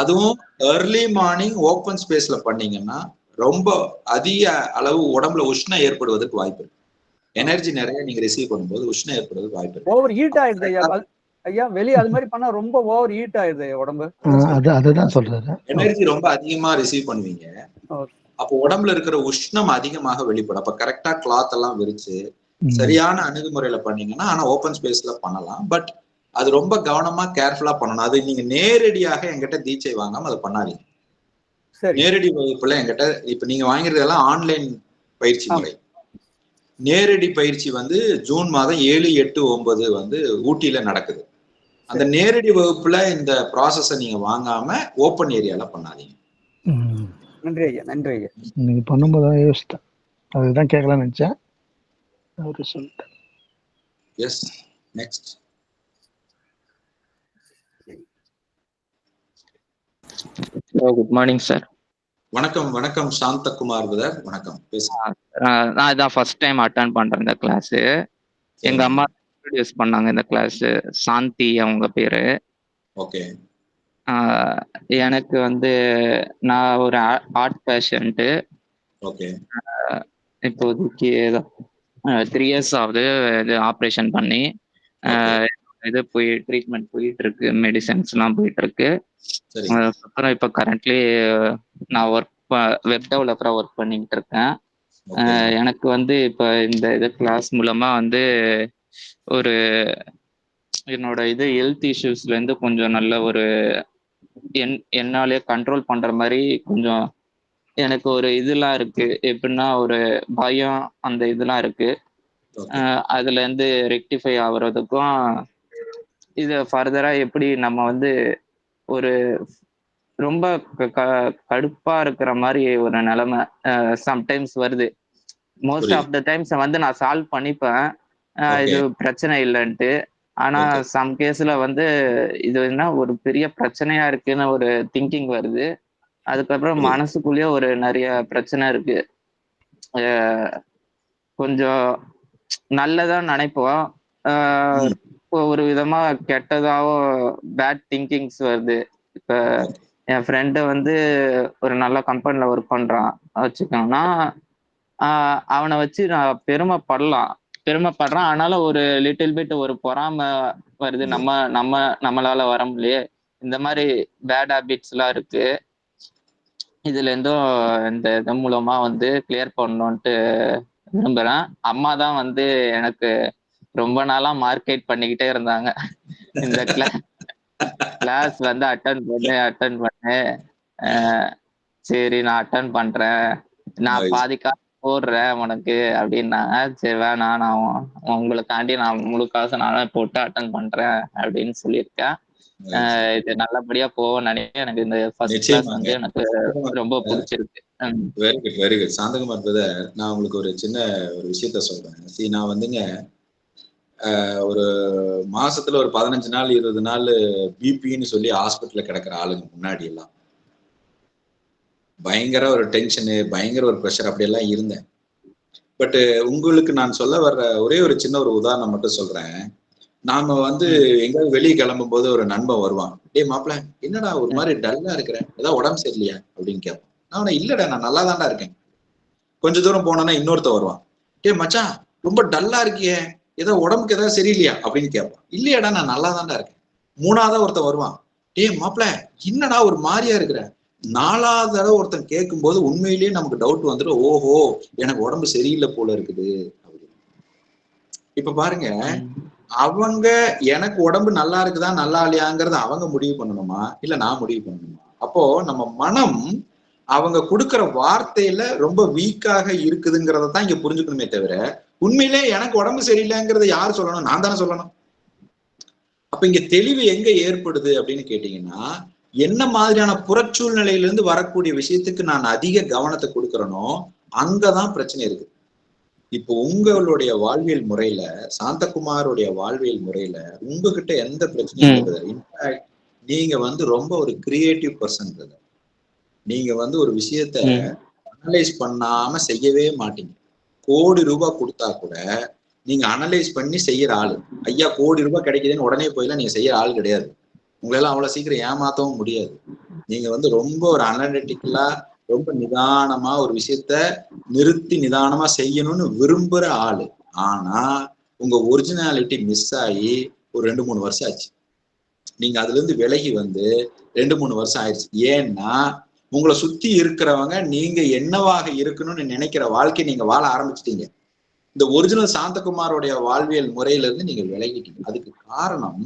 அதுவும் ஏர்லி மார்னிங் ஓப்பன் ஸ்பேஸ்ல பண்ணீங்கன்னா ரொம்ப அதிக அளவு உடம்புல உஷ்ணம் ஏற்படுவதற்கு வாய்ப்பு இருக்கு. எனர்ஜி நிறைய நீங்க ரிசீவ் பண்ணும்போது உஷ்ணம் ஏற்படுவதற்கு வாய்ப்பு இருக்கு. ஓவர் ஹீட் ஆயிடுது ஐயா. ஐயா வெளியே அது மாதிரி பண்ணா ரொம்ப ஓவர் ஹீட் ஆயிடுது உடம்பு. அதுதான் சொல்றேன். எனர்ஜி ரொம்ப அதிகமா ரிசீவ் பண்ணுவீங்க. அப்போ உடம்புல இருக்கிற உஷ்ணம் அதிகமாக வெளிப்படும். அப்ப கரெக்டா கிளாத் எல்லாம் விரிச்சு சரியான அணுகுமுறையில பண்ணீங்கன்னா ஆனா ஓப்பன் ஸ்பேஸ்ல பண்ணலாம். பட் அது ரொம்ப கவனமா கேர்ஃபுல்லா பண்ணணும். அது நீங்க நேரடியாக என்கிட்ட தீட்சை வாங்காம அதை பண்ணாதீங்க. நேரடி வகுப்புல என்கிட்ட இப்ப நீங்க வாங்கிறதெல்லாம் ஆன்லைன் பயிற்சி முறை. நேரடி பயிற்சி வந்து ஜூன் மாதம் 7, 8, 9 வந்து ஊட்டியில நடக்குது. அந்த நேரடி வகுப்புல இந்த ப்ராசஸ நீங்க வாங்காம ஓப்பன் ஏரியால பண்ணாதீங்க. நன்றி ஐயா. நன்றி ஐயா. நீங்க பண்ணும்போது யோசித்தேன். அதுதான் கேட்கலாம்னு நினைச்சேன். அவரு சொல்லிட்டேன். Yes, next. Good morning sir. வணக்கம் வணக்கம் சாந்தகுமார் பிரதர், வணக்கம். பேசுங்க. நான் இதான் ஃபர்ஸ்ட் டைம் அட்டன் பண்றேன் இந்த கிளாஸ். எங்க அம்மா இன்ட்ரோடியூஸ் பண்ணாங்க இந்த கிளாஸ். சாந்தி அவங்க பேரு. ஓகே. எனக்கு வந்து நான் ஒரு ஆர்ட் பேஷண்ட்டு. ஓகே. இப்போதைக்கு 3 years ஆகுது இது ஆப்ரேஷன் பண்ணி. இது ட்ரீட்மெண்ட் போயிட்டு இருக்கு, மெடிசன்ஸ்லாம் போயிட்டு இருக்கு. அப்புறம் இப்போ கரண்ட்லி நான் வெப் டெவலப்பரா ஒர்க் பண்ணிட்டு இருக்கேன். எனக்கு வந்து இப்போ இந்த கிளாஸ் மூலமா வந்து ஒரு என்னோட ஹெல்த் இஷ்யூஸ்ல இருந்து கொஞ்சம் நல்ல ஒரு என்னாலே கண்ட்ரோல் பண்ற மாதிரி கொஞ்சம் எனக்கு ஒரு இதெல்லாம் இருக்கு. எப்படின்னா ஒரு பயம் அந்த இதெல்லாம் இருக்கு. அதுல இருந்து ரெக்டிஃபை ஆகுறதுக்கும் இது ஃபர்தரா எப்படி நம்ம வந்து ஒரு ரொம்ப கடுப்பா இருக்கிற மாதிரி ஒரு நிலைமை சம்டைம்ஸ் வருது. மோஸ்ட் ஆஃப் த டைம்ஸ் வந்து நான் சால்வ் பண்ணிப்பேன், இது பிரச்சனை இல்லைன்ட்டு. ஆனா சம் கேஸ்ல வந்து இது என்ன ஒரு பெரிய பிரச்சனையா இருக்குன்னு ஒரு திங்கிங் வருது. அதுக்கப்புறம் மனசுக்குள்ளேயே ஒரு நிறைய பிரச்சனை இருக்கு. கொஞ்சம் நல்லதா நினைப்போம், ஒரு விதமா கெட்டதாவும் பேட் திங்கிங்ஸ் வருது. இப்ப என் ஃப்ரெண்டு வந்து ஒரு நல்ல கம்பெனில ஒர்க் பண்றான் வச்சுக்கோங்கன்னா, அவனை வச்சு நான் பெருமைப்படுறான். ஆனாலும் ஒரு லிட்டில் பிட் ஒரு பொறாமை வருது, நம்மளால வர முடியலையே. இந்த மாதிரி பேட் ஹேபிட்ஸ் எல்லாம் இருக்கு. இதுல இருந்தும் இந்த இது மூலமா வந்து கிளியர் பண்ணணும்ட்டு விரும்புறேன். அம்மா தான் வந்து எனக்கு ரொம்ப நாளா மார்க்கெட் பண்ணிக்கிட்டே இருந்தாங்க. இந்த கிளாஸ் வந்து அட்டன் பண்ணு, சரி நான் அட்டன் பண்றேன், நான் பாதி காசு போடுறேன் உனக்கு அப்படின்னாங்க. சரி வேணாம், நான் உங்களுக்காண்டி நான் முழு காசு நானே போட்டு அட்டன் பண்றேன் அப்படின்னு சொல்லியிருக்கேன். இது நல்லபடியா போவோம்னு நினைக்கிறேன். எனக்கு இந்த ஃபர்ஸ்ட் கிளாஸ் வந்து எனக்கு ரொம்ப பிடிச்சிருக்கு. Very good, very good. Santhakumar brother, நான் உங்களுக்கு ஒரு சின்ன ஒரு விஷயத்த சொல்றேன். நான் வந்துங்க ஒரு மாசத்துல ஒரு 15 நாள் 20 நாள் பிபின்னு சொல்லி ஹாஸ்பிட்டல்ல கிடக்குற ஆளுங்க முன்னாடி எல்லாம் பயங்கர ஒரு டென்ஷனு, பயங்கர ஒரு ப்ரெஷர் அப்படியெல்லாம் இருந்தேன். பட் உங்களுக்கு நான் சொல்ல வர்ற ஒரே ஒரு சின்ன ஒரு உதாரணம் மட்டும் சொல்றேன். நாம வந்து எங்கேயாவது வெளியே கிளம்பும் போது ஒரு நண்பன் வருவான், டே மாப்பிள்ள என்னடா ஒரு மாதிரி டல்லா இருக்கிறேன், ஏதாவது உடம்பு சரியில்லையா அப்படின்னு கேட்பான். நான் இல்லடா நான் நல்லா தான்டா இருக்கேன். கொஞ்ச தூரம் போனோன்னா இன்னொருத்த வருவான், டே மச்சான் ரொம்ப டல்லா இருக்கியே, ஏதோ உடம்புக்கு ஏதாவது சரியில்லையா அப்படின்னு கேட்பான். இல்லையாடா நான் நல்லா தான்டா இருக்கேன். மூணாவதா ஒருத்தன் வருவான், டே மாப்பிள்ள என்னடா ஒரு மாதிரியா இருக்கிற. 4வது தடவை ஒருத்தன் கேட்கும் போது உண்மையிலேயே நமக்கு டவுட் வந்துடும், ஓஹோ எனக்கு உடம்பு சரியில்லை போல இருக்குது அப்படின்னு. இப்ப பாருங்க, அவங்க எனக்கு உடம்பு நல்லா இருக்குதா நல்லா இல்லையாங்கிறத அவங்க முடிவு பண்ணணுமா இல்ல நான் முடிவு பண்ணணுமா? அப்போ நம்ம மனம் அவங்க கொடுக்குற வார்த்தையில ரொம்ப வீக்காக இருக்குதுங்கிறத தான் இங்க புரிஞ்சுக்கணுமே தவிர, உண்மையிலே எனக்கு உடம்பு சரியில்லைங்கிறத யார் சொல்லணும்? நான் தானே சொல்லணும். அப்ப இங்க தெளிவு எங்க ஏற்படுது அப்படின்னு கேட்டீங்கன்னா, என்ன மாதிரியான புறச்சூழ்நிலையிலிருந்து வரக்கூடிய விஷயத்துக்கு நான் அதிக கவனத்தை கொடுக்கறனோ அங்கதான் பிரச்சனை இருக்கு. இப்போ உங்களுடைய வாழ்வியல் முறையில, சாந்தகுமாருடைய வாழ்வியல் முறையில உங்ககிட்ட எந்த பிரச்சனையும் இல்லை. இன்ஃபேக்ட் நீங்க வந்து ரொம்ப ஒரு கிரியேட்டிவ் பர்சன். நீங்க வந்து ஒரு விஷயத்த அனலைஸ் பண்ணாம செய்யவே மாட்டீங்க. கோடி ரூபாய் கொடுத்தா கூட நீங்க அனலைஸ் பண்ணி செய்யற ஆளு. ஐயா கோடி ரூபாய் கிடைக்குதுன்னு உடனே போயெல்லாம் நீங்க செய்யற ஆள் கிடையாது. உங்களெல்லாம் அவ்வளவு சீக்கிரம் ஏமாத்தவும் முடியாது. நீங்க வந்து ரொம்ப ஒரு அனலிட்டிக்கலா ரொம்ப நிதானமா ஒரு விஷயத்த நிறுத்தி நிதானமா செய்யணும்னு விரும்புற ஆளு. ஆனா உங்க ஒரிஜினாலிட்டி மிஸ் ஆகி ஒரு 2-3 வருஷம் ஆச்சு. நீங்க அதுல இருந்து விலகி வந்து 2-3 வருஷம் ஆயிடுச்சு. ஏன்னா உங்களை சுத்தி இருக்கிறவங்க நீங்க என்னவாக இருக்கணும்னு நினைக்கிற வாழ்க்கை நீங்க வாழ ஆரம்பிச்சிட்டீங்க. இந்த ஒரிஜினல் சாந்தகுமாரோடைய வாழ்வியல் முறையில இருந்து நீங்க விலகிட்டீங்க. அதுக்கு காரணம்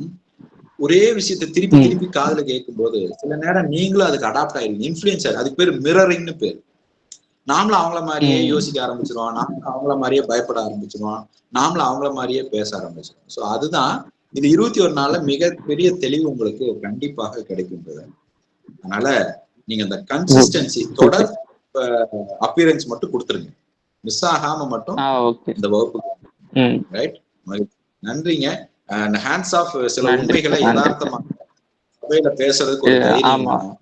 ஒரே விஷயத்த திருப்பி திருப்பி காதுல கேட்கும் போது சில நேரம் நீங்களும் அதுக்கு அடாப்ட் ஆயிருவீங்க. இன்ஃபுளுன்சர், அதுக்கு பேர் மிரரிங்னு பேர். நாமளும் அவங்கள மாதிரியே யோசிக்க ஆரம்பிச்சிருவோம், நாமளும் அவங்கள மாதிரியே பயப்பட ஆரம்பிச்சிருவோம், நாமளும் அவங்கள மாதிரியே பேச ஆரம்பிச்சிருவோம். ஸோ அதுதான் இது 21 நாள்ல மிகப்பெரிய தெளிவு உங்களுக்கு கண்டிப்பாக கிடைக்கின்றது. அதனால நீங்க அந்த கன்சிஸ்டன்சி தொடர் அப்பியரன்ஸ் மட்டும் கொடுத்துருங்க. மிஸ் ஆகாம மட்டும் ஓகே. இந்த வகுப்புக்கு ரைட். நன்றிங்க. Hands off. சில உண்மைகளை யதார்த்தமா சபையில பேசுறதுக்கு ஒரு தைரியம் வேணும்.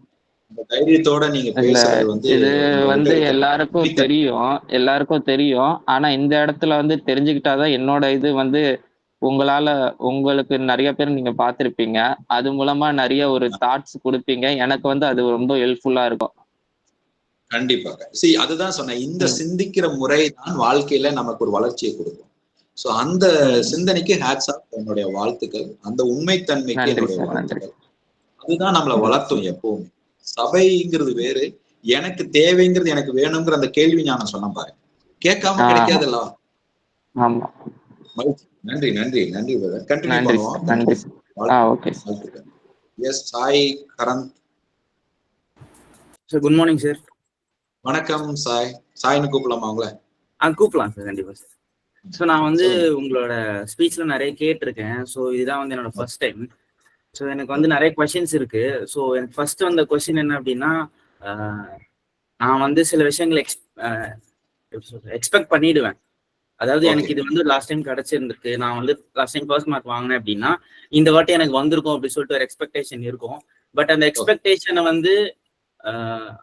இந்த தைரியத்தோட நீங்க பேசுறது வந்து இது வந்து எல்லாருக்கும் தெரியும். ஆனா இந்த இடத்துல வந்து தெரிஞ்சுக்கிட்டாதான் என்னோட இது வந்து உங்களுக்கு நிறைய பேர் நீங்க பார்த்திருப்பீங்க. அது மூலமா நிறைய ஒரு தாட்ஸ் கொடுப்பீங்க. எனக்கு வந்து அது ரொம்ப ஹெல்ப்ஃபுல்லா இருக்கும். கண்டிப்பாக. அதுதான் சொன்னேன். இந்த சிந்திக்கிற முறை தான் வாழ்க்கையில நமக்கு ஒரு வளர்ச்சியை கொடுக்கும். சோ அந்த சிந்தனைக்கு ஹேட்ஸ் ஆஃப், என்னுடைய வாழ்த்துக்கள். அந்த உண்மைத்தன்மைக்கு என்னுடைய வாழ்த்துக்கள். அதுதான் நம்மளை வளர்த்தும் எப்பவுமே. சபைங்கிறது வேறு, எனக்கு தேவைங்கிறது எனக்கு வேணுங்கிற அந்த கேள்வி ஞானம் சொன்ன பாருங்க, கேட்காம கிடைக்காதுல்ல. நன்றி நன்றி நன்றி பிரதர். கண்டினியூ பண்ணுவோம். Yes Sai Karanth. Sir good morning sir. வணக்கம் சாய். சாய்னு கூப்பிடலாமா உங்களை? கூப்பிடலாம் சார், கண்டிப்பா சார். ஸோ நான் வந்து உங்களோட ஸ்பீச்ல நிறைய கேட்டிருக்கேன். ஸோ இதுதான் வந்து என்னோட ஃபர்ஸ்ட் டைம். ஸோ எனக்கு வந்து நிறைய கொஸ்டின்ஸ் இருக்கு. ஸோ எனக்கு ஃபர்ஸ்ட் வந்த கொஸ்டின் என்ன அப்படின்னா, நான் வந்து சில விஷயங்கள் எக்ஸ்பெக்ட் பண்ணிடுவேன். அதாவது எனக்கு இது வந்து லாஸ்ட் டைம் கிடைச்சிருந்திருக்கு, நான் வந்து லாஸ்ட் டைம் ஃபர்ஸ்ட் மார்க் வாங்கினேன் அப்படின்னா இந்த வாட்டி எனக்கு வந்திருக்கும் அப்படின்னு சொல்லிட்டு ஒரு எக்ஸ்பெக்டேஷன் இருக்கும். பட் அந்த எக்ஸ்பெக்டேஷனை வந்து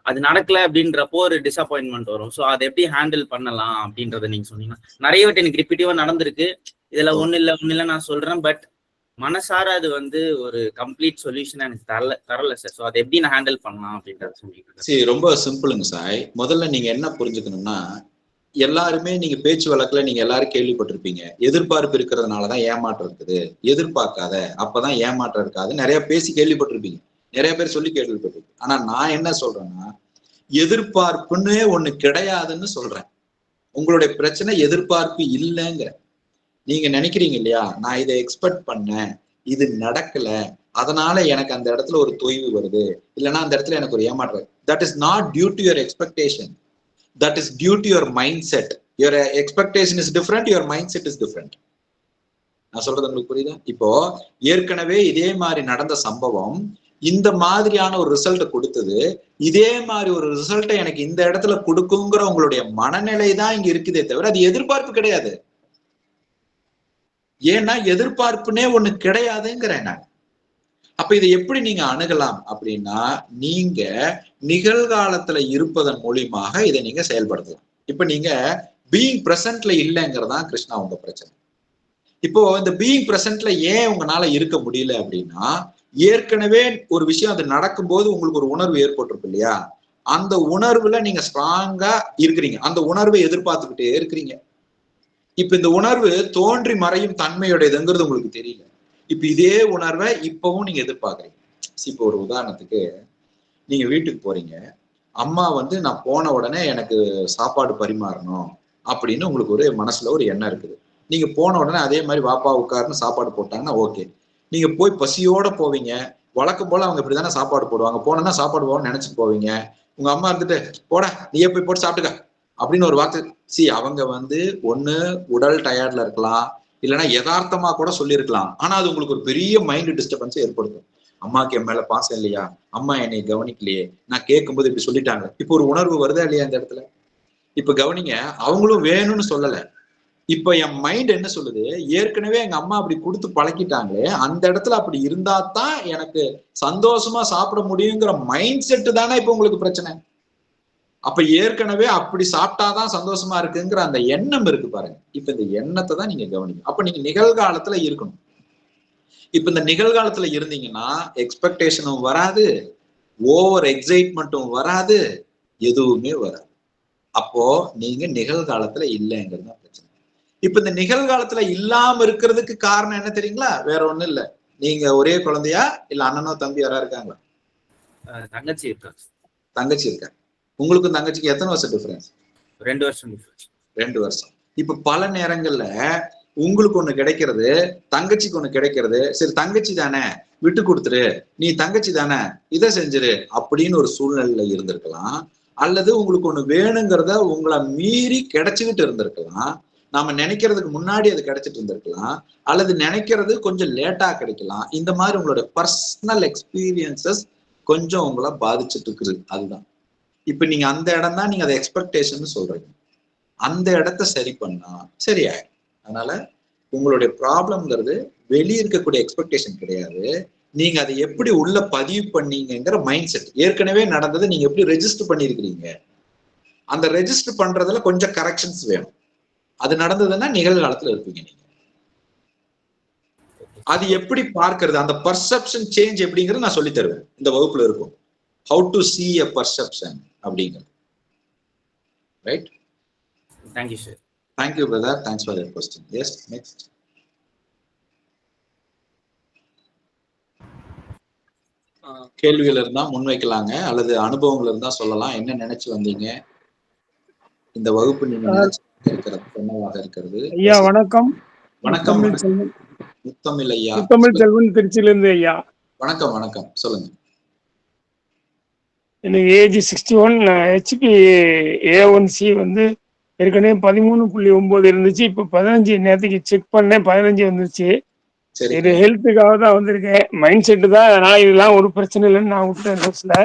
அது நடக்கல அப்படின்றப்போ ஒரு டிசப்பாயின்மெண்ட் வரும். ஸோ அதை எப்படி ஹேண்டில் பண்ணலாம் அப்படின்றத நீங்க சொன்னீங்கன்னா, நிறைய வாட்டி எனக்கு ரிப்பீட்டிவா நடந்திருக்கு. இதுல ஒண்ணு இல்ல நான் சொல்றேன். பட் மனசார அது வந்து ஒரு கம்ப்ளீட் சொல்யூஷன் எனக்கு தரல சார். ஸோ அதை எப்படி நான் ஹேண்டில் பண்ணலாம் அப்படின்றத சொன்னீங்க. ரொம்ப சிம்பிளுங்க சாய். முதல்ல நீங்க என்ன புரிஞ்சுக்கணும்னா, எல்லாருமே நீங்க பேச்சு வழக்குல நீங்க எல்லாரும் கேள்விப்பட்டிருப்பீங்க, எதிர்பார்ப்பு இருக்கிறதுனாலதான் ஏமாற்றம் இருக்குது, எதிர்பார்க்காத அப்பதான் ஏமாற்றம் இருக்காது, நிறைய பேசி கேள்விப்பட்டிருப்பீங்க, நிறைய பேர் சொல்லி கேள்விப்பட்டிருப்பீங்க. ஆனா நான் என்ன சொல்றேன்னா, எதிர்பார்ப்புன்னு ஒண்ணு கிடையாதுன்னு சொல்றேன். உங்களுடைய பிரச்சனை எதிர்பார்ப்பு இல்லைங்கிற. நீங்க நினைக்கிறீங்க இல்லையா, நான் இதை எக்ஸ்பெக்ட் பண்ணேன், இது நடக்கல, அதனால எனக்கு அந்த இடத்துல ஒரு தொய்வு வருது, இல்லைன்னா அந்த இடத்துல எனக்கு ஒரு ஏமாற்றம். That is not due to your expectation, that is due to your mindset. Your expectation is different, your mindset is different. நான் சொல்றது உங்களுக்கு புரியுதா? இப்போ ஏற்கனவே இதே மாதிரி நடந்த சம்பவம் இந்த மாதிரியான ஒரு ரிசல்ட் கொடுத்தது, இதே மாதிரி ஒரு ரிசல்ட்டை எனக்கு இந்த இடத்துல கொடுக்குங்கிற உங்களுடைய மனநிலை தான் இங்க இருக்குதே தவிர அது எதிர்பார்ப்பு கிடையாது. ஏன்னா எதிர்பார்ப்புனே ஒண்ணு கிடையாதுங்கிறேன் நான். அப்ப இதை எப்படி நீங்க அணுகலாம் அப்படின்னா, நீங்க நிகழ்காலத்துல இருப்பதன் மூலியமாக இதை நீங்க செயல்படுத்தலாம். இப்ப நீங்க பீயிங் பிரசன்ட்ல இல்லைங்கிறதான் கிருஷ்ணா உங்க பிரச்சனை. இப்போ இந்த பீயிங் பிரசன்ட்ல ஏன் உங்களால இருக்க முடியல அப்படின்னா, ஏற்கனவே ஒரு விஷயம் அது நடக்கும்போது உங்களுக்கு ஒரு உணர்வு ஏற்பட்டிருக்கு இல்லையா, அந்த உணர்வுல நீங்க ஸ்ட்ராங்கா இருக்கிறீங்க, அந்த உணர்வை எதிர்பார்த்துக்கிட்டே இருக்கிறீங்க. இப்ப இந்த உணர்வு தோன்றி மறையும் தன்மையுடையதுங்கிறது உங்களுக்கு தெரியல. இப்ப இதே உணர்வை இப்பவும் நீங்க எதிர்பார்க்கறீங்க. இப்போ ஒரு உதாரணத்துக்கு, நீங்க வீட்டுக்கு போறீங்க, அம்மா வந்து நான் போன உடனே எனக்கு சாப்பாடு பரிமாறணும் அப்படின்னு உங்களுக்கு ஒரு மனசுல ஒரு எண்ணம் இருக்குது. நீங்க போன உடனே அதே மாதிரி வாப்பா உட்காருன்னு சாப்பாடு போட்டாங்கன்னா ஓகே. நீங்க போய் பசியோட போவீங்க, வழக்கம் போல அவங்க இப்படிதானே சாப்பாடு போடுவாங்க, போனோன்னா சாப்பாடு போவோம்னு நினைச்சிட்டு போவீங்க. உங்க அம்மா இருந்துட்டு போட நீயே போய் போட்டு சாப்பிட்டுக்க அப்படின்னு ஒரு வார்த்தை. அவங்க வந்து ஒண்ணு உடல் டயர்ட்ல இருக்கலாம், இல்லைன்னா யதார்த்தமா கூட சொல்லியிருக்கலாம். ஆனா அது உங்களுக்கு ஒரு பெரிய மைண்ட் டிஸ்டர்பன்ஸை ஏற்படுத்தும். அம்மாக்கு என் மேல பாசம் இல்லையா, அம்மா என்னை கவனிக்கலையே, நான் கேட்கும்போது இப்படி சொல்லிட்டாங்க. இப்போ ஒரு உணர்வு வருதா இல்லையா இந்த இடத்துல? இப்ப கவனிங்க, அவங்களும் வேணும்னு சொல்லல. இப்ப என் மைண்ட் என்ன சொல்லுது, ஏற்கனவே எங்க அம்மா அப்படி கொடுத்து பழக்கிட்டாங்களே, அந்த இடத்துல அப்படி இருந்தா தான் எனக்கு சந்தோஷமா சாப்பிட முடியுங்கிற மைண்ட் செட்டு தானே இப்ப உங்களுக்கு பிரச்சனை. அப்ப ஏற்கனவே அப்படி சாப்பிட்டாதான் சந்தோஷமா இருக்குங்கிற அந்த எண்ணம் இருக்கு பாருங்க. இப்ப இந்த எண்ணத்தை தான் நீங்க கவனிக்கணும். அப்ப நீங்க நிகழ்காலத்துல இருக்கணும். இப்ப இந்த நிகழ்காலத்துல இருந்தீங்கன்னா எக்ஸ்பெக்டேஷனும் வராது, ஓவர் எக்ஸைட்மெண்ட்டும் வராது, எதுவுமே வராது. அப்போ நீங்க நிகழ்காலத்துல இல்லைங்கிறது தான் பிரச்சனை. இப்ப இந்த நிகழ்காலத்துல இல்லாம இருக்கிறதுக்கு காரணம் என்ன தெரியுங்களா? வேற ஒண்ணும் இல்ல. நீங்க ஒரே குழந்தையா இல்ல அண்ணனோ தம்பி யாரா இருக்காங்களா? தங்கச்சி இருக்கா. தங்கச்சி இருக்கா. உங்களுக்கும் தங்கச்சிக்கு எத்தனை வருஷம் டிஃபரன்ஸ்? 2 வருஷம். 2 வருஷம். இப்ப பல நேரங்கள்ல உங்களுக்கு ஒண்ணு கிடைக்கிறது, தங்கச்சிக்கு ஒண்ணு கிடைக்கிறது. சரி தங்கச்சி தானே விட்டு கொடுத்துரு, நீ தங்கச்சி தானே இதை செஞ்சிரு அப்படின்னு ஒரு சூழ்நிலையில இருந்திருக்கலாம். அல்லது உங்களுக்கு ஒண்ணு வேணுங்கிறத உங்களை மீறி கிடைச்சுக்கிட்டு இருந்திருக்கலாம். நாம நினைக்கிறதுக்கு முன்னாடி அது கிடைச்சிட்டு இருந்திருக்கலாம். அல்லது நினைக்கிறது கொஞ்சம் லேட்டா கிடைக்கலாம். இந்த மாதிரி உங்களோட பர்சனல் எக்ஸ்பீரியன்சஸ் கொஞ்சம் உங்களை பாதிச்சுட்டு இருக்குது. அதுதான் இப்ப நீங்க அந்த இடம் தான் நீங்க அதை எக்ஸ்பெக்டேஷன் சொல்றீங்க. அந்த இடத்த சரி பண்ணா சரியாயிடும். அதனால உங்களுடைய ப்ராப்ளம்ங்கிறது வெளியே இருக்கக்கூடிய எக்ஸ்பெக்டேஷன் கிடையாது, நீங்க அதை எப்படி உள்ள பதிவு பண்ணீங்கிற மைண்ட் செட். ஏற்கனவே நடந்ததை நீங்க எப்படி ரெஜிஸ்டர் பண்ணிருக்கிறீங்க, அந்த ரெஜிஸ்டர் பண்றதுல கொஞ்சம் கரெக்ஷன்ஸ் வேணும். அது நடந்ததுன்னா நிகழ்காலத்துல இருப்பீங்க நீங்க. அது எப்படி பார்க்கிறது, அந்த பர்செப்ஷன் சேஞ்ச் எப்படிங்கிறது நான் சொல்லி தருவேன், இந்த வகுப்புல இருக்கும். How to see a perception அப்படிங்கிறது. Right? Thank you sir. Thank you brother, thanks for your question. Yes, next. கேள்விகள் இருந்தா முன்வைக்கலாங்க, அல்லது அனுபவங்கள் இருந்தா சொல்லலாம். என்ன நினைச்சு வந்தீங்க, இந்த வகுப்பு நீங்க நினைச்சு இருக்கிறது என்னவாக இருக்கிறது? ஐயா வணக்கம். வணக்கம். முத்தமிழ் ஐயா. முத்தமிழ் செல்வன், திருச்சியிலிருந்து ஐயா. வணக்கம் வணக்கம், சொல்லுங்க. எனக்கு ஏஜ் 61. ஹெச்பி A1C வந்து ஏற்கனவே 13.9 இருந்துச்சு. இப்போ 15 நேரத்துக்கு செக் பண்ணேன், 15 வந்துருச்சு. இது ஹெல்த்துக்காக தான் வந்திருக்கேன். மைண்ட் செட்டு தான், நான் இதெல்லாம் ஒரு பிரச்சனை இல்லைன்னு நான் விட்டேன் நியூஸ்ல.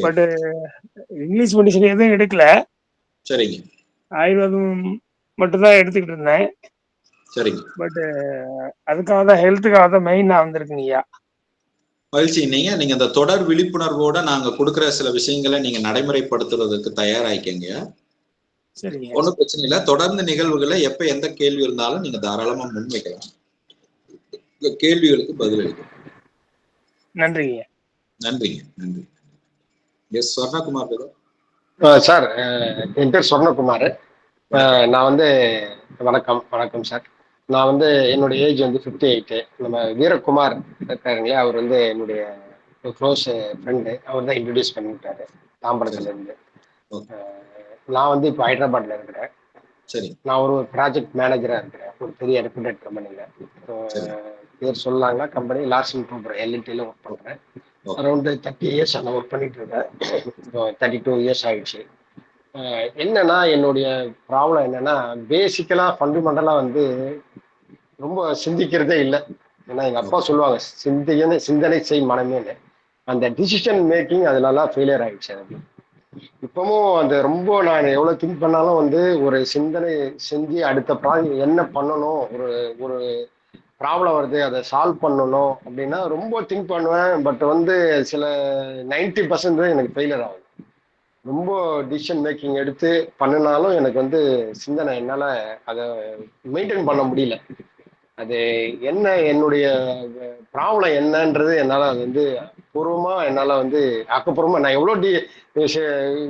பட் இங்கிலீஷ் மெடிசன் எதுவும் எடுக்கல. சரிங்க. ஆயுர்வேதம் மட்டும் தான் எடுத்துக்கிட்டு இருந்தேன். சரிங்க. பட் அதுக்காக தான், ஹெல்த்துக்காக தான் மெயினா வந்திருக்குங்க ஐயா. மகிழ்ச்சி. நீங்க அந்த தொடர் விழிப்புணர்வோட நாங்க கொடுக்குற சில விஷயங்களை நீங்க நடைமுறைப்படுத்துறதுக்கு தயாராயிக்கங்க. சரிங்க. ஒன்றும் பிரச்சனை இல்லை. தொடர்ந்து நிகழ்வுகளை எப்ப எந்த கேள்வி இருந்தாலும் நீங்க தாராளமா முன்வைக்கலாம், கேள்விகளுக்கு பதில் அளிக்கலாம். நன்றிங்க. நன்றிங்க. நன்றி. எஸ் ஸ்வர்ணகுமார் சார், என் பேர் சொர்ணகுமார். நான் வந்து வணக்கம் சார். நான் வந்து என்னுடைய ஏஜ் வந்து 58. நம்ம வீரகுமார் இருக்காருங்களே, அவர் வந்து என்னுடைய க்ளோஸ் ஃப்ரெண்டு. அவர் தான் இன்ட்ரடியூஸ் பண்ணிவிட்டாரு தாம்பரத்துல இருந்து. நான் வந்து இப்போ ஹைதராபாத்ல இருக்கிறேன். சரி. நான் ஒரு ப்ராஜெக்ட் மேனேஜரா இருக்கிறேன் ஒரு பெரிய ரெப்யூட்டட் கம்பெனில. பேர் சொல்லலாங்களா? கம்பெனி லார்சன் டூபர் எல்என்டில ஒர்க் பண்றேன். அரௌண்ட் 30 இயர்ஸ் நான் ஒர்க் பண்ணிட்டு இருக்கேன். 32 இயர்ஸ் ஆயிடுச்சு. என்னன்னா, என்னுடைய ப்ராப்ளம் என்னன்னா, பேசிக்கலா ஃபண்டமெண்டலா வந்து ரொம்ப சிந்திக்கிறதே இல்லை. ஏன்னா எங்க அப்பா சொல்லுவாங்க, சிந்தனை செய் மனமேன்னு. அந்த டிசிஷன் மேக்கிங் அதுலலாம் ஃபெயிலியர் ஆயிடுச்சு எனக்கு. இப்பவும் அந்த ரொம்ப நான் எவ்வளவு திங்க் பண்ணாலும் வந்து ஒரு சிந்தனை செஞ்சு அடுத்த ப்ராஜெக்ட் என்ன பண்ணணும், ஒரு ப்ராப்ளம் வருது அதை சால்வ் பண்ணணும் அப்படின்னா ரொம்ப திங்க் பண்ணுவேன். பட் வந்து சில 90% எனக்கு ஃபெயிலியர் ஆகுது. ரொம்ப டிசிஷன் மேக்கிங் எடுத்து பண்ணினாலும் எனக்கு வந்து சிந்தனை என்னால் அதை மெயின்டைன் பண்ண முடியல. அது என்ன, என்னுடைய ப்ராப்ளம் என்னன்றது என்னால் அது வந்து பூர்வமாக என்னால் வந்து ஆக்கப்பூர்வமாக நான் எவ்வளோ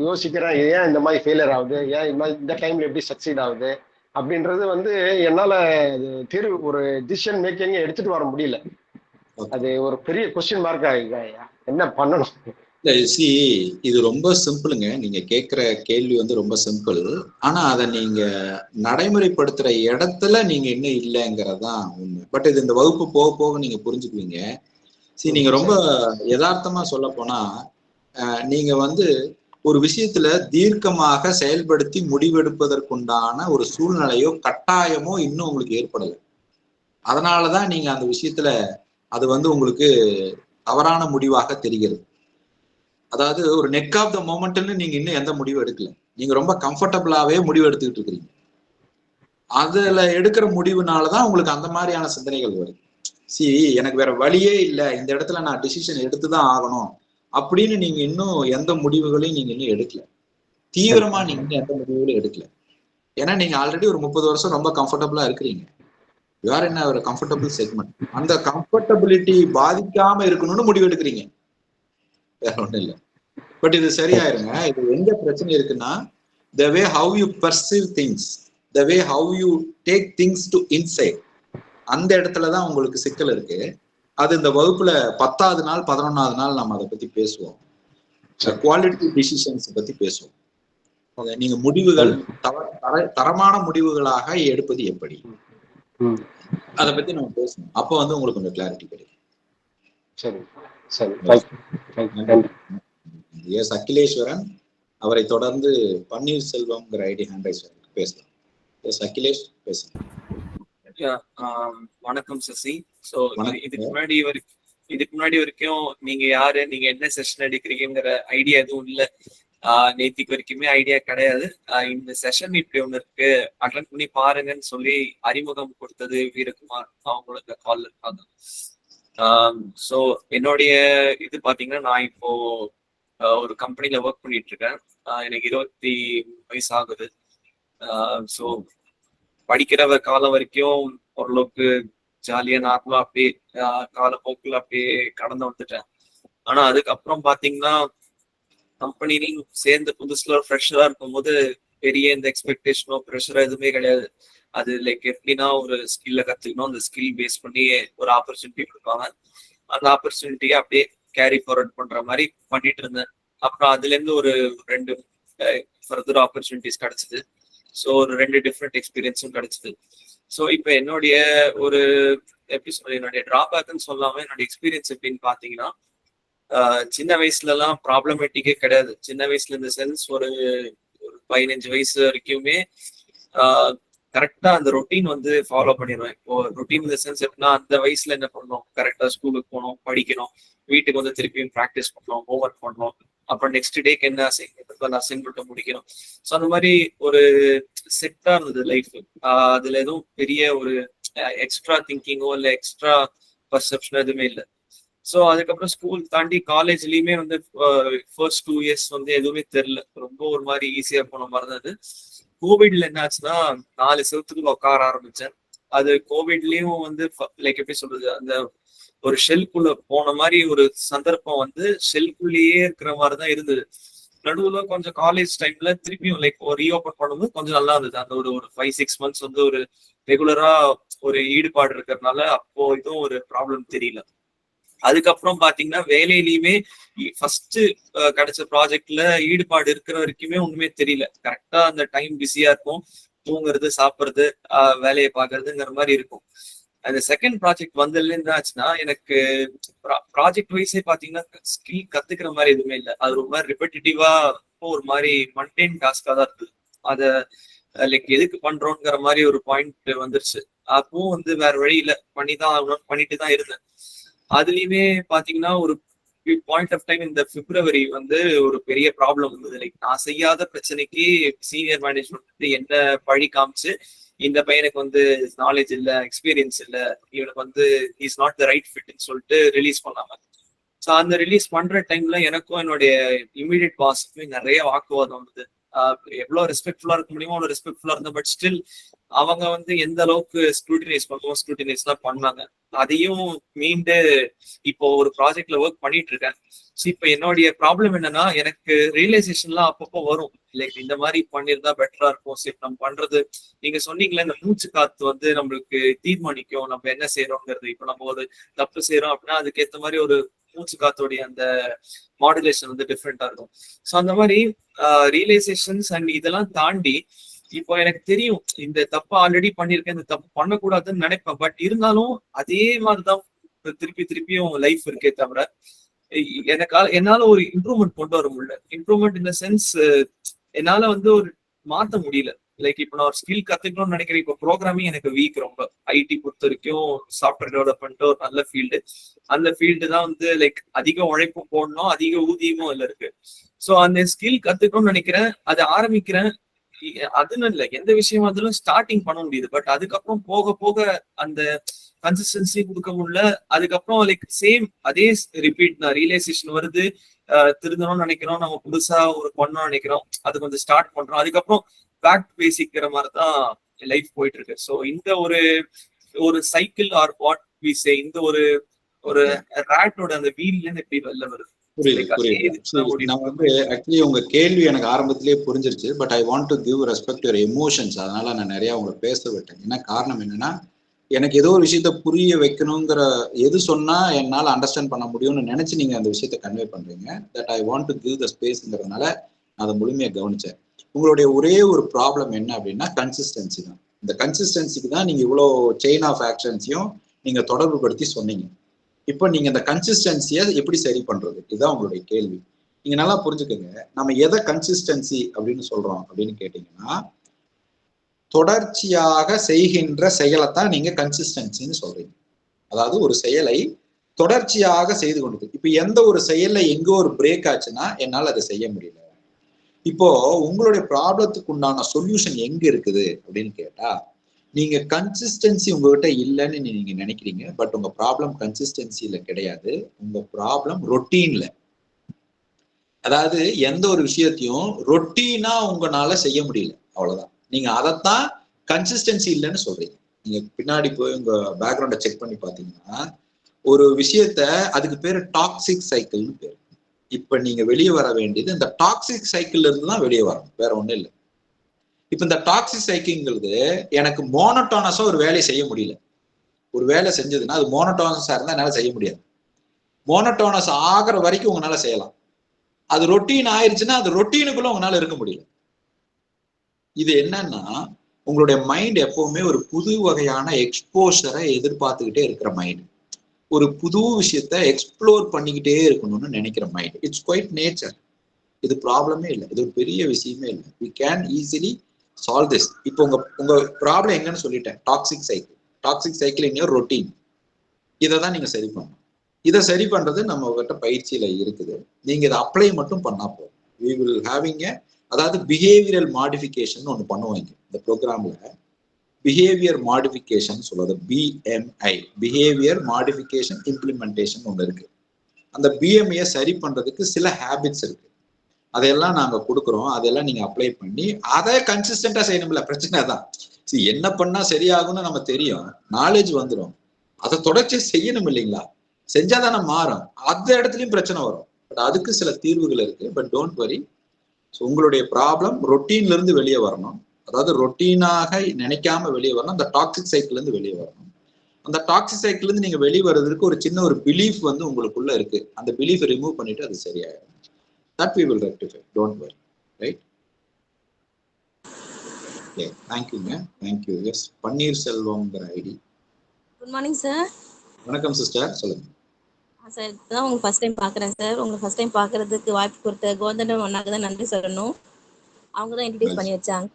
யோசிக்கிறேன், ஏன் இந்த மாதிரி ஃபெயிலியர் ஆகுது, ஏன் இந்த டைமில் எப்படி சக்சீட் ஆகுது அப்படின்றது வந்து என்னால் ஒரு டிசிஷன் மேக்கிங்கை எடுத்துகிட்டு வர முடியல. அது ஒரு பெரிய கொஸ்டின் மார்க் ஆகிங்க. என்ன பண்ணணும்? இது ரொம்ப சிம்பிளுங்க. நீங்க கேட்கிற கேள்வி வந்து ரொம்ப சிம்பிள். ஆனா அதை நீங்க நடைமுறைப்படுத்துற இடத்துல நீங்க இன்னும் இல்லைங்கிறதுதான் உண்மை. பட் இது இந்த வகுப்பு போக போக நீங்க புரிஞ்சுக்குவீங்க. நீங்க ரொம்ப யதார்த்தமா சொல்ல போனா, நீங்க வந்து ஒரு விஷயத்துல தீர்க்கமாக செயல்படுத்தி முடிவெடுப்பதற்குண்டான ஒரு சூழ்நிலையோ கட்டாயமோ இன்னும் உங்களுக்கு ஏற்படலை. அதனாலதான் நீங்க அந்த விஷயத்துல அது வந்து உங்களுக்கு தவறான முடிவாக தெரிகிறது. அதாவது ஒரு நெக் ஆஃப் த மொமெண்ட்னு நீங்க இன்னும் எந்த முடிவும் எடுக்கல. நீங்க ரொம்ப கம்ஃபர்டபுளாவே முடிவு எடுத்துக்கிட்டு இருக்கிறீங்க. அதுல எடுக்கிற முடிவுனாலதான் உங்களுக்கு அந்த மாதிரியான சிந்தனைகள் வருது. எனக்கு வேற வழியே இல்லை, இந்த இடத்துல நான் டிசிஷன் எடுத்துதான் ஆகணும் அப்படின்னு நீங்க இன்னும் எந்த முடிவுகளையும் நீங்க இன்னும் எடுக்கல. தீவிரமா நீங்க இன்னும் எந்த முடிவுகளையும் எடுக்கல. ஏன்னா நீங்க ஆல்ரெடி ஒரு 30 வருஷம் ரொம்ப கம்ஃபர்டபுளா இருக்கிறீங்க. வேற என்ன, ஒரு கம்ஃபர்டபுள் செக்மெண்ட். அந்த கம்ஃபர்டபிலிட்டி பாதிக்காம இருக்கணும்னு முடிவு எடுக்கிறீங்க, வேற ஒண்ணும் இல்லை. பட் இது சரியாயிருங்க. இது எங்க பிரச்சனை இருக்குன்னா, the way how you perceive things, the way how you take things to inside, அந்த இடத்துலதான் உங்களுக்கு சிக்கல் இருக்கு. அது இந்த வகுப்புல 10வது நாள் 11வது நாள் நம்ம அதை பத்தி பேசுவோம். குவாலிட்டி டிசிஷன்ஸ் பத்தி பேசுவோம். நீங்க முடிவுகள் தரமான முடிவுகளாக எடுப்பது எப்படி, அதை பத்தி நம்ம பேசணும். அப்போ வந்து உங்களுக்கு கொஞ்சம் கிளாரிட்டி கிடைக்கும். சரி சரி. எஸ் அகிலேஸ்வரன், அவரை தொடர்ந்து பன்னீர்செல்வம்ங்கிற ஐடி ஹேண்ட் ரைஸ் பேசலாம். எஸ் அகிலேஷ் பேசுங்க. வணக்கம் சசி. ஸோ இதுக்கு முன்னாடி வரைக்கும் நீங்க யாரு, நீங்க என்ன செஷன் எடுக்கிறீங்கிற ஐடியா எதுவும் இல்லை. நேத்திக்கு வரைக்குமே ஐடியா கிடையாது. இந்த செஷன் இப்படி ஒண்ணு இருக்கு, அட்டன் பண்ணி பாருங்கன்னு சொல்லி அறிமுகம் கொடுத்தது வீரகுமார், அவங்களுக்கு கால் இருக்காங்க. ஸோ என்னுடைய இது பாத்தீங்கன்னா, நான் இப்போ ஒரு கம்பெனில ஒர்க் பண்ணிட்டு இருக்கேன். எனக்கு 23 வயசு ஆகுது. ஸோ படிக்கிற காலம் வரைக்கும் ஓரளவுக்கு ஜாலியா நார்மலா அப்படியே காலப்போக்கில் அப்படியே கடந்து வந்துட்டேன். ஆனா அதுக்கப்புறம் பாத்தீங்கன்னா, கம்பெனிலையும் சேர்ந்து புதுசுல ஃப்ரெஷரா இருக்கும்போது பெரிய இந்த எக்ஸ்பெக்டேஷனோ ப்ரெஷரோ எதுவுமே கிடையாது. அது லைக் எப்படின்னா, ஒரு ஸ்கில்ல கத்துக்கணும், அந்த ஸ்கில் பேஸ் பண்ணி ஒரு ஆப்பர்ச்சுனிட்டி கொடுப்பாங்க. அந்த ஆப்பர்ச்சுனிட்டியை அப்படியே கேரி ஃபார்வர்ட் பண்ற மாதிரி பண்ணிட்டு இருந்தேன். அப்புறம் அதுல இருந்து ஒரு 2 ஃபர்தர் ஆப்பர்ச்சுனிட்டிஸ் கிடைச்சது. ஸோ ஒரு 2 டிஃப்ரெண்ட் எக்ஸ்பீரியன்ஸும் கிடைச்சது. ஸோ இப்போ என்னுடைய ஒரு எப்படி சொல்ல, என்னுடைய டிராபேக்னு சொல்லாம என்னோட எக்ஸ்பீரியன்ஸ் எப்படின்னு பாத்தீங்கன்னா, சின்ன வயசுல எல்லாம் ப்ராப்ளமேட்டிக்கே கிடையாது. சின்ன வயசுல இந்த சென்ஸ் ஒரு 15 வயசு வரைக்குமே கரெக்டா அந்த ரொட்டீன் வந்து ஃபாலோ பண்ணிடுவேன். இப்போ ரொட்டீன் இந்த சென்ஸ் எப்படின்னா, அந்த வயசுல என்ன பண்ணணும், கரெக்டா ஸ்கூலுக்கு போகணும், படிக்கணும், வீட்டுக்கு வந்து திருப்பியும் ப்ராக்டிஸ் பண்ணணும், ஹோம்ஒர்க் பண்ணணும், அப்புறம் நெக்ஸ்ட் டேக்கு என்ன அசைன்மெண்ட் முடிக்கணும். ஸோ அந்த மாதிரி ஒரு செட்டா இருந்தது லைஃப். அதுல எதுவும் பெரிய ஒரு எக்ஸ்ட்ரா திங்கிங்கோ இல்லை எக்ஸ்ட்ரா பர்செப்ஷனோ எதுவுமே இல்லை. ஸோ அதுக்கப்புறம் ஸ்கூல் தாண்டி காலேஜ்லயுமே வந்து ஃபர்ஸ்ட் 2 இயர்ஸ் வந்து எதுவுமே தெரியல, ரொம்ப ஒரு மாதிரி ஈஸியா போன மாதிரி தான். அது கோவிட்ல என்ன ஆச்சுன்னா, 4 செவத்துக்குள்ள உட்கார ஆரம்பிச்சேன். அது கோவிட்லயும் வந்து லைக் எப்படி சொல்றது, அந்த ஒரு ஷெல்குள்ள போன மாதிரி ஒரு சந்தர்ப்பம் வந்து ஷெல்குள்ளேயே இருக்கிற மாதிரிதான் இருந்தது. நடுவுல கொஞ்சம் காலேஜ் டைம்ல திருப்பியும் லைக் ஒரு ரீஓபன் பண்ணும்போது கொஞ்சம் நல்லா இருந்தது. அந்த ஒரு 5-6 months வந்து ஒரு ரெகுலரா ஒரு ஈடுபாடு இருக்கிறதுனால அப்போ இதுவும் ஒரு ப்ராப்ளம் தெரியல. அதுக்கப்புறம் பாத்தீங்கன்னா, வேலையிலயுமே ஃபர்ஸ்ட் கிடைச்ச ப்ராஜெக்ட்ல ஈடுபாடு இருக்கிற வரைக்குமே ஒண்ணுமே தெரியல. கரெக்டா அந்த டைம் பிஸியா இருக்கும், தூங்குறது, சாப்பிடுறது, வேலையை பாக்குறதுங்கிற மாதிரி இருக்கும். அந்த செகண்ட் ப்ராஜெக்ட் வந்ததுல என்ன ஆச்சுன்னா, எனக்கு ப்ராஜெக்ட் வைஸே பாத்தீங்கன்னா ஸ்கில் கத்துக்கிற மாதிரி எதுவுமே இல்லை. அது ரொம்ப ரிப்பீட்டிவா ஒரு மாதிரி மண்டேன் டாஸ்கா தான் இருக்குது. அதை லைக் எதுக்கு பண்றோங்கிற மாதிரி ஒரு பாயிண்ட் வந்துருச்சு. அப்பவும் வந்து வேற வழி இல்லை, பண்ணிட்டு தான் இருந்தேன். அதுலயுமே பாத்தீங்கன்னா ஒரு பாயிண்ட் ஆஃப் டைம் இந்த பிப்ரவரி வந்து ஒரு பெரிய ப்ராப்ளம் இருந்தது. லைக் நான் செய்யாத பிரச்சனைக்கு சீனியர் மேனேஜ்மெண்ட் என்ன பழி காமிச்சு, இந்த பையனுக்கு வந்து நாலேஜ் இல்ல, எக்ஸ்பீரியன்ஸ் இல்ல, இவனுக்கு வந்து இஸ் நாட் த ரைட் ஃபிட்னு சொல்லிட்டு ரிலீஸ் பண்ணாங்க. ஸோ அந்த ரிலீஸ் பண்ற டைம்ல எனக்கும் என்னுடைய இமீடியட் பாஸுக்குமே நிறைய வாக்குவாதம் வந்தது. எவ்வளவு ரெஸ்பெக்ட்ஃபுல்லா இருக்க முடியுமோ அவ்வளவு ரெஸ்பெக்ட்ஃபுல்லா இருந்தேன். பட் ஸ்டில் அவங்க வந்து எந்த அளவுக்கு ஸ்க்ரூட்டினைஸ் தான் பண்ணாங்க. அதையும் மீண்டு இப்போ ஒரு ப்ராஜெக்ட்ல ஒர்க் பண்ணிட்டு இருக்கேன். ஸோ இப்போ என்னுடைய ப்ராப்ளம் என்னன்னா, எனக்கு ரியலைசேஷன்லாம் அப்பப்போ வரும். லைக் இந்த மாதிரி பண்ணியிருந்தா பெட்டரா இருக்கும். சரி நம்ம பண்றது, நீங்க சொன்னீங்களே இந்த மூச்சு காத்து வந்து நம்மளுக்கு தீர்மானிக்கும் நம்ம என்ன செய்யறோங்கிறது. இப்போ நம்ம ஒரு தப்பு செய்யறோம் அப்படின்னா அதுக்கேற்ற மாதிரி ஒரு மூச்சு காத்தோடைய அந்த மாடுலேஷன் வந்து டிஃப்ரெண்டா இருக்கும். ஸோ அந்த மாதிரி ரியலைசேஷன்ஸ் அண்ட் இதெல்லாம் தாண்டி இப்போ எனக்கு தெரியும் இந்த தப்பு ஆல்ரெடி பண்ணிருக்கேன், இந்த தப்பு பண்ணக்கூடாதுன்னு நினைப்பேன். பட் இருந்தாலும் அதே மாதிரிதான் திருப்பியும் லைஃப் இருக்கே தவிர என்னால ஒரு இம்ப்ரூவ்மெண்ட் கொண்டு வர முடியல. இம்ப்ரூவ்மெண்ட் இந்த சென்ஸ் என்னால வந்து ஒரு மாத்த முடியல. லைக் இப்போ நான் ஒரு ஸ்கில் கத்துக்கணும்னு நினைக்கிறேன். இப்போ ப்ரோக்ராமிங் எனக்கு வீக். ரொம்ப ஐடி பொறுத்த வரைக்கும் சாஃப்ட்வேர் டெவலப்மெண்ட் ஒரு நல்ல ஃபீல்டு. அந்த ஃபீல்டு தான் வந்து லைக் அதிக உழைப்பும் போடணும், அதிக ஊதியமும் அதுல இருக்கு. ஸோ அந்த ஸ்கில் கத்துக்கணும்னு நினைக்கிறேன், அதை ஆரம்பிக்கிறேன். அதுன்னு இல்லை, எந்த விஷயமா இருந்தாலும் ஸ்டார்டிங் பண்ண முடியுது. பட் அதுக்கப்புறம் போக போக அந்த கன்சிஸ்டன்சி கொடுக்க முடியல. அதுக்கப்புறம் லைக் சேம் அதே ரிப்பீட் தான், ரியலைசேஷன் வருது, திருந்தணும்னு நினைக்கிறோம், நம்ம புதுசா ஒரு பண்ணணும்னு நினைக்கிறோம், அது கொஞ்சம் ஸ்டார்ட் பண்றோம், அதுக்கப்புறம் பேக் பேசிக்கிற மாதிரி தான் லைஃப் போயிட்டு இருக்கு. ஸோ இந்த ஒரு cycle or what we say, இந்த ஒரு ரேட்டோட அந்த வீல்ல இருந்து எப்படி வெளில வருது. நான் வந்து ஆக்சுவலி உங்க கேள்வி எனக்கு ஆரம்பத்திலேயே புரிஞ்சிருச்சு. But I want to give respect your emotions. அதனால நான் நிறைய உங்களை பேச விட்டேன். என்ன காரணம் என்னன்னா, எனக்கு ஏதோ ஒரு விஷயத்த புரிய வைக்கணுங்கிற, எது சொன்னா என்னால் அண்டர்ஸ்டாண்ட் பண்ண முடியும்னு நினைச்சு நீங்க அந்த விஷயத்த கன்வே பண்றீங்க. That I want to give the ஸ்பேஸ்ங்கிறதுனால அதை முழுமையாக கவனிச்சேன். உங்களுடைய ஒரே ஒரு ப்ராப்ளம் என்ன அப்படின்னா கன்சிஸ்டன்சி தான். இந்த கன்சிஸ்டன்சிக்கு தான் நீங்க இவ்வளோ செயின் ஆஃப் ஆக்ஷன்ஸையும் நீங்க தொடர்பு படுத்தி சொன்னீங்க. இப்போ நீங்க இந்த கன்சிஸ்டன்சியை எப்படி சரி பண்றது, இதுதான் உங்களுடைய கேள்வி. நீங்க நல்லா புரிஞ்சுக்கோங்க, நம்ம எதை கன்சிஸ்டன்சி அப்படின்னு சொல்றோம் அப்படின்னு கேட்டீங்கன்னா, தொடர்ச்சியாக செய்கின்ற செயலைத்தான் நீங்க கன்சிஸ்டன்சின்னு சொல்றீங்க. அதாவது ஒரு செயலை தொடர்ச்சியாக செய்து கொண்டது. இப்ப எந்த ஒரு செயல்ல எங்கோ ஒரு பிரேக் ஆச்சுன்னா என்னால் அதை செய்ய முடியல, இப்போ உங்களுடைய ப்ராப்ளத்துக்கு உண்டான சொல்யூஷன் எங்க இருக்குது அப்படின்னு கேட்டா, நீங்க கன்சிஸ்டன்சி உங்ககிட்ட இல்லைன்னு நீங்க நினைக்கிறீங்க. பட் உங்க ப்ராப்ளம் கன்சிஸ்டன்சில கிடையாது, உங்க ப்ராப்ளம் ரொட்டீன்ல. அதாவது எந்த ஒரு விஷயத்தையும் ரொட்டீனா உங்களால செய்ய முடியல, அவ்வளவுதான். நீங்க அதைத்தான் கன்சிஸ்டன்சி இல்லைன்னு சொல்றீங்க. நீங்க பின்னாடி போய் உங்க பேக்ரவுண்டை செக் பண்ணி பாத்தீங்கன்னா, ஒரு விஷயத்த அதுக்கு பேரு டாக்ஸிக் சைக்கிள்னு பேரு. இப்ப நீங்க வெளியே வர வேண்டியது இந்த டாக்ஸிக் சைக்கிள்ல இருந்து தான் வெளியே வரணும், வேற ஒண்ணும் இல்லை. இப்ப இந்த டாக்ஸிக் சைக்கிள்ங்கிறது எனக்கு மோனோட்டோனஸா ஒரு வேலையை செய்ய முடியல. ஒரு வேலை செஞ்சதுன்னா அது மோனோட்டோனஸா இருந்தா என்னால செய்ய முடியாது. மோனோட்டோனஸ் ஆகிற வரைக்கும் உங்களால செய்யலாம். அது ரொட்டீன் ஆயிருச்சுன்னா அது ரொட்டீனுக்குள்ள உங்களால இருக்க முடியல. இது என்னன்னா, உங்களுடைய மைண்ட் எப்பவுமே ஒரு புது வகையான எக்ஸ்போஷரை எதிர்பார்த்துக்கிட்டே இருக்கிற மைண்ட். ஒரு புது விஷயத்த எக்ஸ்ப்ளோர் பண்ணிக்கிட்டே இருக்கணும்னு நினைக்கிற மைண்ட். It's quite nature. இது ப்ராப்ளமே இல்லை, இது ஒரு பெரிய விஷயமே இல்லை. We can easily solve this. இப்போ உங்க ப்ராப்ளம் எங்கன்னு சொல்லிட்டேன், toxic cycle. Toxic cycle in your routine. இதை தான் நீங்க சரி பண்ணணும். இதை சரி பண்றது நம்ம கிட்ட பயிற்சியில இருக்குது. நீங்க இதை அப்ளை மட்டும் பண்ணா போதும். வி வில் ஹேவிங் அதாவது பிஹேவியரல் மாடிஃபிகேஷன் ஒன்று பண்ணுவோம் இங்க இந்த ப்ரோக்ராம்ல. பிஹேவியர் மாடிஃபிகேஷன் சொல்றது பிஎம்ஐ, பிஹேவியர் மாடிஃபிகேஷன் இம்ப்ளிமெண்டேஷன் ஒன்று இருக்கு. அந்த பிஎம்ஐ சரி பண்றதுக்கு சில ஹேபிட்ஸ் இருக்கு. அதையெல்லாம் நாங்க கொடுக்குறோம். அதெல்லாம் நீங்க அப்ளை பண்ணி அதை கன்சிஸ்டன்டா செய்யணும்ல. பிரச்சனை தான், என்ன பண்ணா சரியாகும்னு நம்ம தெரியும், நாலேஜ் வந்துடும். அதை தொடர்ச்சி செய்யணும் இல்லைங்களா? செஞ்சாதானே மாறும். அந்த இடத்துலயும் பிரச்சனை வரும். பட் அதுக்கு சில தீர்வுகள் இருக்கு. But don't worry. ஸோ உங்களுடைய ப்ராப்ளம் ரொட்டீன்ல இருந்து வெளியே வரணும். அதாவது ரொட்டீனாக நினைக்காம வெளியே வரணும். அந்த டாக்ஸிக் சைக்கிள் இருந்து வெளியே வரணும். அந்த டாக்ஸிக் சைக்கிள் இருந்து நீங்க வெளியே வர்றதுக்கு ஒரு சின்ன ஒரு பிலீஃப் வந்து உங்களுக்குள்ள இருக்கு. அந்த பிலீஃப் ரிமூவ் பண்ணிட்டு அது சரியாயிடும். That we will rectify. Don't worry. Right? Yeah. Thank you, ma'am. Thank you. Yes. Pannir Selvam ID. Good morning, sir. வணக்கம் சிஸ்டர், சொல்லுங்க. சார், இப்பதான் உங்க ஃபர்ஸ்ட் டைம் பாக்குறேன் சார். உங்க ஃபர்ஸ்ட் டைம் பாக்குறதுக்கு வாய்ப்பு கொடுத்த கோதண்டம் ஒன்னாக தான் நன்றி சொல்லணும். அவங்க தான் இன்ட்ரடியூஸ் பண்ணி வச்சாங்க.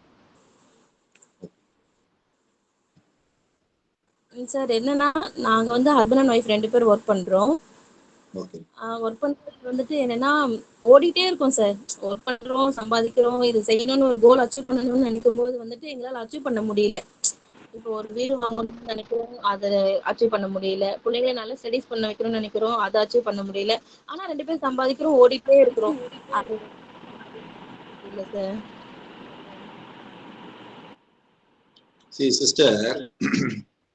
சார், என்னன்னா நாங்க வந்து ஹஸ்பண்ட் அண்ட் ஒய்ஃப் 2 பேரும் ஒர்க் பண்றோம். ஒர்க் பண்றது வந்துட்டு என்னன்னா ஓடிட்டே இருக்கும் சார். ஒர்க் பண்றோம், சம்பாதிக்கிறோம், இது செய்யணும்னு ஒரு கோல் அச்சீவ் பண்ணணும்னு நினைக்கும் போது வந்துட்டு எங்களால அச்சீவ் பண்ண முடியல. இப்போ ஒரு வீடு வாங்கணும்னு நினைக்கிறோம், அதை அச்சீவ் பண்ண முடியல. பிள்ளைங்களை நல்லா ஸ்டடிஸ் பண்ண வைக்கணும்னு நினைக்கிறோம், அதை அச்சீவ் பண்ண முடியல. ஆனா 2 பேரும் சம்பாதிக்கிறோம், ஓடிட்டே இருக்கிறோம். அது இல்ல சார். சரி சிஸ்டர்,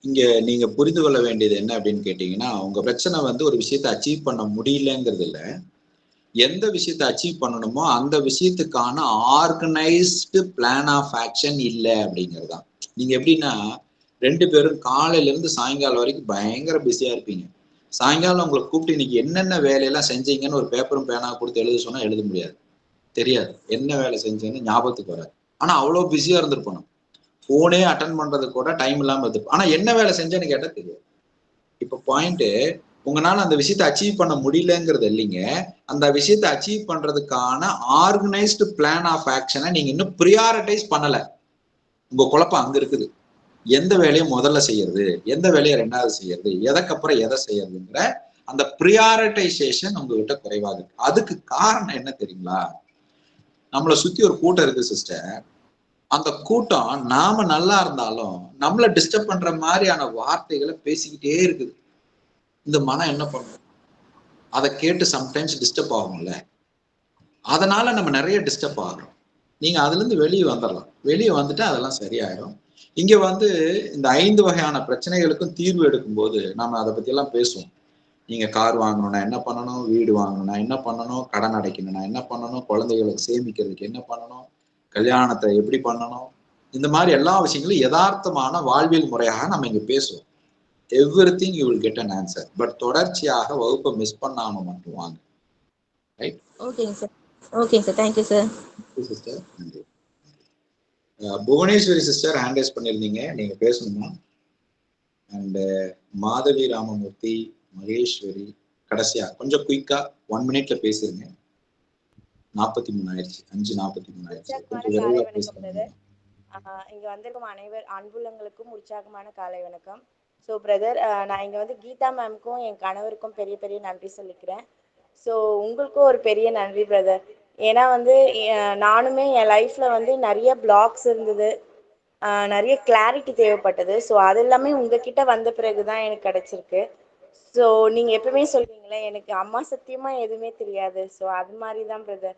இங்க நீங்க புரிந்து கொள்ள வேண்டியது என்ன அப்படின்னு கேட்டீங்கன்னா, உங்க பிரச்சனை வந்து ஒரு விஷயத்தை அச்சீவ் பண்ண முடியலங்கிறது இல்ல. எந்த விஷயத்தை அச்சீவ் பண்ணணுமோ அந்த விஷயத்துக்கான ஆர்கனைஸ்டு பிளான் ஆஃப் ஆக்ஷன் இல்லை அப்படிங்கிறது தான். நீங்க எப்படின்னா, 2 பேரும் காலையில இருந்து சாயங்காலம் வரைக்கும் பயங்கர பிஸியா இருப்பீங்க. சாயங்காலம் உங்களை கூப்பிட்டு இன்னைக்கு என்னென்ன வேலையெல்லாம் செஞ்சீங்கன்னு ஒரு பேப்பரும் பேனா கொடுத்து எழுத சொன்னா எழுத முடியாது, தெரியாது. என்ன வேலை செஞ்சேன்னு ஞாபகத்துக்கு வராது. ஆனா அவ்வளவு பிஸியா இருந்திருப்போம். போனே அட்டன் பண்றது கூட டைம் இல்லாம இருந்திருப்போம். ஆனா என்ன வேலை செஞ்சேன்னு கேட்டா தெரியாது. இப்ப பாயிண்ட், உங்களால அந்த விஷயத்தை அச்சீவ் பண்ண முடியலங்கிறது இல்லைங்க, அந்த விஷயத்தை அச்சீவ் பண்றதுக்கான ஆர்கனைஸ்டு பிளான் ஆஃப் ஆக்ஷனை நீங்க இன்னும் ப்ரியாரிட்டைஸ் பண்ணல. உங்க குழப்பம் அங்க இருக்குது. எந்த வேலையை முதல்ல செய்யறது, எந்த வேலையை 2வது செய்யறது, எதற்கப்புறம் எதை செய்யறதுங்கிற அந்த ப்ரியாரிட்டைசேஷன் உங்ககிட்ட குறைவாக இருக்கு. அதுக்கு காரணம் என்ன தெரியுங்களா? நம்மளை சுத்தி ஒரு கூட்டம் இருக்கு சிஸ்டர். அந்த கூட்டம் நாம நல்லா இருந்தாலும் நம்மளை டிஸ்டர்ப் பண்ற மாதிரியான வார்த்தைகளை பேசிக்கிட்டே இருக்குது. இந்த மனம் என்ன பண்ணும்? அதை கேட்டு சம்டைம்ஸ் டிஸ்டர்ப் ஆகும்ல. அதனால நம்ம நிறைய டிஸ்டர்ப் ஆகிறோம். நீங்க அதுல இருந்து வெளியே வந்துடலாம். வெளியே வந்துட்டு அதெல்லாம் சரியாயிடும். இங்க வந்து இந்த 5 வகையான பிரச்சனைகளுக்கும் தீர்வு எடுக்கும்போது நம்ம அதை பத்தி எல்லாம் பேசுவோம். நீங்க கார் வாங்கணும்னா என்ன பண்ணணும், வீடு வாங்கணும்னா என்ன பண்ணணும், கடன் அடைக்கணும்னா என்ன பண்ணணும், குழந்தைகளுக்கு சேமிக்கிறதுக்கு என்ன பண்ணணும், கல்யாணத்தை எப்படி பண்ணணும், இந்த மாதிரி எல்லா விஷயங்களும் யதார்த்தமான வாழ்வியல் முறையாக நம்ம இங்க பேசுவோம். everything you will get an answer. But தொடர்ச்சியாக வகுப்பை மிஸ் பண்ணாம மட்டும் வாங்க. ரைட்? ஓகேங்க sir. Okay sir. Thank you sir. Sister, நன்றி. புவனேஸ்வரி சிஸ்டர் ஹேண்ட் ரைஸ் பண்ணியிருந்தீங்க, நீங்க பேசணுமா? அண்ட் மாதவி ராமமூர்த்தி, மகேஸ்வரி, கடைசியா கொஞ்சம் குயிக்கா 1 மினிட்ல பேசுறீங்க. 43 ஆயிடுச்சு, 5:43 ஆயிடுச்சு. கொஞ்சம் விரைவா பேசுறீங்க. இங்க வந்திருக்கும் அனைவர் அன்புள்ளங்களுக்கும் உற்சாகமான காலை வணக்கம். ஸோ பிரதர், நான் இங்க வந்து கீதா மேம்க்கும் என் கணவருக்கும் பெரிய பெரிய நன்றி சொல்லிக்கிறேன். ஸோ உங்களுக்கும் ஒரு பெரிய நன்றி பிரதர். ஏன்னா வந்து நானுமே என் லைஃப்ல வந்து நிறைய பிளாக்ஸ் இருந்தது, நிறைய கிளாரிட்டி தேவைப்பட்டது. ஸோ அது எல்லாமே உங்ககிட்ட வந்த பிறகு தான் எனக்கு கிடைச்சிருக்கு. ஸோ நீங்கள் எப்பவுமே சொல்வீங்களே எனக்கு அம்மா சத்தியமா எதுவுமே தெரியாது. ஸோ அது மாதிரி தான் பிரதர்.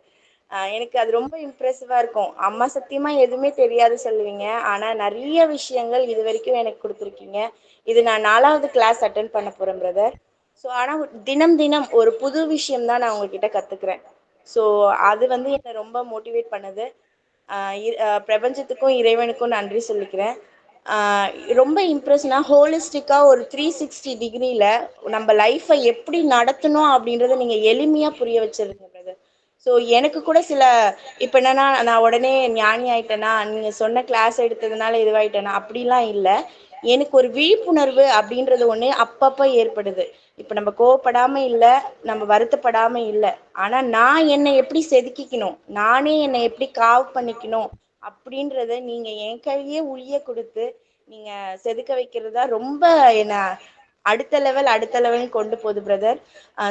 எனக்கு அது ரொம்ப இம்ப்ரெசிவாக இருக்கும். அம்மா சத்தியமா எதுவுமே தெரியாது சொல்லுவீங்க, ஆனால் நிறைய விஷயங்கள் இது வரைக்கும் எனக்கு கொடுத்துருக்கீங்க. இது நான் 4வது கிளாஸ் அட்டன் பண்ண போகிறேன் பிரதர். ஸோ ஆனால் தினம் தினம் ஒரு புது விஷயம் தான் நான் உங்ககிட்ட கற்றுக்குறேன். ஸோ அது வந்து என்னை ரொம்ப மோட்டிவேட் பண்ணுது. பிரபஞ்சத்துக்கும் இறைவனுக்கும் நன்றி சொல்லிக்கிறேன். ரொம்ப இம்ப்ரெஸ்னா ஹோலிஸ்டிக்காக ஒரு 360 டிகிரியில் நம்ம லைஃப்பை எப்படி நடத்தணும் அப்படின்றத நீங்கள் எளிமையாக புரிய வச்சிருக்கீங்க பிரதர். ஸோ எனக்கு கூட சில இப்போ என்னென்னா நான் உடனே ஞானி ஆகிட்டேன்னா, நீங்கள் சொன்ன கிளாஸ் எடுத்ததுனால இதுவாகிட்டேனா அப்படிலாம் இல்லை. எனக்கு ஒரு விழிப்புணர்வு அப்படின்றது ஒன்று அப்பப்போ ஏற்படுது. இப்போ நம்ம கோவப்படாமல் இல்லை, நம்ம வருத்தப்படாமல் இல்லை, ஆனால் நான் என்னை எப்படி செதுக்கிக்கணும், நானே என்னை எப்படி காவ் பண்ணிக்கணும் அப்படின்றத நீங்கள் என் கையிலேயே உளிய கொடுத்து நீங்கள் செதுக்க வைக்கிறதா ரொம்ப என்னை அடுத்த லெவல்னு கொண்டு போகுது பிரதர்.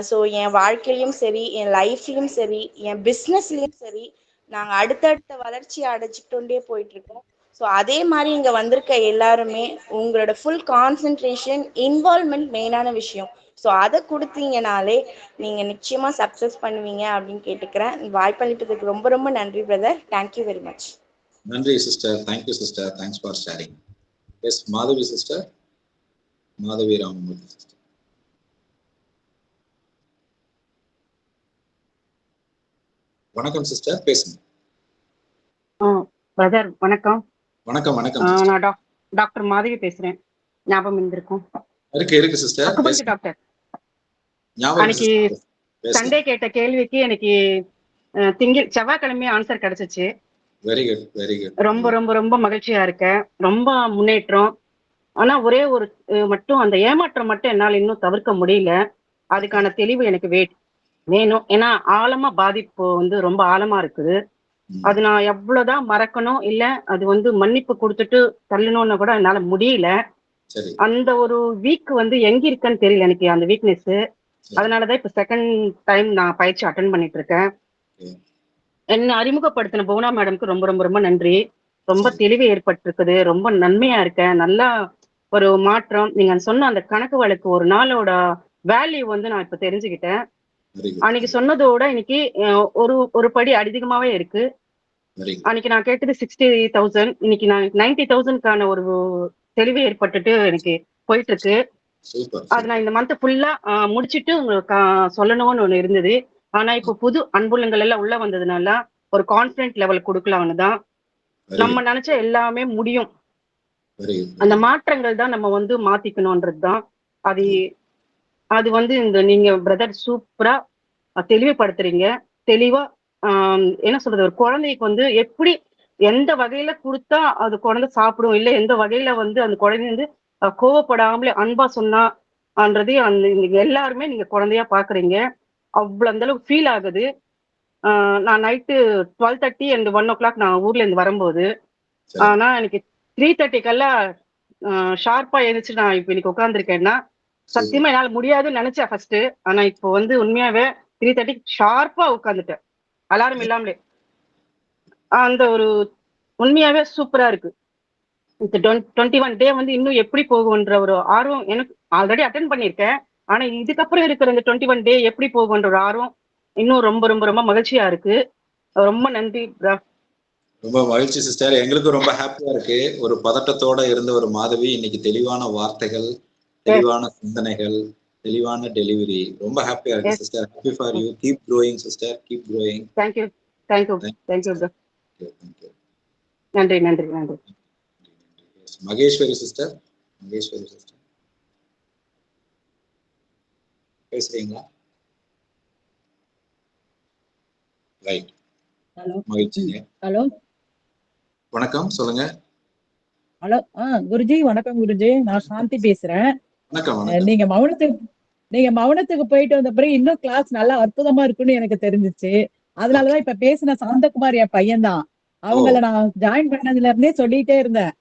ஸோ என் வாழ்க்கையிலையும் சரி, என் லைஃப்லையும் சரி, என் பிஸ்னஸ்லேயும் சரி, நாங்கள் அடுத்தடுத்த வளர்ச்சி அடைச்சிக்கிட்டே போயிட்டுருக்கோம். ஸோ அதே மாதிரி இங்கே வந்திருக்க எல்லாருமே உங்களோட ஃபுல் கான்சன்ட்ரேஷன், இன்வால்மெண்ட் மெயினான விஷயம். ஸோ அதை கொடுத்தீங்கனாலே நீங்கள் நிச்சயமாக சக்ஸஸ் பண்ணுவீங்க அப்படின்னு கேட்டுக்கிறேன். வாய்ப்பளித்ததுக்கு ரொம்ப ரொம்ப நன்றி பிரதர். Thank you very much. நன்றி sister. Thank you sister. Thanks for sharing. Yes Madhavi sister. Madhavi Ramamurthy sister. வணக்கம் சிஸ்டர், பேசுங்க. பிரதர் வணக்கம். வணக்கம் வணக்கம். நான் டாக்டர் மாதவி பேசுறேன். ஞாபகம் இருந்திருக்கும். இருக்கு சிஸ்டர். டாக்டர் ஞாபகம் அன்னைக்கு சண்டே கேட்ட கேள்விக்கு எனக்கு செவ்வாய்க்கிழமை ஆன்சர் கிடைச்சிச்சு. Very good very good. ரொம்ப ரொம்ப ரொம்ப மகிழ்ச்சியா இருக்கேன். ரொம்ப முன்னேற்றம். ஆனா ஒரே ஒரு மட்டும் அந்த ஏமாற்றம் மட்டும் என்னால் இன்னும் தவிர்க்க முடியல. அதுக்கான தெளிவு எனக்கு வேணும். ஏன்னா ஆழமா பாதிப்பு வந்து ரொம்ப ஆழமா இருக்குது. அது நான் எவ்வளவுதான் மறக்கணும், இல்ல அது வந்து மன்னிப்பு கொடுத்துட்டு தள்ளணும்னு கூட என்னால முடியல. அந்த ஒரு வீக் வந்து எங்க இருக்குன்னு தெரியல எனக்கு அந்த வீக்னஸ். அதனாலதான் இப்ப செகண்ட் டைம் நான் பயிற்சி அட்டன் பண்ணிட்டு இருக்கேன். என்ன அறிமுகப்படுத்தின புவனா மேடம்க்கு ரொம்ப ரொம்ப ரொம்ப நன்றி. ரொம்ப தெளிவு ஏற்பட்டிருக்குது. ரொம்ப நன்மையா இருக்கேன். நல்லா ஒரு மாற்றம். நீங்க சொன்ன அந்த கணக்கு வழக்கு ஒரு நாளோட வேல்யூ வந்து நான் இப்ப தெரிஞ்சுக்கிட்டேன். அன்னைக்கு சொன்னதோட இன்னைக்கு ஒரு படி அதிகமாவே இருக்கு. அன்னைக்கு நான் கேட்டது 60,000, இன்னைக்கு நான் 90,000க்கான ஒரு தெளிவு ஏற்பட்டுட்டு எனக்கு போயிட்டு இருக்கு. அது நான் இந்த மந்த் ஃபுல்லா முடிச்சுட்டு உங்களுக்கு சொல்லணும்னு ஒண்ணு இருந்தது. ஆனா இப்போ புது அன்புள்ளங்கள் எல்லாம் உள்ள வந்ததுனால ஒரு கான்பிடன்ட் லெவல் கொடுக்கலாம்னு தான். நம்ம நினைச்ச எல்லாமே முடியும். அந்த மாற்றங்கள் தான் நம்ம வந்து மாத்திக்கணும்ன்றது தான். அது வந்து இந்த நீங்க பிரதர் சூப்பரா தெளிவுபடுத்துறீங்க. தெளிவா என்ன சொல்றது, ஒரு குழந்தைக்கு வந்து எப்படி எந்த வகையில கொடுத்தா அது குழந்தை சாப்பிடும், இல்ல எந்த வகையில வந்து அந்த குழந்தை வந்து கோவப்படாமலே அன்பா சொன்னான்றதையும் அந்த எல்லாருமே நீங்க குழந்தையா பாக்குறீங்க. அவ்வளவு அந்த அளவுக்கு ஃபீல் ஆகுது. நான் நைட்டு 12:30 and 1 o'clock நான் ஊர்ல இருந்து வரும்போது, ஆனா எனக்கு 3:30 ஷார்ப்பா எழுந்துச்சு நான் இப்ப இன்னைக்கு உட்காந்துருக்கேன்னா சத்தியமா என்னால முடியாதுன்னு நினைச்சேன் ஃபர்ஸ்ட். ஆனா இப்போ வந்து உண்மையாவே 3:30 ஷார்ப்பா உட்காந்துட்டேன், அலாரம் இல்லாமலே. அந்த ஒரு உண்மையாவே சூப்பரா இருக்கு. இந்த 21 டே வந்து இன்னும் எப்படி போகும்ன்ற ஒரு ஆர்வம் எனக்கு. ஆல்ரெடி அட்டென்ட் பண்ணியிருக்கேன், ஆனா இதுக்கப்புறம் இருக்கிற இந்த 21 டே எப்படி போகும்ன்ற ஒரு ஆர்வம் இன்னும் ரொம்ப ரொம்ப ரொம்ப மகிழ்ச்சியா இருக்கு. ரொம்ப நன்றி. ரொம்ப மகிழ்ச்சி சிஸ்டர். எங்களுக்கு ரொம்ப ஹாப்பியா இருக்கு. ஒரு பதட்டத்தோட இருந்த ஒரு மாதவி இன்னைக்கு தெளிவான வார்த்தைகள், தெளிவான சிந்தனைகள், தெளிவான டெலிவரி. ரொம்ப ஹாப்பியா இருக்கு sister. Happy for you. Keep growing sister, keep growing. Thank you நன்றி நன்றி நன்றி. மகேஸ்வரி சிஸ்டர். மகேஸ்வரி சிஸ்டர் பேசுறீங்களா? ரைட். ஹலோ. மகிழ்ச்சிங்க. ஹலோ. வணக்கம், சொல்லுங்க. ஹலோ. குருஜி வணக்கம். குருஜி நான் சாந்தி பேசுறேன். வணக்கம். நீங்க மௌனத்துக்கு போயிட்டு வந்த பிறகு இன்னும் கிளாஸ் நல்லா அற்புதமா இருக்குன்னு எனக்கு தெரிஞ்சிச்சு. அதனாலதான் இப்ப பேசின சாந்தகுமார் என் பையன் தான். அவங்கள நான் ஜாயின் பண்ணதுல இருந்தே சொல்லிட்டே இருந்தேன்,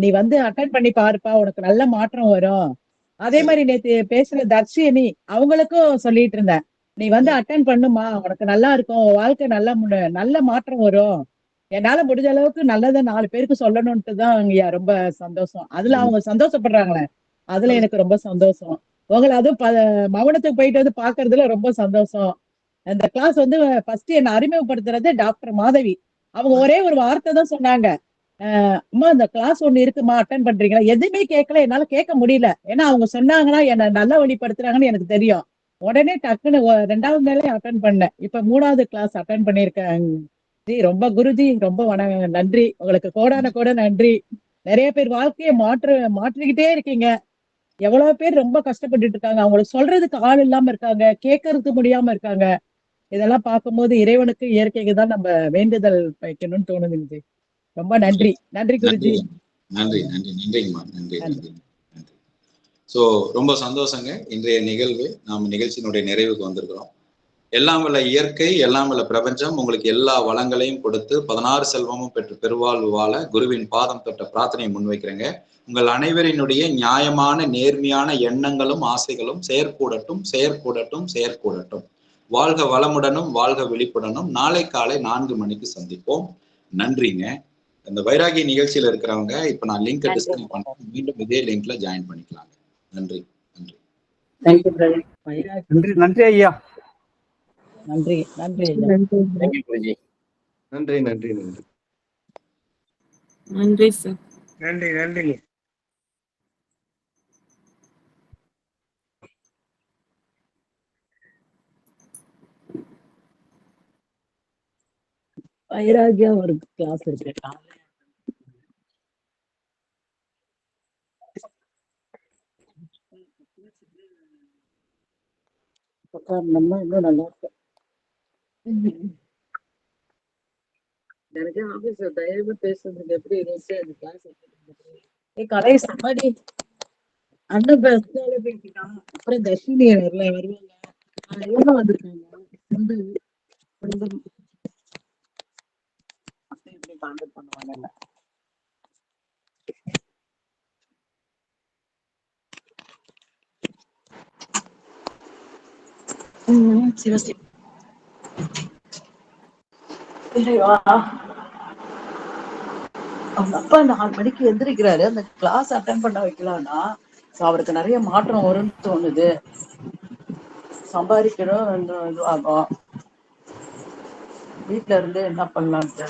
நீ வந்து அட்டென்ட் பண்ணி பாருப்பா, உனக்கு நல்ல மாற்றம் வரும். அதே மாதிரி நேத்து பேசுற தர்ஷினி அவங்களுக்கும் சொல்லிட்டு இருந்தேன், நீ வந்து அட்டென்ட் பண்ணுமா, உனக்கு நல்லா இருக்கும், உன் வாழ்க்கை நல்லா நல்ல மாற்றம் வரும். என்னால முடிஞ்ச அளவுக்கு நல்லதை 4 பேருக்கு சொல்லணும்ட்டு தான் ஐயா ரொம்ப சந்தோஷம். அதுல அவங்க சந்தோஷப்படுறாங்களே, அதுல எனக்கு ரொம்ப சந்தோஷம். உங்களை அதுவும் மௌனத்துக்கு போயிட்டு வந்து பாக்குறதுல ரொம்ப சந்தோஷம். அந்த கிளாஸ் வந்து ஃபர்ஸ்ட் என்ன அறிமுகப்படுத்துறது டாக்டர் மாதவி. அவங்க ஒரே ஒரு வார்த்தை தான் சொன்னாங்க, அம்மா இந்த கிளாஸ் ஒண்ணு இருக்குமா, அட்டன் பண்றீங்களா? எதுவுமே கேட்கல, என்னால கேட்க முடியல. ஏன்னா அவங்க சொன்னாங்கன்னா என்ன நல்லா வழிபடுத்துறாங்கன்னு எனக்கு தெரியும். உடனே டக்குன்னு 2வது நாளே அட்டன் பண்ணேன். இப்ப 3வது கிளாஸ் அட்டன் பண்ணிருக்கேன். ரொம்ப குருஜி ரொம்ப நன்றி. உங்களுக்கு கோடான நன்றி. நிறைய பேர் வாழ்க்கையை மாற்றிக்கிட்டே இருக்கீங்க. எவ்வளவு பேர் ரொம்ப கஷ்டப்பட்டுட்டு இருக்காங்க, அவங்களுக்கு சொல்றதுக்கு ஆள் இல்லாம இருக்காங்க, கேட்கறதுக்கு முடியாம இருக்காங்க. இதெல்லாம் பார்க்கும்போது இறைவனுக்கு இயற்கைக்கு தான் நம்ம வேண்டுதல் வைக்கணும்னு தோணுது. ரொம்ப நன்றி. நன்றி குருஜி. நன்றி நன்றி நன்றிங்கம்மா. நன்றி நன்றி. ஸோ ரொம்ப சந்தோஷங்க. இன்றைய நிகழ்வு நாம் நிகழ்ச்சியினுடைய நிறைவுக்கு வந்திருக்கிறோம். எல்லாம் வல்ல இயற்கை, எல்லாம் வல்ல பிரபஞ்சம் உங்களுக்கு எல்லா வளங்களையும் கொடுத்து 16 செல்வமும் பெற்று பெருவாழ்வு வாழ குருவின் பாதம் தொட்ட பிரார்த்தனையை முன்வைக்கிறேங்க. உங்கள் அனைவரினுடைய நியாயமான நேர்மையான எண்ணங்களும் ஆசைகளும் செயற்கூடட்டும் செயற்கூடட்டும் செயற்கூடட்டும். வாழ்க வளமுடனும் வாழ்க விழிப்புடனும். நாளை காலை 4 மணிக்கு சந்திப்போம். நன்றிங்க. இந்த வைராகி நிகழ்ச்சியில இருக்கிறவங்க இப்ப நான் லிங்க் டிஸ்கனெக்ட் பண்றேன். மீண்டும் இதே லிங்க்ல ஜாயின் பண்ணிக்கலாங்க. நன்றி நன்றி. நன்றி நன்றி ஐயா. நன்றி நன்றி நன்றி நன்றி நன்றி நன்றி சார். நன்றி நன்றி. வைராகியா ஒரு கிளாஸ் இருக்கு. நம்ம இன்னும் நல்லா இருக்கு. எனக்கு ஆபீஸ் தைரியமா பேசுறதுக்கு எப்படி இருந்துச்சு அந்த கிளாஸ். கடை சமாடி அண்ணன் பேசினாலே பேசிட்டான். அப்புறம் தர்ஷினி வருவாங்க, இவங்க வந்திருக்காங்க. இப்படி கான்டாக்ட் பண்ணுவாங்க. சிவஸ்ரீ அவங்க அப்பா 4 மணிக்கு எந்திரிக்கிறாரு. அந்த கிளாஸ் அட்டன் பண்ண வைக்கலாம்னா அவருக்கு நிறைய மாற்றம் வரும்னு தோணுது. சம்பாதிக்கணும் இதுவாகும். வீட்டுல இருந்து என்ன பண்ணலான்ட்டு